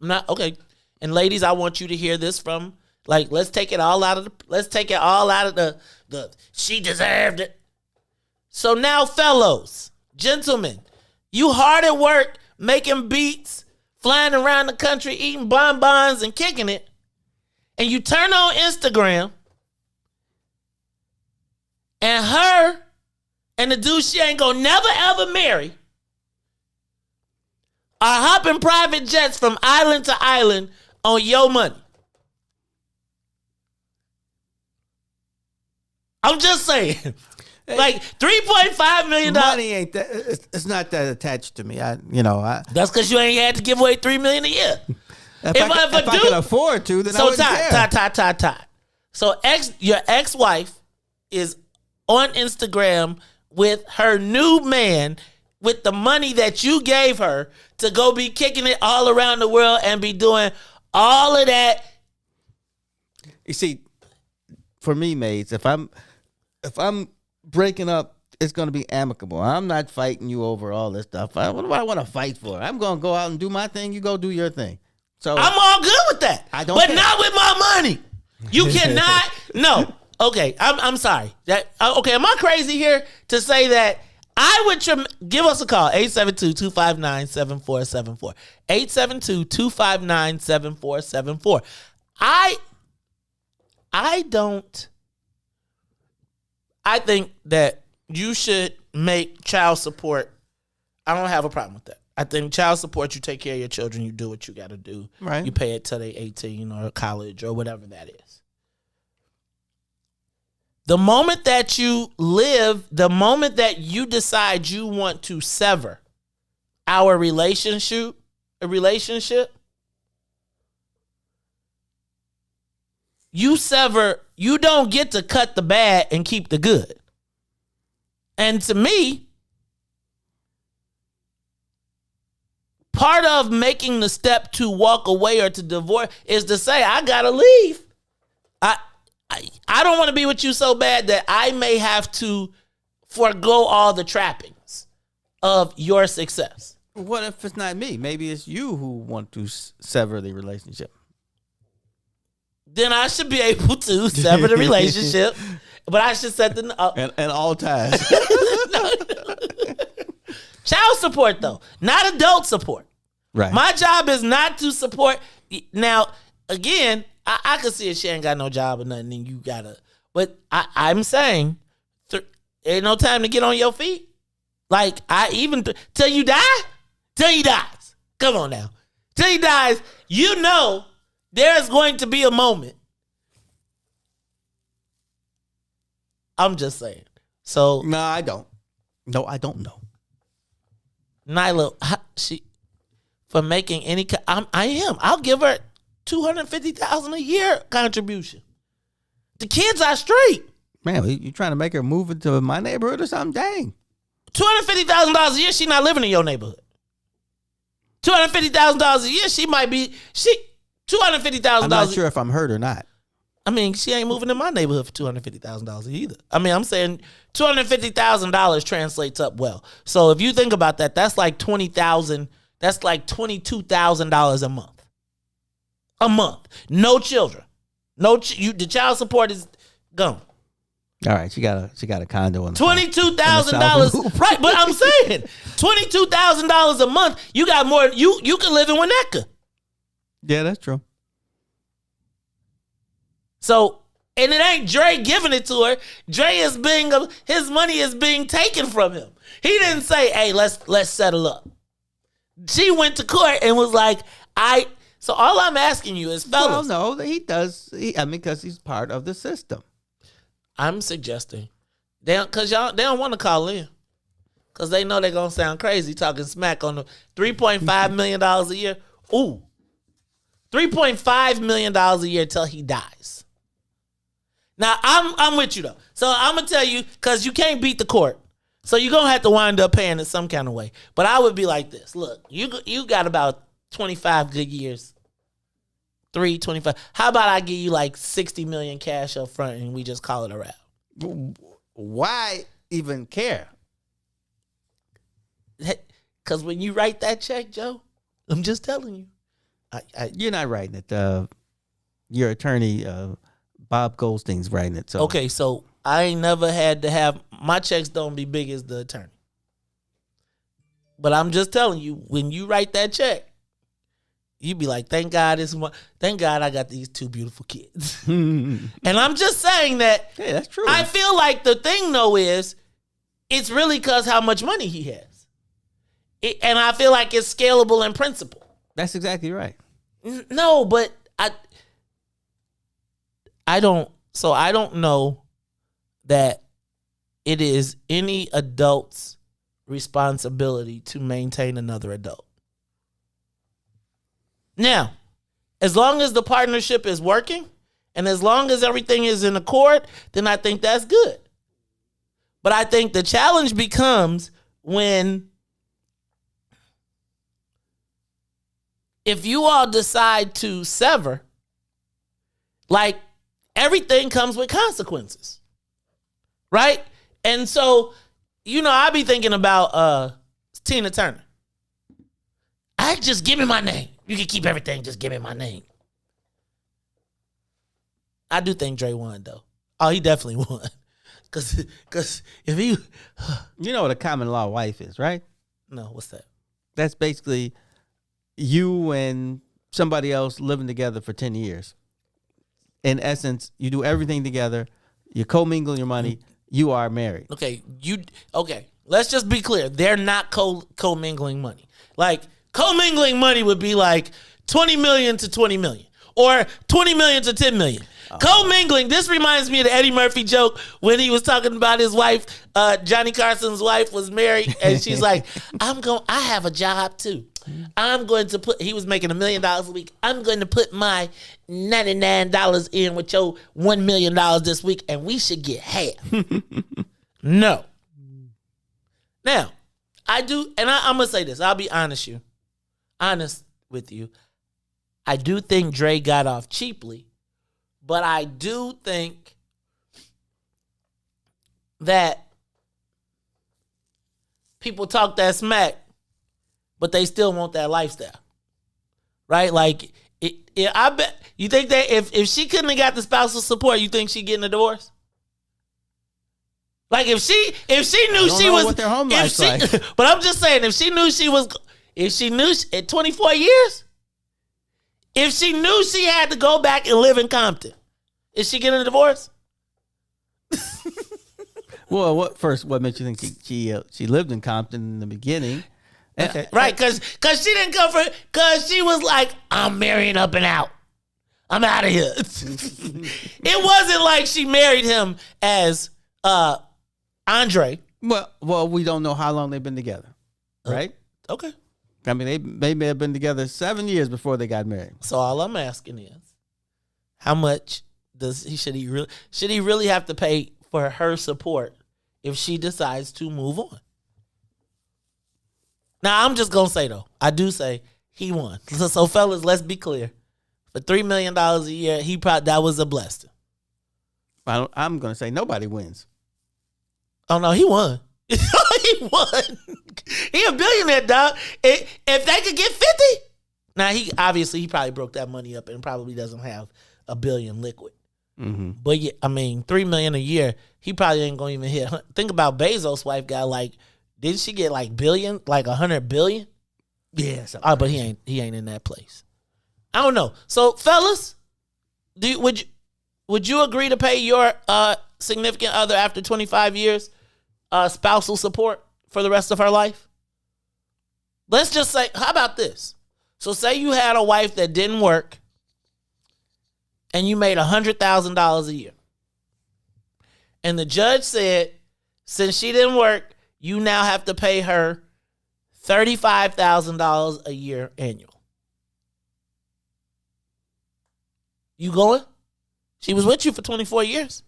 okay. And ladies, I want you to hear this from, let's take it all out of the she deserved it. So now, fellows, gentlemen, you hard at work, making beats, flying around the country, eating bonbons and kicking it, and you turn on Instagram, and her and the dude she ain't gonna never ever marry are hopping private jets from island to island on your money. I'm just saying. Like $3.5 million. Money ain't that. It's not that attached to me. That's because you ain't had to give away $3 million a year. If I can afford to, then I wouldn't care. Todd. So your ex-wife is on Instagram with her new man with the money that you gave her to go be kicking it all around the world and be doing all of that. You see, for me, mates, if I'm breaking up, it's going to be amicable. I'm not fighting you over all this stuff. What do I want to fight for? I'm going to go out and do my thing. You go do your thing. So I'm all good with that. But care. Not with my money. You cannot. No. Okay. I'm sorry. Okay. Am I crazy here to say that I would give us a call, 872-259-7474. 872-259-7474. I think that you should make child support. I don't have a problem with that. I think child support, you take care of your children, you do what you got to do. Right. You pay it till they 18 or college or whatever that is. The moment that you decide you want to sever our relationship, you don't get to cut the bad and keep the good. And to me, part of making the step to walk away or to divorce is to say, I gotta leave. I don't want to be with you so bad that I may have to forego all the trappings of your success. What if it's not me? Maybe it's you who want to sever the relationship. Then I should be able to sever the relationship, but I should set the and all ties. Child support, though, not adult support. Right. My job is not to support. Now, again, I can see if she ain't got no job or nothing, then you gotta. But I'm saying, ain't no time to get on your feet. Like, till you die, till he dies. Come on now. Till he dies, there's going to be a moment. I'm just saying. So. No, I don't. No, I don't know. Nyla, for making any, I am. I'll give her $250,000 a year contribution. The kids are straight. Man, you trying to make her move into my neighborhood or something? Dang. $250,000 a year, she not living in your neighborhood. $250,000 a year, she might be, $250,000. I'm not sure if I'm hurt or not. I mean, she ain't moving in my neighborhood for $250,000 either. I mean, I'm saying $250,000 translates up well. So if you think about that, that's like $20,000. That's like $22,000 a month. A month. No children. The child support is gone. All right, she got a condo in $22,000. Right, but I'm saying $22,000 a month. You got more. You can live in Winnetka. Yeah, that's true. So, and it ain't Dre giving it to her. His money is being taken from him. He didn't say, "Hey, let's settle up." She went to court and was like, So all I'm asking you is, fellas. Well, no, he does. Because he's part of the system. I'm suggesting, they don't want to call in, because they know they're gonna sound crazy talking smack on the $3.5 million a year. Ooh, $3.5 million a year till he dies. Now I'm with you though. So I'm gonna tell you, because you can't beat the court. So you're gonna have to wind up paying it some kind of way. But I would be like this. Look, you got about 25 good years. 25. How about I give you like 60 million cash up front and we just call it a wrap? Why even care? Because when you write that check, Joe, I'm just telling you. You're not writing it. Your attorney, Bob Goldstein's writing it. So Okay, so I ain't never had to have, my checks don't be big as the attorney. But I'm just telling you, when you write that check, you be like, thank God I got these two beautiful kids. And I'm just saying that. Hey, that's true. I feel like the thing though is, it's really because how much money he has. And I feel like it's scalable in principle. That's exactly right. No, but I don't know that it is any adult's responsibility to maintain another adult. Now, as long as the partnership is working and as long as everything is in accord, then I think that's good. But I think the challenge becomes when, if you all decide to sever, like, everything comes with consequences, right? And so, I be thinking about Tina Turner. Just give me my name. You can keep everything, just give me my name. I do think Dre won, though. Oh, he definitely won. Because if he... You know what a common law wife is, right? No, what's that? That's basically you and somebody else living together for 10 years. In essence, you do everything together. You commingle your money. You are married. Okay, let's just be clear. They're not commingling money. Like, commingling money would be like 20 million to 20 million or 20 million to 10 million. Commingling, this reminds me of the Eddie Murphy joke when he was talking about his wife. Johnny Carson's wife was married, and she's like, I have a job too. He was making $1 million a week. I'm going to put my $99 in with your $1 million this week, and we should get half. No. Now, I do, and I'm going to say this. I'll be honest with you. I do think Dre got off cheaply, but I do think that people talk that smack, but they still want that lifestyle, right? Like, I bet you think that if she couldn't have got the spousal support, you think she getting a divorce? Like, if she knew she was, what their home life's like. But I'm just saying, if she knew at 24 years, if she knew she had to go back and live in Compton, is she getting a divorce? Well, what made you think she lived in Compton in the beginning? Okay. Right, because she didn't come for, because she was like, I'm marrying up and out. I'm out of here. It wasn't like she married him as Andre. Well, we don't know how long they've been together, right? Okay. I mean, they may have been together 7 years before they got married. So all I'm asking is, how much should he really have to pay for her support if she decides to move on? Now, I'm just going to say, though, I do say he won. So fellas, let's be clear. For $3 million a year, that was a blessing. I'm going to say nobody wins. Oh, no, he won. He won. He a billionaire, dog. If they could get 50. Now, he probably broke that money up and probably doesn't have $1 billion liquid. Mm-hmm. But yeah, I mean, $3 million a year, he probably ain't going to even hit. Think about Bezos' wife got like, didn't she get like billion, like 100 billion? Yeah. But he ain't in that place. I don't know. So, fellas, would you agree to pay your significant other after 25 years spousal support for the rest of her life? Let's just say, how about this? So say you had a wife that didn't work and you made $100,000 a year. And the judge said, since she didn't work, you now have to pay her $35,000 a year annual. You going? She was with you for 24 years.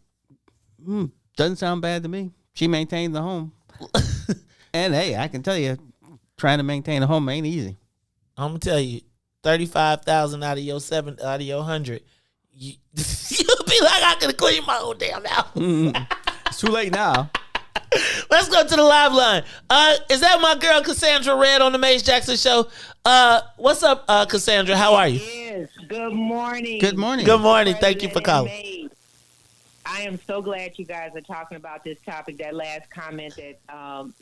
Doesn't sound bad to me. She maintained the home. And hey, I can tell you, trying to maintain a home ain't easy. I'm gonna tell you, 35,000 out of your 100, you'll be like, I could have cleaned my own damn house. It's too late now. Let's go to the live line. Is that my girl Cassandra Red on the Maze Jackson Show? What's up, Cassandra? How are you? Yes. Good morning. Good morning. Good morning. Thank you for calling. Maze. I am so glad you guys are talking about this topic. That last comment that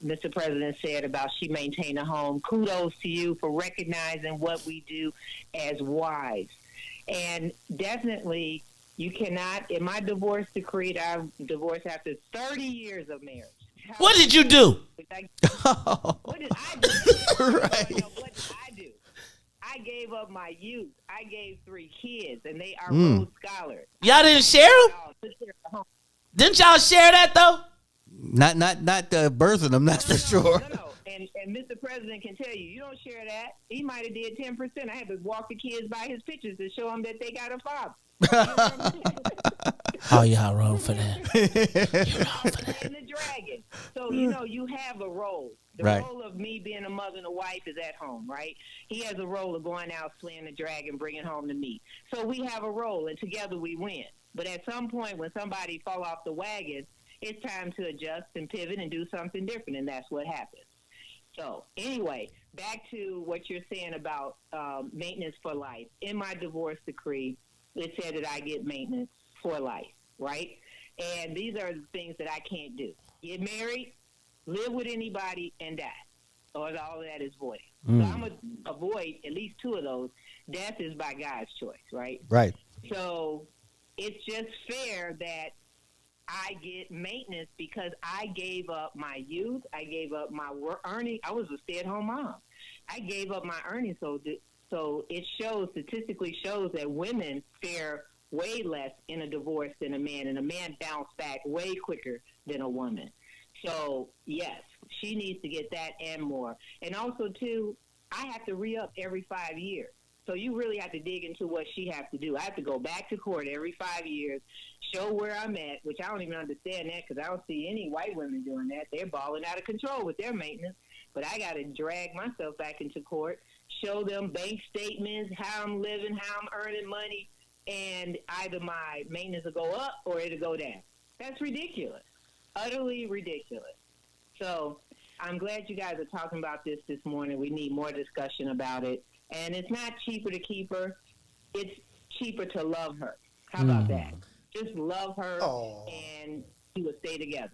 Mr. President said about she maintained a home. Kudos to you for recognizing what we do as wives. And definitely, you cannot, in my divorce decree, I'm divorced after 30 years of marriage. What did you do? What did I do? Right. What did I do? I gave up my youth. I gave 3 kids, and they are Rhodes Scholars. Y'all didn't share them? Didn't y'all share that, though? Not birthing them, that's for sure. No. And Mr. President can tell you, you don't share that. He might have did 10%. I had to walk the kids by his pictures to show them that they got a father. You know what I'm saying? Oh, y'all wrong for that. You're wrong for that. And the dragon. So, you have a role. The Right. role of me being a mother and a wife is at home, right? He has a role of going out, slaying the dragon, bringing home the meat. So we have a role, and together we win. But at some point, when somebody fall off the wagon, it's time to adjust and pivot and do something different, and that's what happens. So anyway, back to what you're saying about maintenance for life. In my divorce decree, it said that I get maintenance for life, right? And these are the things that I can't do. Get married, live with anybody, and die. Or all of that is void. So I'm going to avoid at least 2 of those. Death is by God's choice, right? Right. So it's just fair that I get maintenance because I gave up my youth. I gave up my earning. I was a stay-at-home mom. I gave up my earnings. So it statistically shows that women fare way less in a divorce than a man, and a man bounced back way quicker than a woman. So, yes, she needs to get that and more. And also, too, I have to re-up every 5 years. So you really have to dig into what she has to do. I have to go back to court every 5 years, show where I'm at, which I don't even understand that because I don't see any white women doing that. They're balling out of control with their maintenance. But I got to drag myself back into court, show them bank statements, how I'm living, how I'm earning money, and either my maintenance will go up or it'll go down. That's ridiculous. Utterly ridiculous. So I'm glad you guys are talking about this morning. We need more discussion about it. And it's not cheaper to keep her. It's cheaper to love her. How about that? Just love her and you will stay together.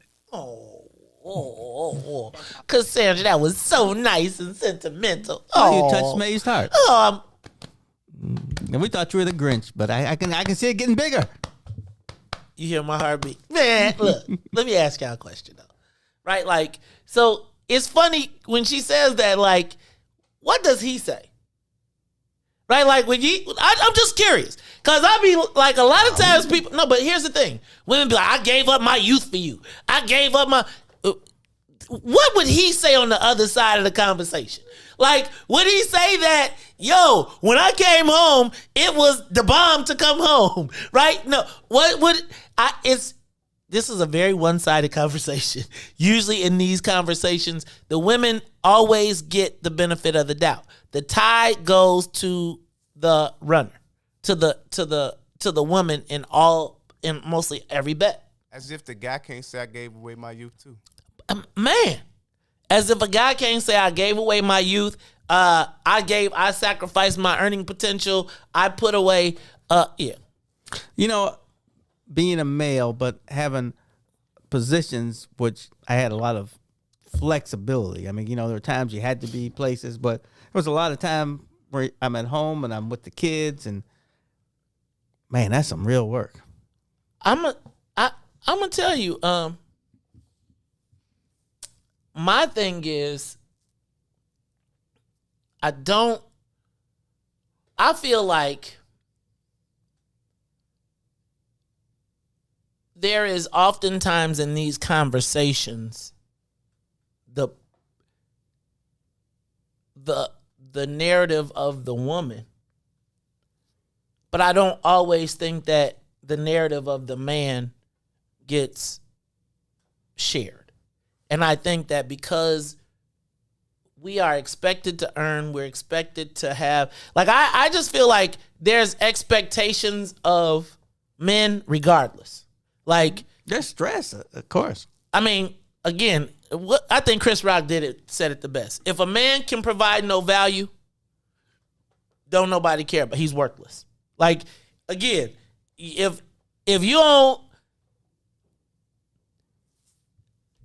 Cassandra, that was so nice and sentimental. Oh, you touched May's heart. Oh, And we thought you were the Grinch, but I can see it getting bigger. you hear my heartbeat. Man, look, let me ask y'all a question, though. Right? Like, so it's funny when she says that, like, what does he say? Right? Like, when I'm just curious. Because I be like, a lot of times people, no, but here's the thing. Women be like, I gave up my youth for you. I gave up my, what would he say on the other side of the conversation? Like, would he say that, yo, when I came home, it was the bomb to come home, right? No, what would, this is a very one-sided conversation. Usually in these conversations, the women always get the benefit of the doubt. The tie goes to the runner, to the woman in mostly every bet. As if the guy can't say I gave away my youth too. Man, as if a guy can't say I gave away my youth. I sacrificed my earning potential. I put away. Yeah. You know, being a male, but having positions which I had a lot of flexibility. I mean, there were times you had to be places, but there was a lot of time where I'm at home and I'm with the kids, and man, that's some real work. I'm gonna tell you. My thing is, I feel like there is oftentimes in these conversations the narrative of the woman, but I don't always think that the narrative of the man gets shared. And I think that because we are expected to earn, we're expected to have, like, I just feel like there's expectations of men regardless. Like, there's stress, of course. I mean, again, I think Chris Rock said it the best. If a man can provide no value, don't nobody care, but he's worthless. Like, again, if you don't,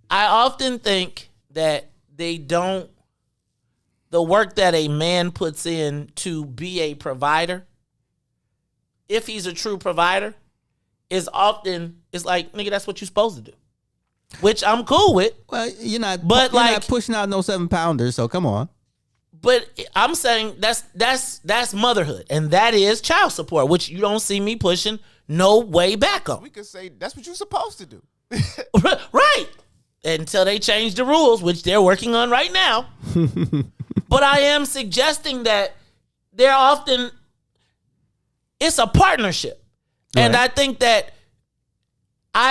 I often think that the work that a man puts in to be a provider, if he's a true provider, is like, nigga, that's what you're supposed to do. Which I'm cool with. Well, you're not like, pushing out no 7-pounders, so come on. But I'm saying that's motherhood, and that is child support, which you don't see me pushing no way back on. We could say that's what you're supposed to do. Right. Until they change the rules, which they're working on right now. But I am suggesting that it's a partnership. Right. And I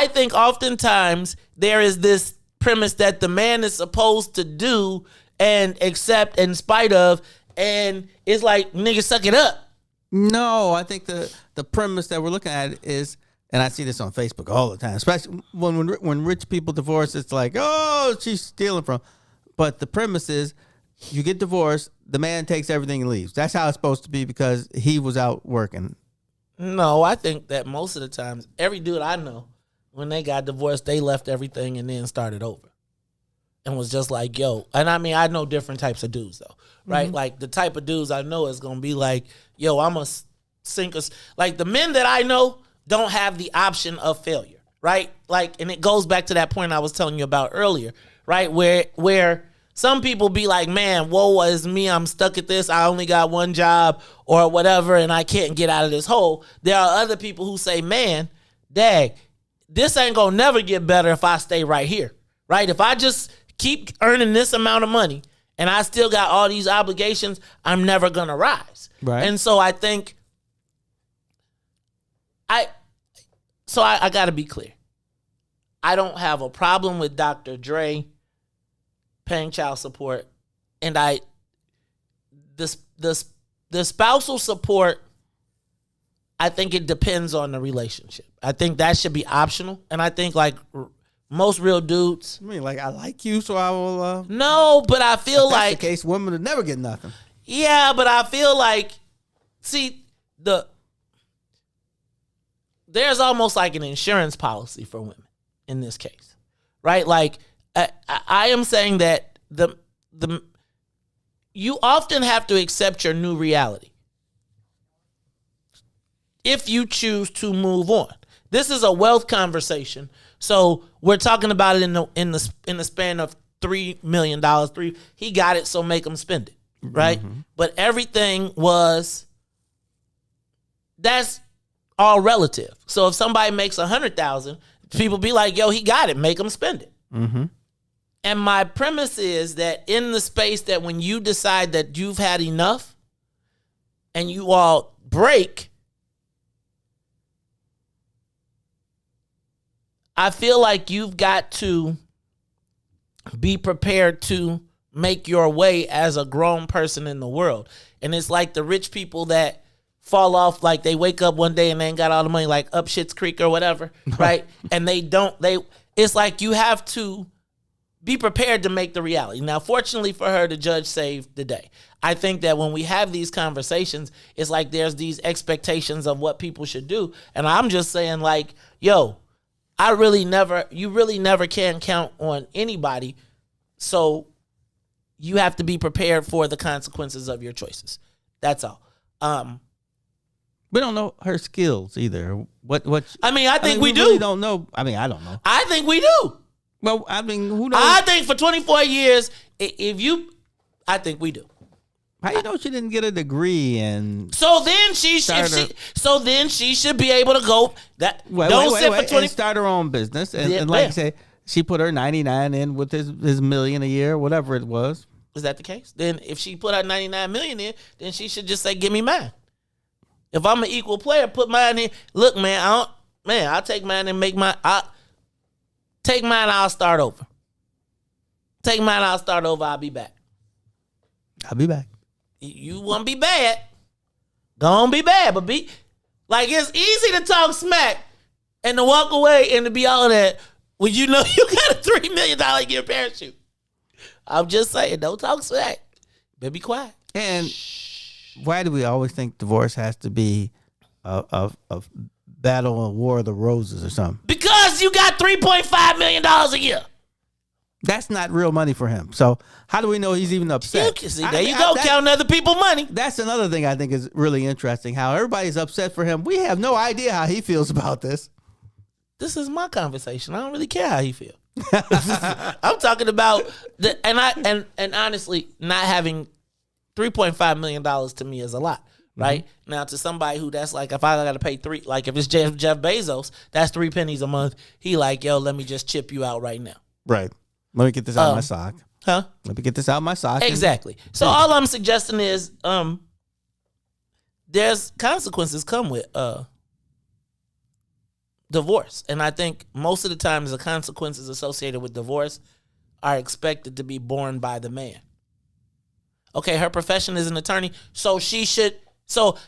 think oftentimes there is this premise that the man is supposed to do and accept in spite of, and it's like, nigga, suck it up. No, I think the premise that we're looking at is, and I see this on Facebook all the time, especially when rich people divorce, it's like, oh, she's stealing from. But the premise is, you get divorced, the man takes everything and leaves. That's how it's supposed to be because he was out working. No, I think that most of the times, every dude I know, when they got divorced, they left everything and then started over. And was just like, yo. And I mean, I know different types of dudes, though, right? Mm-hmm. Like, the type of dudes I know is going to be like, yo, I'm a sink. Like, the men that I know don't have the option of failure, right? Like, and it goes back to that point I was telling you about earlier, right? Where some people be like, man, woe is me, I'm stuck at this, I only got one job or whatever, and I can't get out of this hole. There are other people who say, man, dag, this ain't gonna never get better if I stay right here, right? If I just keep earning this amount of money and I still got all these obligations, I'm never gonna rise. Right. And so I think I got to be clear. I don't have a problem with Dr. Dre paying child support, and the spousal support, I think it depends on the relationship. I think that should be optional, and I think like most real dudes. I mean, like, I like you, so I will. No, but I feel if like that's the case, women would never get nothing. Yeah, but I feel like, see, there's almost like an insurance policy for women in this case, right? Like, I am saying that you often have to accept your new reality if you choose to move on. This is a wealth conversation, so we're talking about it in the span of $3 million. He got it, so make him spend it, right? Mm-hmm. But everything that's all relative. So if somebody makes $100,000, people be like, yo, he got it, make him spend it. Mm-hmm. And my premise is that in the space that when you decide that you've had enough and you all break, I feel like you've got to be prepared to make your way as a grown person in the world. And it's like the rich people that fall off, like they wake up one day and they ain't got all the money, like up Schitt's Creek or whatever, right? And it's like you have to be prepared to make the reality. Now, fortunately for her, the judge saved the day. I think that when we have these conversations, it's like there's these expectations of what people should do. And I'm just saying, like, yo, you really never can count on anybody. So you have to be prepared for the consequences of your choices. That's all. We don't know her skills either. What? I think we do. Really don't know. I mean, I don't know. I think we do. Well, I mean, who knows? I think for 24 years, I think we do. How you know she didn't get a degree and? So then she should be able to go. For 20 and start her own business and like I say, she put her 99 in with his million a year, whatever it was. Is that the case? Then if she put her 99 million in, then she should just say, "Give me mine." If I'm an equal player, put mine in. Look, man, Man, I'll take mine and take mine, I'll start over. Take mine, I'll start over, I'll be back. I'll be back. You want to be bad, go on be bad, but be like it's easy to talk smack and to walk away and to be all that when you know you got a $3 million a year parachute. I'm just saying, don't talk smack. Better be quiet. And why do we always think divorce has to be a battle or war of the roses or something? Because you got $3.5 million a year. That's not real money for him. So how do we know he's even upset? There you go, counting other people's money. That's another thing I think is really interesting, how everybody's upset for him. We have no idea how he feels about this. This is my conversation. I don't really care how he feels. I'm talking about and honestly, not having $3.5 million to me is a lot, right? Mm-hmm. Now to somebody who that's like, if I got to pay like if it's Jeff Bezos, that's 3 pennies a month. He like, yo, let me just chip you out right now. Right. Let me get this out of my sock. Huh? Let me get this out of my sock. Exactly. So all I'm suggesting is there's consequences come with divorce. And I think most of the times the consequences associated with divorce are expected to be borne by the man. Okay, her profession is an attorney, so she should. So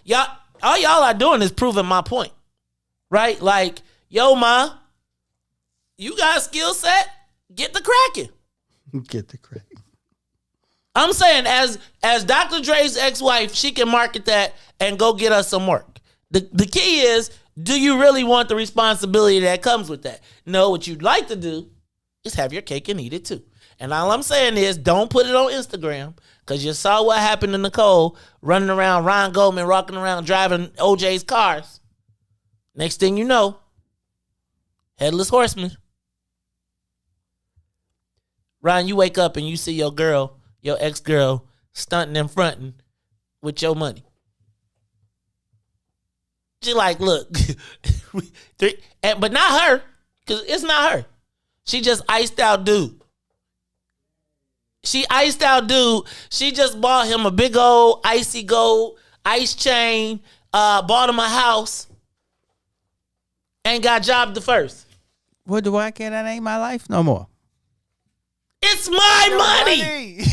all y'all are doing is proving my point, right? Like, yo, ma, you got a skill set. Get the cracking. Get the cracking. I'm saying as Dr. Dre's ex-wife, she can market that and go get us some work. The key is, do you really want the responsibility that comes with that? No, what you'd like to do is have your cake and eat it too. And all I'm saying is, don't put it on Instagram, because you saw what happened to Nicole running around, Ron Goldman rocking around driving OJ's cars. Next thing you know, headless horseman. Ron, you wake up and you see your girl, your ex-girl, stunting and fronting with your money. She like, look, but not her, because it's not her. She just iced out dude. She just bought him a big old icy gold ice chain, bought him a house, and got jobbed the first. What do I care? That ain't my life no more. It's my money.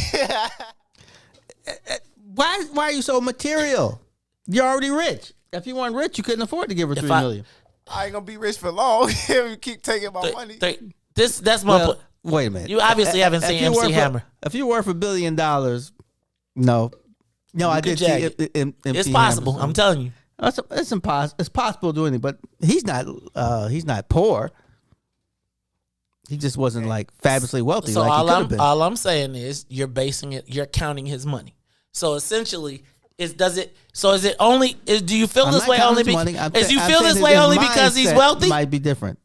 Why are you so material? You're already rich. If you weren't rich, you couldn't afford to give her $3 million. I ain't gonna be rich for long if you keep taking my money. That's my point. Wait a minute. You obviously haven't seen MC Hammer. If you're worth $1 billion, no, I did see it. It's possible. I'm telling you, it's impossible. It's possible to do anything, but he's not poor. He just wasn't like fabulously wealthy. So like he could have been. All I'm saying is you're basing it. You're counting his money. So essentially, do you feel this way only because he's wealthy? Might be different.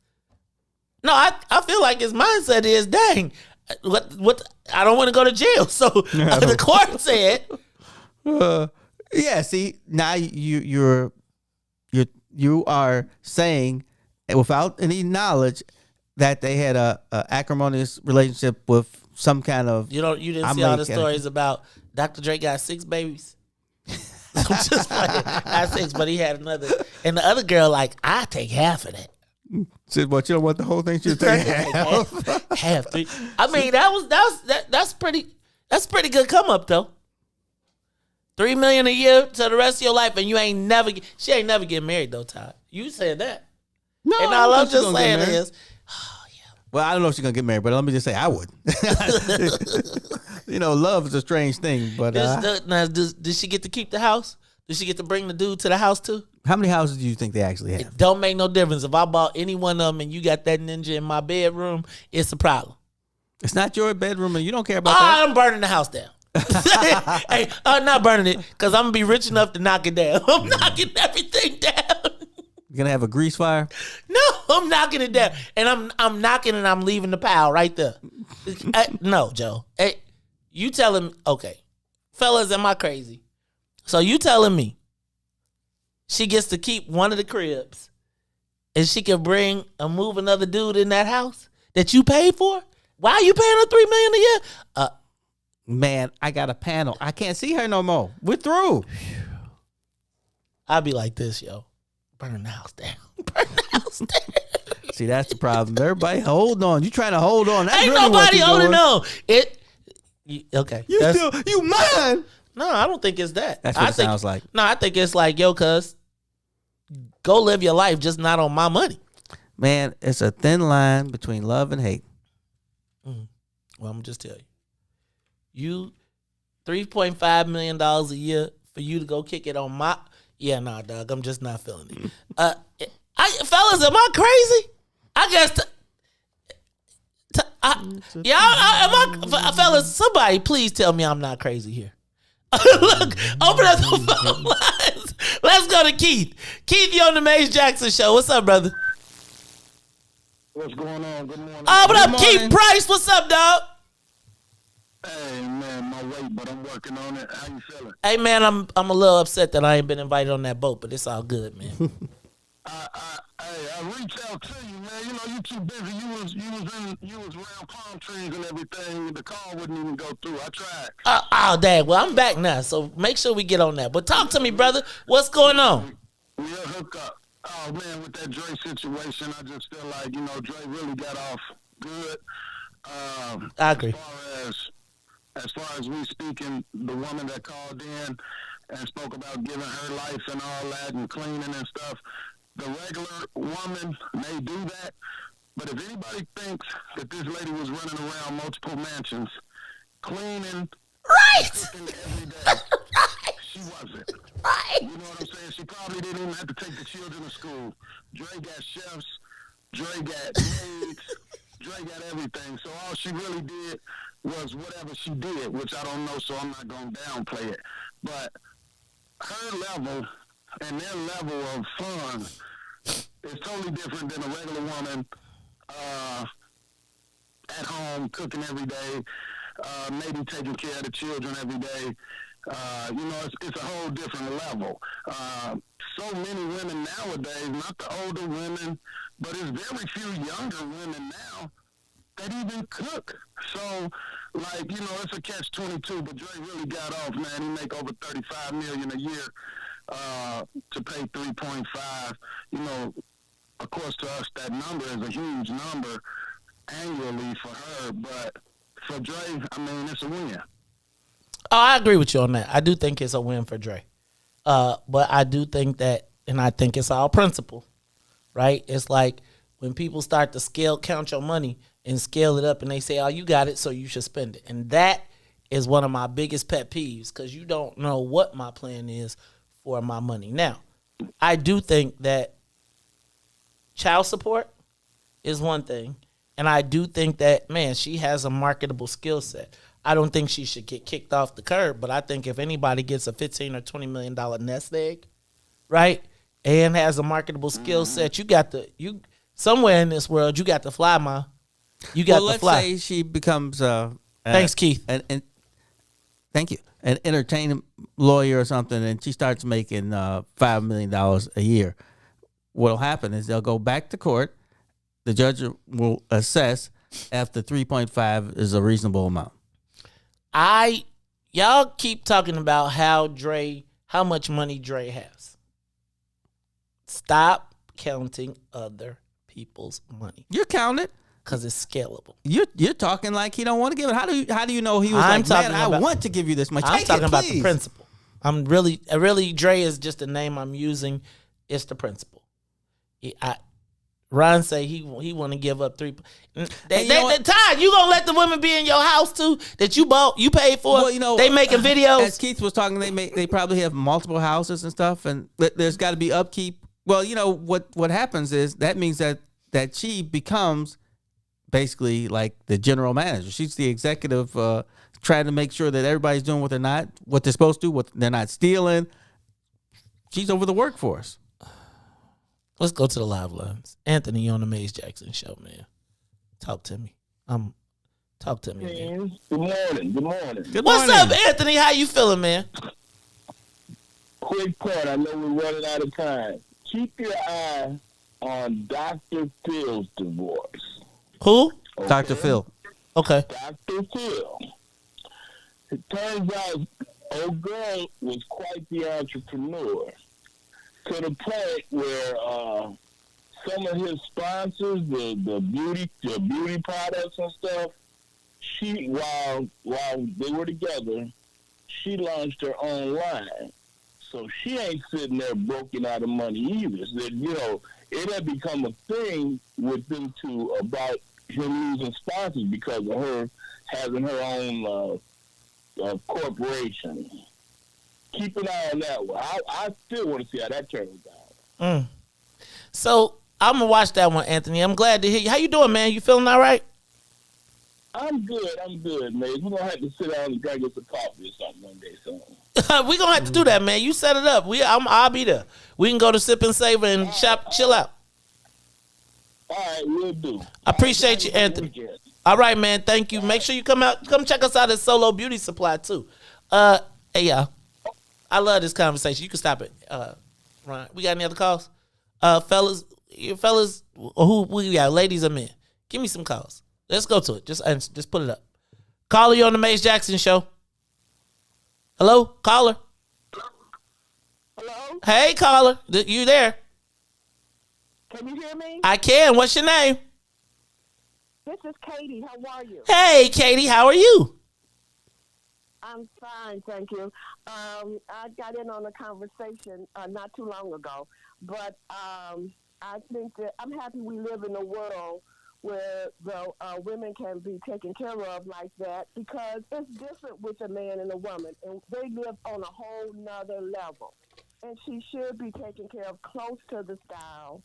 No, I feel like his mindset is, dang, what I don't want to go to jail. So the court said, yeah. See, now you are saying without any knowledge that they had a acrimonious relationship with some kind of. You didn't see all the stories about Dr. Dre got 6 babies. I'm just like, not 6, but he had another, and the other girl like, I take half of that. Said, what, you don't want the whole thing? She'll take half. Half. I mean, that's pretty good come up though. $3 million a year to the rest of your life, and she ain't never get married though, Todd. You said that. No, and all I'm just saying is, well, I don't know if she's gonna get married, but let me just say I would. Love is a strange thing, but does she get to keep the house? Does she get to bring the dude to the house too? How many houses do you think they actually have? It don't make no difference. If I bought any one of them and you got that ninja in my bedroom, it's a problem. It's not your bedroom and you don't care about that. I'm burning the house down. Hey, I'm not burning it because I'm going to be rich enough to knock it down. I'm knocking everything down. You're going to have a grease fire? No, I'm knocking it down. And I'm knocking and I'm leaving the pile right there. No, Joe. Hey, you telling me, okay, fellas, am I crazy? So you telling me she gets to keep one of the cribs and she can move another dude in that house that you paid for? Why are you paying her $3 million a year? Man, I got a panel. I can't see her no more. We're through. I'll be like this, yo. Burn the house down. Burn the house See, that's the problem. Everybody hold on. You trying to hold on. That's Ain't really what nobody you're holding doing. on. Okay. You mine. No, I don't think it's that. That's what I it think, sounds like. No, I think it's like, yo, cuz, go live your life, just not on my money. Man, it's a thin line between love and hate. Well, I'm gonna just tell you. $3.5 million a year for you to go kick it on my... Yeah, nah, dog, I'm just not feeling it. Fellas, am I crazy? I guess... fellas, somebody please tell me I'm not crazy here. Look, open up the phone lines. Let's go to Keith. Keith, you on the Maze Jackson Show. What's up, brother? What's going on? Good morning. What up, Keith Price? What's up, dog? Hey, man, my weight, but I'm working on it. How you feeling? Hey, man, I'm a little upset that I ain't been invited on that boat, but it's all good, man. I reached out to you, man. You know, you too busy. You was around palm trees and everything. The call wouldn't even go through. I tried. Oh, dang. Well, I'm back now, so make sure we get on that. But talk to me, brother. What's going on? We'll hook up. Oh, man, with that Dre situation, I just feel like, you know, Dre really got off good. I agree. As far as we speaking, the woman that called in and spoke about giving her life and all that and cleaning and stuff, the regular woman may do that, but if anybody thinks that this lady was running around multiple mansions, cleaning, cooking every day, she wasn't. Right. You know what I'm saying? She probably didn't even have to take the children to school. Dre got chefs, Dre got maids, Dre got everything. So all she really did was whatever she did, which I don't know, so I'm not going to downplay it. But her level and their level of fun is totally different than a regular woman at home cooking every day, maybe taking care of the children every day. You know, it's a whole different level. So many women nowadays, not the older women, but there's very few younger women now that even cook. So, like, you know, it's a catch-22, but Dre really got off, man. He make over $35 million a year to pay 3.5. You know, of course, to us, that number is a huge number annually for her, but for Dre, I mean, it's a win. Oh, I agree with you on that. I do think it's a win for Dre. But I do think that, and I think it's all principle, right? It's like when people start to count your money and scale it up and they say, oh, you got it, so you should spend it. And that is one of my biggest pet peeves because you don't know what my plan is for my money. Now, I do think that child support is one thing. And I do think that, man, she has a marketable skill set. I don't think she should get kicked off the curb, but I think if anybody gets a $15 or $20 million nest egg, right, and has a marketable skill set, somewhere in this world, you got to fly, ma. You got to fly. Let's say she becomes thanks, Keith. And thank you. An entertainment lawyer or something, and she starts making $5 million a year. What'll happen is they'll go back to court. The judge will assess if the 3.5 is a reasonable amount. Y'all keep talking about how much money Dre has. Stop counting other people's money. You count it. Because it's scalable. You're talking like he don't want to give it. How do you know he was I want to give you this much? I'm talking about the principle. I'm really Dre is just a name I'm using. It's the principle. Ron say he want to give up 3. Todd, you gonna let the women be in your house too that you paid for? Well, you know, they making videos. As Keith was talking, they probably have multiple houses and stuff, and there's got to be upkeep. Well, you know what happens is that means that she becomes basically like the general manager. She's the executive, trying to make sure that everybody's doing what they're supposed to, what they're not stealing. She's over the workforce. Let's go to the live lines. Anthony on the Maze Jackson Show, man. Talk to me. Talk to me, man. Good morning. What's up, Anthony? How you feeling, man? Quick point. I know we're running out of time. Keep your eye on Dr. Phil's divorce. Who? Okay? Dr. Phil. Okay. Dr. Phil. It turns out old girl was quite the entrepreneur to the point where some of his sponsors, the beauty products and stuff, she while they were together, she launched her own line. So she ain't sitting there broken out of money either. So that, you know, it had become a thing with them two about him losing sponsors because of her having her own corporation. Keep an eye on that one. I still want to see how that turns out. So I'm gonna watch that one, Anthony. I'm glad to hear you. How you doing, man? You feeling all right? I'm good, man. We're gonna have to sit down and drink us a coffee or something one day soon. We're gonna have to do that, man. You set it up. I'll be there. We can go to Sip and Savor and chill out. All right, we'll do. I appreciate you, Anthony. All right, man. Thank you. Make sure you come check us out at Solo Beauty Supply too. Hey y'all. I love this conversation. You can stop it. Ryan. We got any other calls? Fellas, who we got? Ladies or men? Give me some calls. Let's go to it. Just put it up. Caller, you on the Mace Jackson Show. Hello, caller. Hello? Hey, caller. You there? Can you hear me? I can. What's your name? This is Katie. How are you? Hey, Katie. How are you? I'm fine, thank you. I got in on a conversation not too long ago, but I think that I'm happy we live in a world where the women can be taken care of like that, because it's different with a man and a woman, and they live on a whole nother level. And she should be taken care of close to the style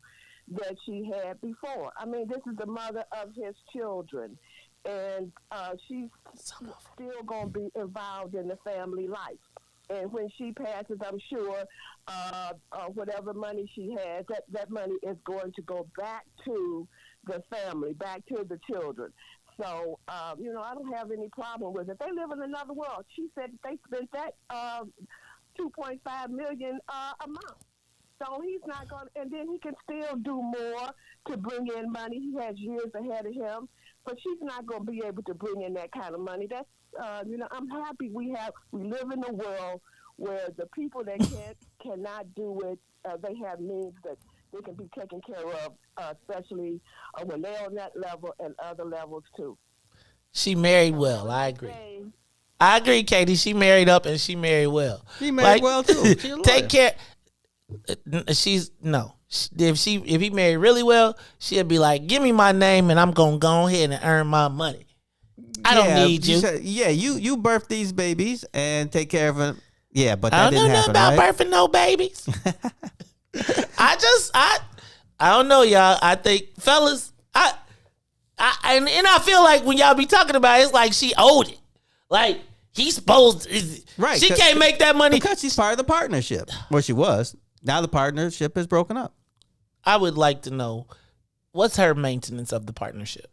that she had before. I mean, this is the mother of his children, and she's still going to be involved in the family life. And when she passes, I'm sure whatever money she has, that money is going to go back to the family, back to the children. So, I don't have any problem with it. They live in another world. She said they spent that $2.5 million a month. So he's not going to, and then he can still do more to bring in money. He has years ahead of him, but she's not going to be able to bring in that kind of money. That's, I'm happy we live in a world where the people that cannot do it, they have means that they can be taken care of, especially when they're on that level and other levels too. She married well. I agree. I agree, Katie. She married up and she married well. She married well too. Take care. If he married really well, she'll be like, "Give me my name and I'm gonna go ahead and earn my money. I don't need you." You birth these babies and take care of them. Yeah, but that I don't didn't know happen, nothing about right? birthing no babies. I don't know, y'all. I think, fellas, I feel like when y'all be talking about it, it's like she owed it. Like, he's supposed to, right? She can't make that money because she's part of the partnership. Well, she was. Now the partnership is broken up. I would like to know, what's her maintenance of the partnership?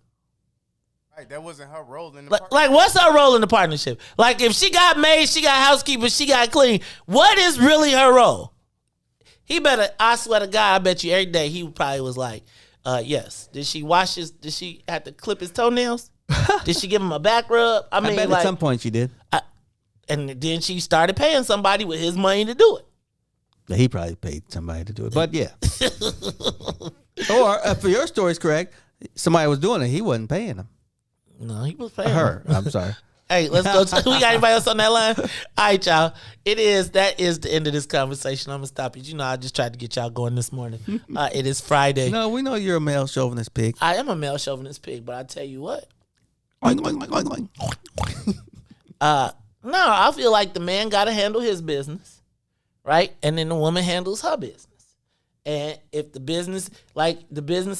Right, that wasn't her role in the partnership. Like, what's her role in the partnership? Like, if she got maid, she got housekeeper, she got clean, what is really her role? He better, I swear to God, I bet you every day he probably was like, yes. Did she have to clip his toenails? Did she give him a back rub? I bet at some point she did. And then she started paying somebody with his money to do it. He probably paid somebody to do it, but yeah. Or if your story's correct, somebody was doing it, he wasn't paying him. No, he was paying her. I'm sorry. Hey, let's go. We got anybody else on that line? All right, y'all. That is the end of this conversation. I'm gonna stop it. I just tried to get y'all going this morning. It is Friday. No, we know you're a male chauvinist pig. I am a male chauvinist pig, but I tell you what. No, I feel like the man got to handle his business, right? And then the woman handles her business. And if the business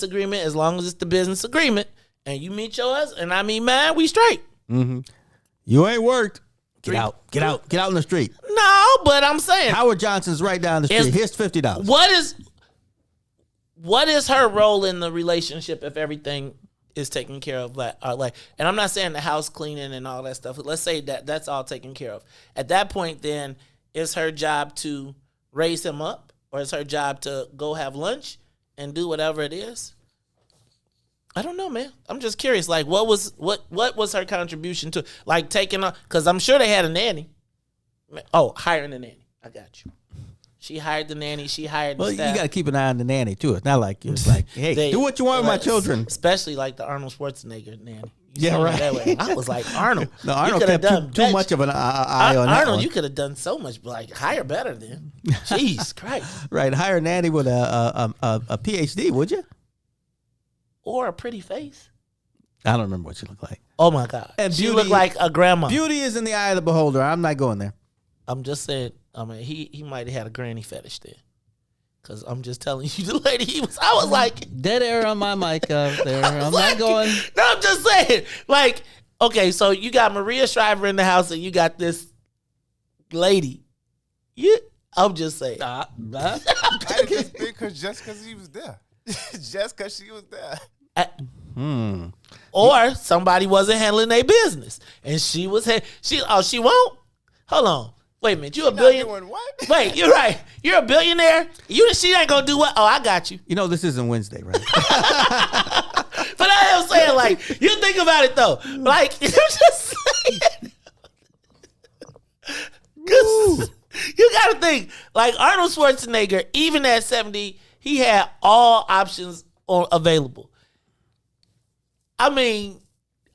agreement, as long as it's the business agreement, and you meet yours, and I mean mine, we straight. Mm-hmm. You ain't worked. Get out in the street. No, but I'm saying Howard Johnson's right down the street. Here's $50. What is her role in the relationship if everything is taken care of? And I'm not saying the house cleaning and all that stuff. Let's say that's all taken care of. At that point, then, is her job to raise him up, or is her job to go have lunch and do whatever it is? I don't know, man. I'm just curious. Like, what was her contribution to, like, taking on? Because I'm sure they had a nanny. Oh, hiring a nanny. I got you. She hired the nanny. She hired the Well, staff. you got to keep an eye on the nanny too. It's not like it's like, hey, do what you want with my children. Especially like the Arnold Schwarzenegger nanny. Yeah, right. That way. I was like, Arnold. No, Arnold kept too much of an eye on that Arnold, one. you could have done so much, but like hire better then. Jeez Christ. Right, hire a nanny with a PhD, would you? Or a pretty face. I don't remember what she looked like. Oh my God. And she beauty, looked like a grandma. Beauty is in the eye of the beholder. I'm not going there. I'm just saying, I mean, he might have had a granny fetish there. Cause I'm just telling you, the lady I was like dead air on my mic there. I'm not going. No, I'm just saying. Like, okay, so you got Maria Shriver in the house and you got this lady. I'm just saying. Just because he was there. Just because she was there. Or somebody wasn't handling their business. And she was she won't? Hold on. Wait a minute, you a billionaire? Wait, you're right. You're a billionaire? She ain't gonna do what? Oh, I got you. You know this isn't Wednesday, right? But I am saying, like, you think about it though. Like, I'm just saying. You gotta think, like Arnold Schwarzenegger, even at 70, he had all options available. I mean,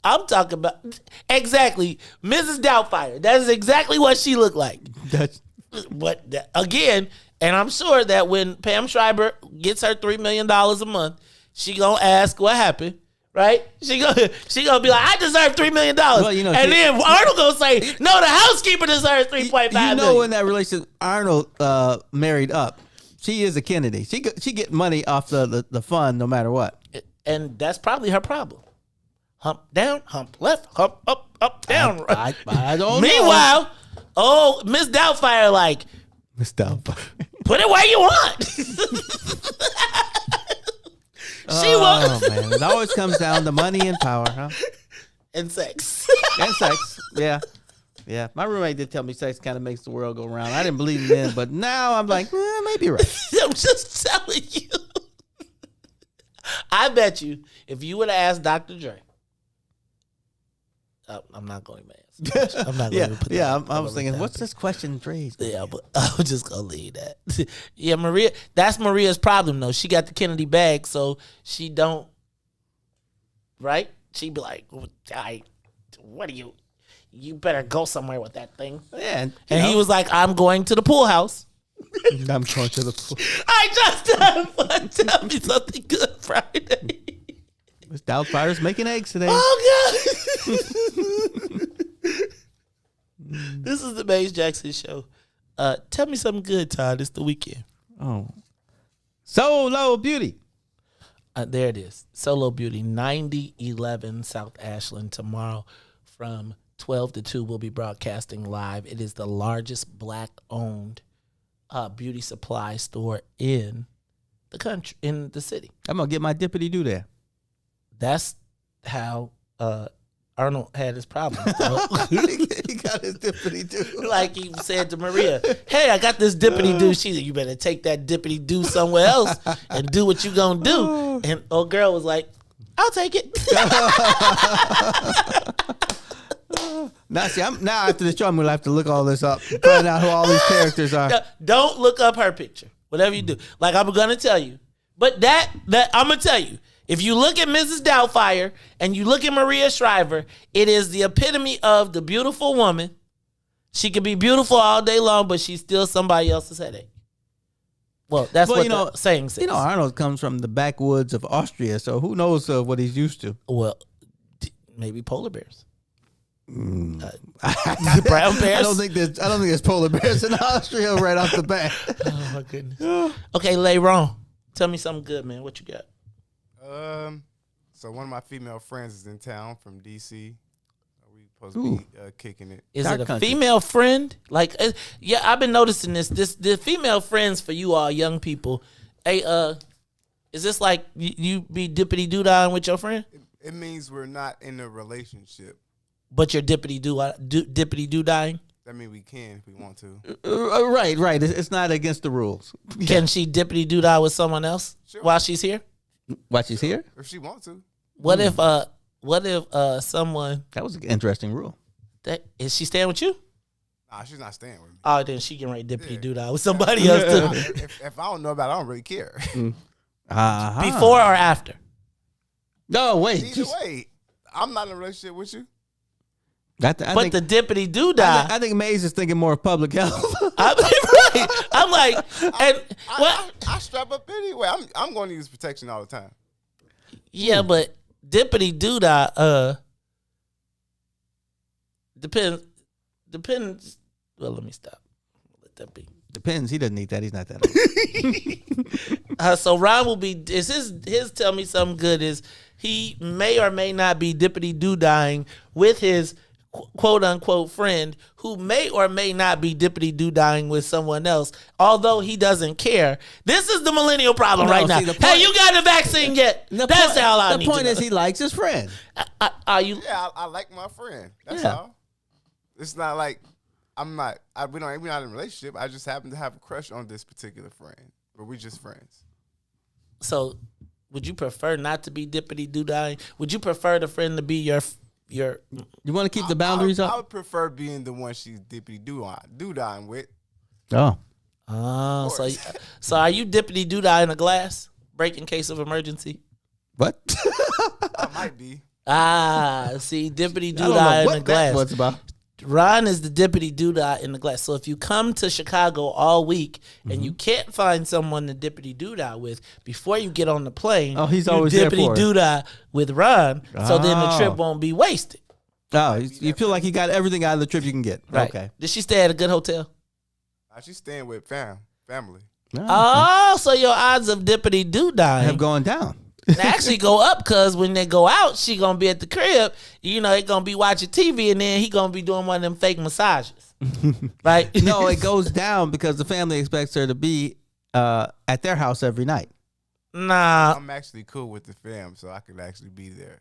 I'm talking about exactly Mrs. Doubtfire. That is exactly what she looked like. Again, and I'm sure that when Pam Schreiber gets her $3 million a month, she gonna ask what happened, right? She gonna be like, I deserve $3 million, well, and then Arnold gonna say, no, the housekeeper deserves $3.5 million. You know, in that relationship, Arnold married up. She is a Kennedy. She get money off the fund no matter what, and that's probably her problem. Hump down, hump left, hump up, down. I don't Meanwhile, Miss Doubtfire, like, Miss Doubtfire, put it where you want. Man, it always comes down to money and power, huh? And sex. And sex, yeah. Yeah, my roommate did tell me sex kind of makes the world go round. I didn't believe it then, but now I'm like, maybe you're right. I'm just telling you. I bet you, if you would have asked Dr. Dre, I'm not going to ask. I'm not going to put that. I was thinking, what's this question Dre's? Yeah, but I'm just going to leave that. Yeah, Maria, that's Maria's problem, though. She got the Kennedy bag, so she don't, right? She'd be like, what do you better go somewhere with that thing. Yeah. And he was like, I'm going to the pool house. I'm going to the pool. I just had fun. Tell me something good Friday. Miss Doubtfire's making eggs today. Oh, God. This is the Maze Jackson Show. Tell me something good, Todd. It's the weekend. Oh. Solo Beauty. There it is. Solo Beauty, 9011 South Ashland. Tomorrow from 12 to 2, we'll be broadcasting live. It is the largest Black-owned beauty supply store in the country, in the city. I'm going to get my dippity-doo there. That's how Arnold had his problems. He got his dippity-doo. Like he said to Maria, hey, I got this dippity-doo. She said, you better take that dippity-doo somewhere else and do what you gonna do. And old girl was like, I'll take it. Now, see, now after the show, I'm going to have to look all this up, find out who all these characters are. Don't look up her picture. Whatever you do. Like I'm going to tell you. But that I'm going to tell you. If you look at Mrs. Doubtfire and you look at Maria Shriver, it is the epitome of the beautiful woman. She could be beautiful all day long, but she's still somebody else's headache. Well, that's what the saying says. You know, Arnold comes from the backwoods of Austria, so who knows what he's used to. Well, maybe polar bears. Brown bears. I don't think there's polar bears in Austria right off the bat. Oh my goodness. Okay, LOLLAPALOOZA, tell me something good, man. What you got? So one of my female friends is in town from DC. We supposed to be kicking it. Is it a female friend? Like, yeah, I've been noticing this. The female friends for you all young people. Hey, is this like you be dippity doo-dahing with your friend? It means we're not in a relationship. But you're dippity doo-dahing? That means we can if we want to. Right. It's not against the rules. Can she dippity doo-dah with someone else while she's here? While she's here? If she wants to. What if someone... That was an interesting rule. Is she staying with you? She's not staying with me. Oh, then she can write dippity doo dah with somebody else too. If I don't know about it, I don't really care. Before or after? No, wait. Either way, I'm not in a relationship with you. But the dippity doo dah. I think Maze is thinking more of public health. I'm like, I strap up anyway. I'm going to use protection all the time. Yeah, but dippity doo dah, depends. Well, let me stop. Let that be. Depends. He doesn't need that. He's not that old. So Ron will be. Is his tell me something good? Is he may or may not be dippity doo dying with his quote unquote friend who may or may not be dippity doo dying with someone else, although he doesn't care. This is the millennial problem right now. Hey, you got the vaccine yet? That's all I need. The point is he likes his friend. Are you? Yeah, I like my friend. That's all. It's not like I'm not. We're not in a relationship. I just happen to have a crush on this particular friend, but we're just friends. So, would you prefer not to be dippity doo dying? Would you prefer the friend to be your? You want to keep the boundaries up? I would prefer being the one she's dippity doo dying with. Oh. So are you dippity doo dah in a glass? Break in case of emergency? What? I might be. See, dippity doo dah in a glass. What's about? Ron is the dippity doo dah in the glass. So if you come to Chicago all week and you can't find someone to dippity doo dah with before you get on the plane, he's always there for dippity doo dah with Ron, so then the trip Oh. won't be wasted. Oh, you feel like you got everything out of the trip you can get. Right. Okay. Did she stay at a good hotel? She's staying with family. Oh, so your odds of dippity doo dying have gone down. They actually go up because when they go out, she gonna be at the crib. You know, they gonna be watching TV, and then he gonna be doing one of them fake massages, right? No, it goes down because the family expects her to be at their house every night. Nah, I'm actually cool with the fam, so I could actually be there.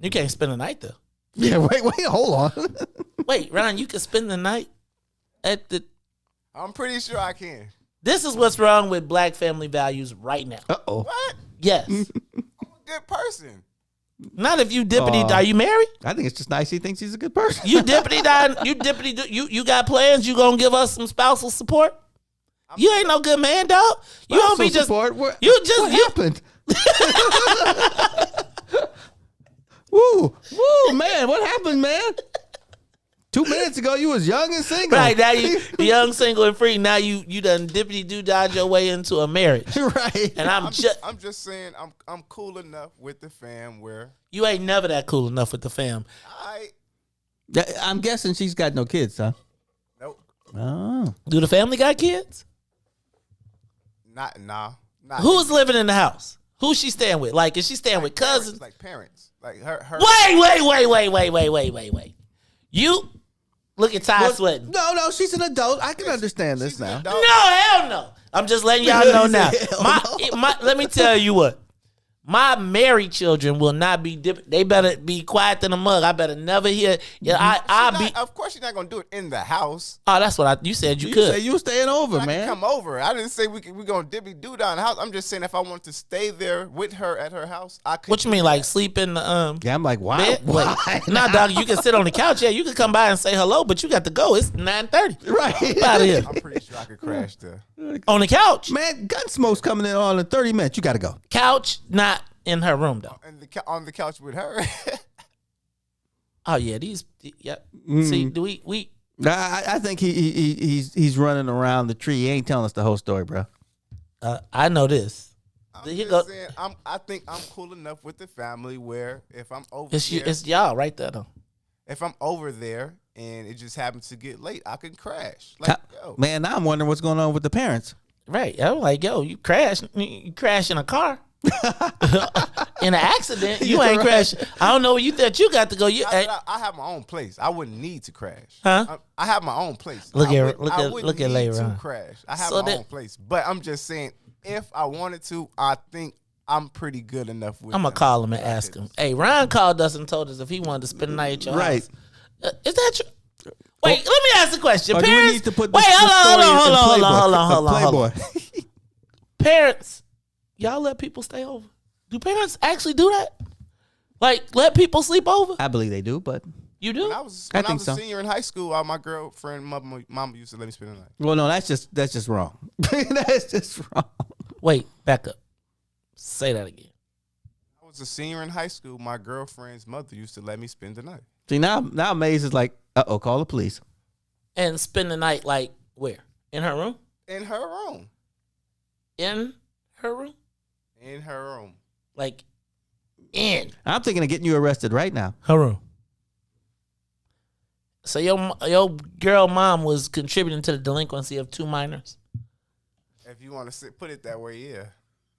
You can't spend the night though. Yeah, wait, hold on. Wait, Ron, you can spend the night at the. I'm pretty sure I can. This is what's wrong with black family values right now. Uh-oh. What? Yes. I'm a good person. Not if you dippity. Are you married? I think it's just nice he thinks he's a good person. You dippity die. You got plans? You gonna give us some spousal support? You ain't no good man, dog. You don't be just. Support? What happened? Woo, man! What happened, man? 2 minutes ago, you was young and single. Right, now you young, single, and free. Now you done dippity doo dodge your way into a marriage. Right. And I'm just saying I'm cool enough with the fam where you ain't never that cool enough with the fam. I'm guessing she's got no kids, huh? Nope. Oh. Do the family got kids? Nah. Who's living in the house? Who's she staying with? Like, is she staying with cousins? Like parents. Like her. Wait. You look at Todd sweating. No, she's an adult. I can understand this now. No, hell no. I'm just letting y'all know now. Let me tell you what. My married children will not be they better be quiet than a mug. I better never hear. Of course, you're not gonna do it in the house. Oh, that's what you said. You could. Say you were staying over, man. Come over. I didn't say we gonna dippy doo dah in the house. I'm just saying if I wanted to stay there with her at her house, I could. What you mean, like sleep in the Yeah, I'm like, wow. bed? Wait, nah, dog. You can sit on the couch. Yeah, you can come by and say hello, but you got to go. It's 9:30. Right. Out of here. I'm pretty sure I could crash there. On the couch. Man, gun smoke's coming in on in 30 minutes. You got to go. Couch, not in her room though. And on the couch with her. Oh yeah, See, do we? I think he's running around the tree. He ain't telling us the whole story, bro. I know this. I'm just saying, I think I'm cool enough with the family where if I'm over there, it's y'all right there though. If I'm over there and it just happens to get late, I can crash. Like, Man, now I'm wondering what's going on with the parents. Right. I'm like, yo, you crash in a car. In an accident, you ain't crashing. I don't know where you thought you got to go. I have my own place. I wouldn't need to crash. Huh? I have my own place. Look at later to crash. I have my own place. But I'm just saying, if I wanted to, I think I'm pretty good enough with. I'm gonna call him and ask him. Hey, Ryan called us and told us if he wanted to spend the night at your house. Is that true? Wait, let me ask the question. Or Parents, do we need to put hold on. Playboy. Parents, y'all let people stay over? Do parents actually do that? Like, let people sleep over? I believe they do, but You do? When I was I think a so. senior in high school, my girlfriend mama used to let me spend the night. Well, no, that's just wrong. That's just wrong. Wait, back up. Say that again. I was a senior in high school. My girlfriend's mother used to let me spend the night. See, now Maze is like, call the police. And spend the night like where? In her room? In her room. In her room? In her room. Like in I'm thinking of getting you arrested right now. her room. So your girl mom was contributing to the delinquency of 2 minors. If you want to put it that way, yeah.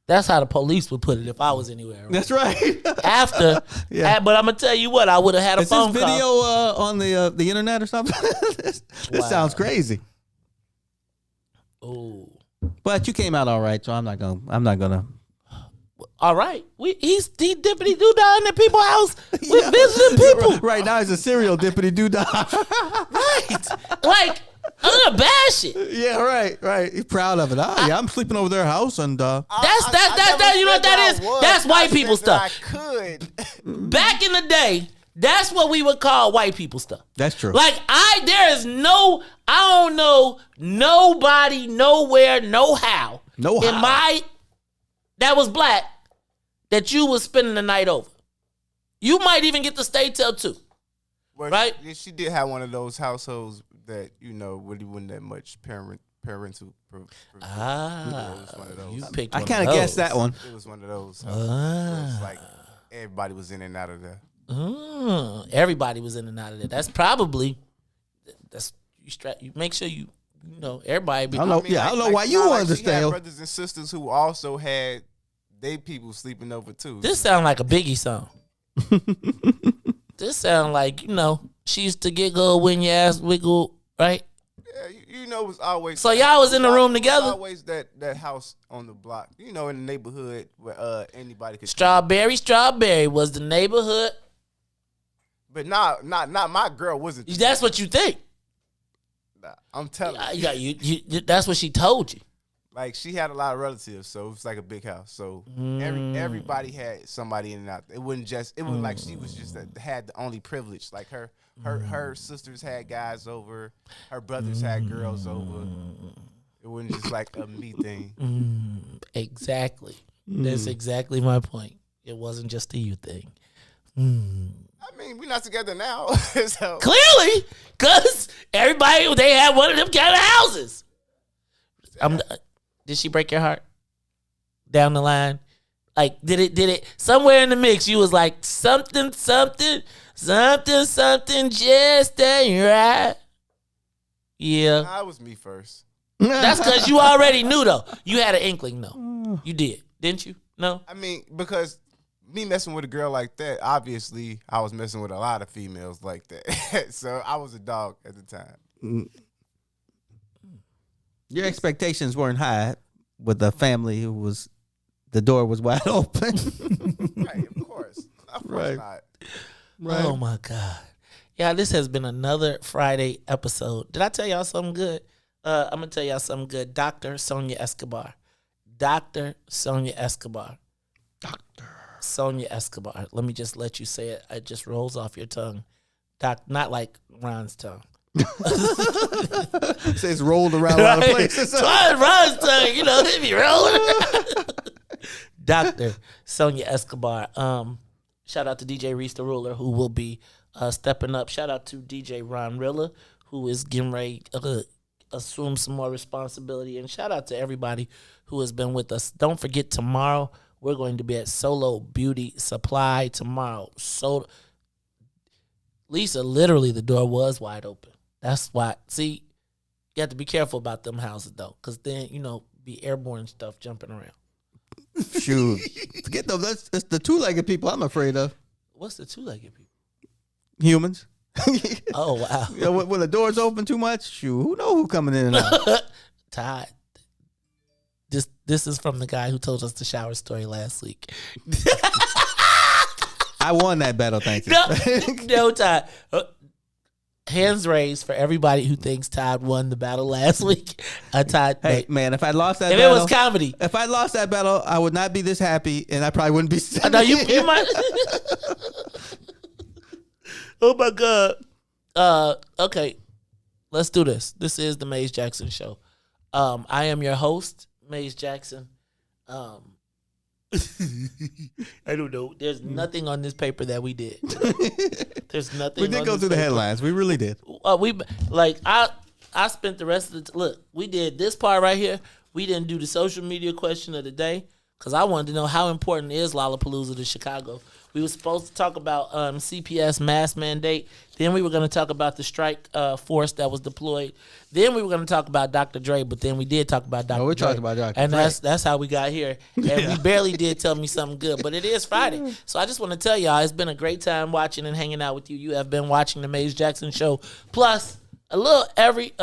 That's how the police would put it if I was anywhere. That's right. After, Yeah. but I'm gonna tell you what, I would have had a Is this phone video call. on the internet or something? This Wow. sounds crazy. Oh, But you came out all right, so I'm not gonna. all right. He's dippity doo dah in the people's house. We're visiting people. Right now, he's a serial dippity doo dah. Right. Like, unabashed. Yeah, right. He's proud of it. Yeah, I'm sleeping over their house, and That's you know what that is? That's white people stuff. I could. Back in the day, that's what we would call white people stuff. That's true. Like I don't know nobody, nowhere, no how. No in how. that was black that you was spending the night over. You might even get to stay till 2. Well, right? She did have one of those households that really wasn't that much parental. It was one of those. You picked. I one kind of of guessed that one. It was one of those. Where it's like everybody was in and out of there. Everybody was in and out of there. That's probably you make sure you know everybody. I don't know. I don't know why you wanted to She stay. had brothers and sisters who also had they people sleeping over too. This sound like a Biggie song. This sound like she used to giggle when your ass wiggle, right? Yeah, it was always. So y'all was in the room it was together? Always that house on the block, in the neighborhood where anybody could. Strawberry was the neighborhood. But not my girl wasn't. That's what you think. Nah, I'm telling you. You. That's what she told you. Like she had a lot of relatives, so it was like a big house. So everybody had somebody in and out. It wasn't like she was just had the only privilege. Like her sisters had guys over, her brothers had girls over. It wasn't just like a me thing. Exactly. That's exactly my point. It wasn't just a you thing. I mean, we're not together now. So. Clearly, because they had one of them kind of houses. Did she break your heart down the line? Like, did it somewhere in the mix? You was like something just ain't right. Yeah, Nah, it was me first. That's because you already knew though. You had an inkling though. You did, didn't you? No. I mean, because me messing with a girl like that, obviously, I was messing with a lot of females like that. So I was a dog at the time. Your expectations weren't high with a family the door was wide open. Right, of course. Of course not. Right. Oh my God. Yeah, this has been another Friday episode. Did I tell y'all something good? I'm gonna tell y'all something good. Dr. Sonia Escobar. Dr. Sonia Escobar. Dr. Sonia Escobar. Let me just let you say it. It just rolls off your tongue. Not like Ron's tongue. It's rolled around a lot of places. Ron's tongue, they be rolling. Dr. Sonia Escobar. Shout out to DJ Reese the Ruler, who will be stepping up. Shout out to DJ Ron Rilla, who is getting ready to assume some more responsibility. And shout out to everybody who has been with us. Don't forget, tomorrow we're going to be at Solo Beauty Supply tomorrow. So, Lisa, literally the door was wide open. That's why. See, you have to be careful about them houses though, because then be airborne stuff jumping around. Shoot, forget those. That's the 2-legged people I'm afraid of. What's the 2-legged people? Humans. Oh wow. When the door's open too much, shoot, who knows who coming in and out? Todd. This is from the guy who told us the shower story last week. I won that battle, thank you. No, Todd. Hands raised for everybody who thinks Todd won the battle last week. Todd, hey man, if I lost that if battle, it was comedy, if I lost that battle, I would not be this happy, and I probably wouldn't be. No, you might. Oh my God. Okay. Let's do this. This is the Maze Jackson Show. I am your host, Maze Jackson. I don't know. There's nothing on this paper that we did. There's nothing. We did go through the headlines. We really did. I spent the rest of the look. We did this part right here. We didn't do the social media question of the day because I wanted to know how important is Lollapalooza to Chicago. We were supposed to talk about CPS mask mandate. Then we were going to talk about the strike force that was deployed. Then we were going to talk about Dr. Dre, but then we did talk about Dr. Dre. We talked about Dr. And Dre. that's how we got here. And we barely did tell me something good, but it is Friday. So I just want to tell y'all, it's been a great time watching and hanging out with you. You have been watching the Maze Jackson Show. Plus, a little every,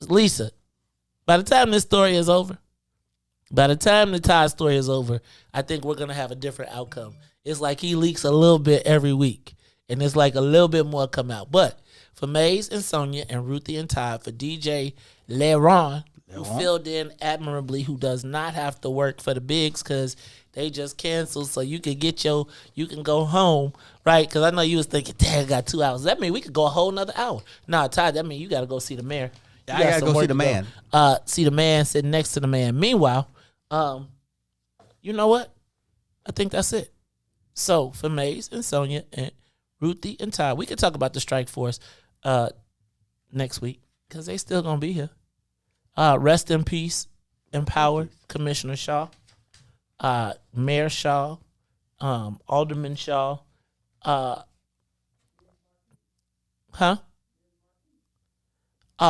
Lisa, by the time this story is over, by the time the Todd story is over, I think we're going to have a different outcome. It's like he leaks a little bit every week, and it's like a little bit more come out. But for Maze and Sonia and Ruthie and Todd, for DJ Laucn, who filled in admirably, who does not have to work for the bigs because they just canceled, so you can go home, right? Because I know you was thinking, dang, I got 2 hours. That mean we could go a whole nother hour. Nah, Todd, that mean you got to go see the mayor. I got to go see the man. See the man sitting next to the man. Meanwhile, you know what? I think that's it. So for Maze and Sonia and Ruthie and Todd, we could talk about the strike force next week because they still gonna be here. Rest in peace, empower Commissioner Shaw, Mayor Shaw, Alderman Shaw,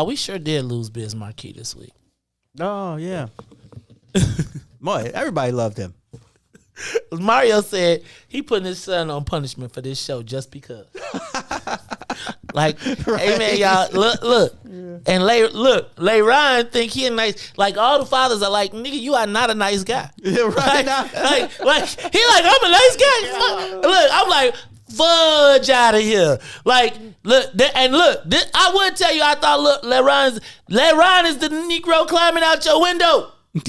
we sure did lose Biz Marquis this week. Oh yeah. Boy, everybody loved him. Mario said he putting his son on punishment for this show just because. Like, hey man, y'all, look. Yeah. And Laucn think he a nice, like all the fathers are like, nigga, you are not a nice guy. Yeah, right. like he like, I'm a nice guy. Yeah. Look, I'm like, fudge out of here. Like, I would tell you, I thought, Laucn is the Negro climbing out your window. You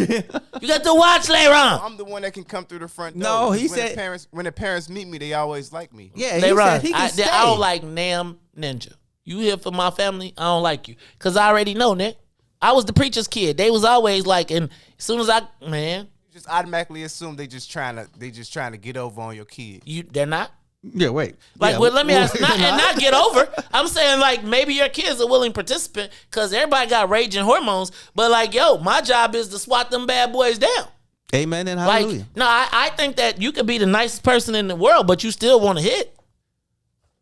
got to watch Laucn. I'm the one that can come through the front door. No, he said when the parents meet me, they always like me. Yeah, he said I don't like Nam Ninja. You here for my family? I don't like you because I already know, Nick. I was the preacher's kid. They was always like, and as soon as you just automatically assume they just trying to get over on your kid. They're not. Yeah, wait. Like, well, let me ask, not get over. I'm saying, like, maybe your kid's a willing participant because everybody got raging hormones. But, like, yo, my job is to swat them bad boys down. Amen and hallelujah. Like, no, I think that you could be the nicest person in the world, but you still want to hit.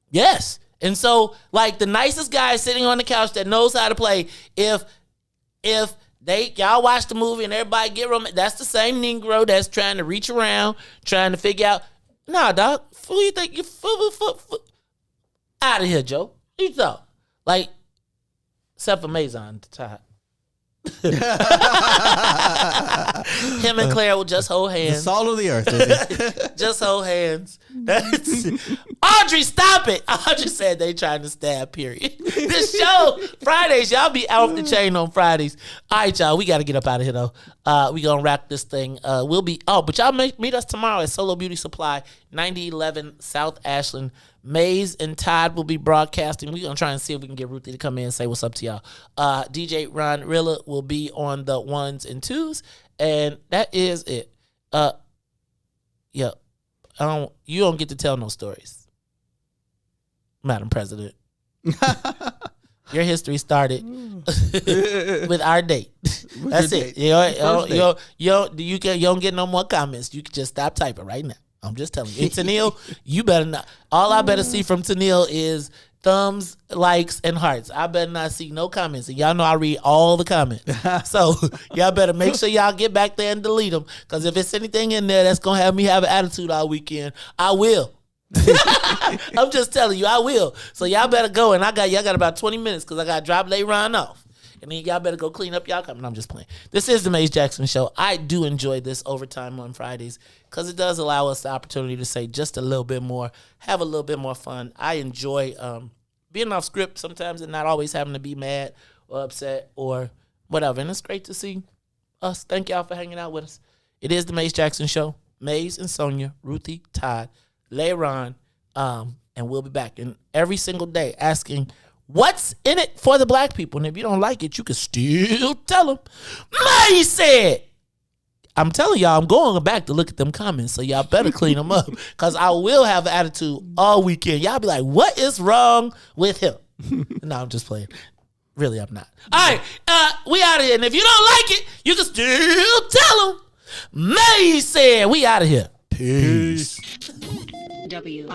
Yes. And so, like, the nicest guy sitting on the couch that knows how to play, if y'all watch the movie and everybody get romantic, that's the same Negro that's trying to reach around, trying to figure out, nah, dog. Who you think you out of here, Joe? Who you thought? Like, except for Mazon to Todd. Him and Claire will just hold hands. The salt of the earth. Just hold hands. Audrey, stop it. Audrey said they trying to stab, period. This show, Fridays, y'all be out the chain on Fridays. All right, y'all, we got to get up out of here, though. We going to wrap this thing. But y'all meet us tomorrow at Solo Beauty Supply, 9011 South Ashland. Maze and Todd will be broadcasting. We're going to try and see if we can get Ruthie to come in and say what's up to y'all. DJ Ron Rilla will be on the 1s and 2s. And that is it. You don't get to tell no stories, Madam President. Your history started with our date. That's it. You don't get no more comments. You can just stop typing right now. I'm just telling you. And Tennille, you better not. All I better see from Tennille is thumbs, likes, and hearts. I better not see no comments. And y'all know I read all the comments. So y'all better make sure y'all get back there and delete them. Because if it's anything in there that's going to have me have an attitude all weekend, I will. I'm just telling you, I will. So y'all better go. And y'all got about 20 minutes because I got to drop Laucn off. And then y'all better go clean up y'all comment. I'm just playing. This is the Maze Jackson Show. I do enjoy this overtime on Fridays because it does allow us the opportunity to say just a little bit more, have a little bit more fun. I enjoy being off script sometimes and not always having to be mad or upset or whatever. And it's great to see us. Thank y'all for hanging out with us. It is the Maze Jackson Show. Maze and Sonia, Ruthie, Todd, Laucn. And we'll be back in every single day asking what's in it for the black people. And if you don't like it, you can still tell them. May said, I'm telling y'all, I'm going back to look at them comments, so y'all better clean them up, because I will have an attitude all weekend. Y'all be like, what is wrong with him? No, I'm just playing. Really, I'm not. All right, we out of here. And if you don't like it, you can still tell them. May said, we out of here. Peace. WIIFTBPM.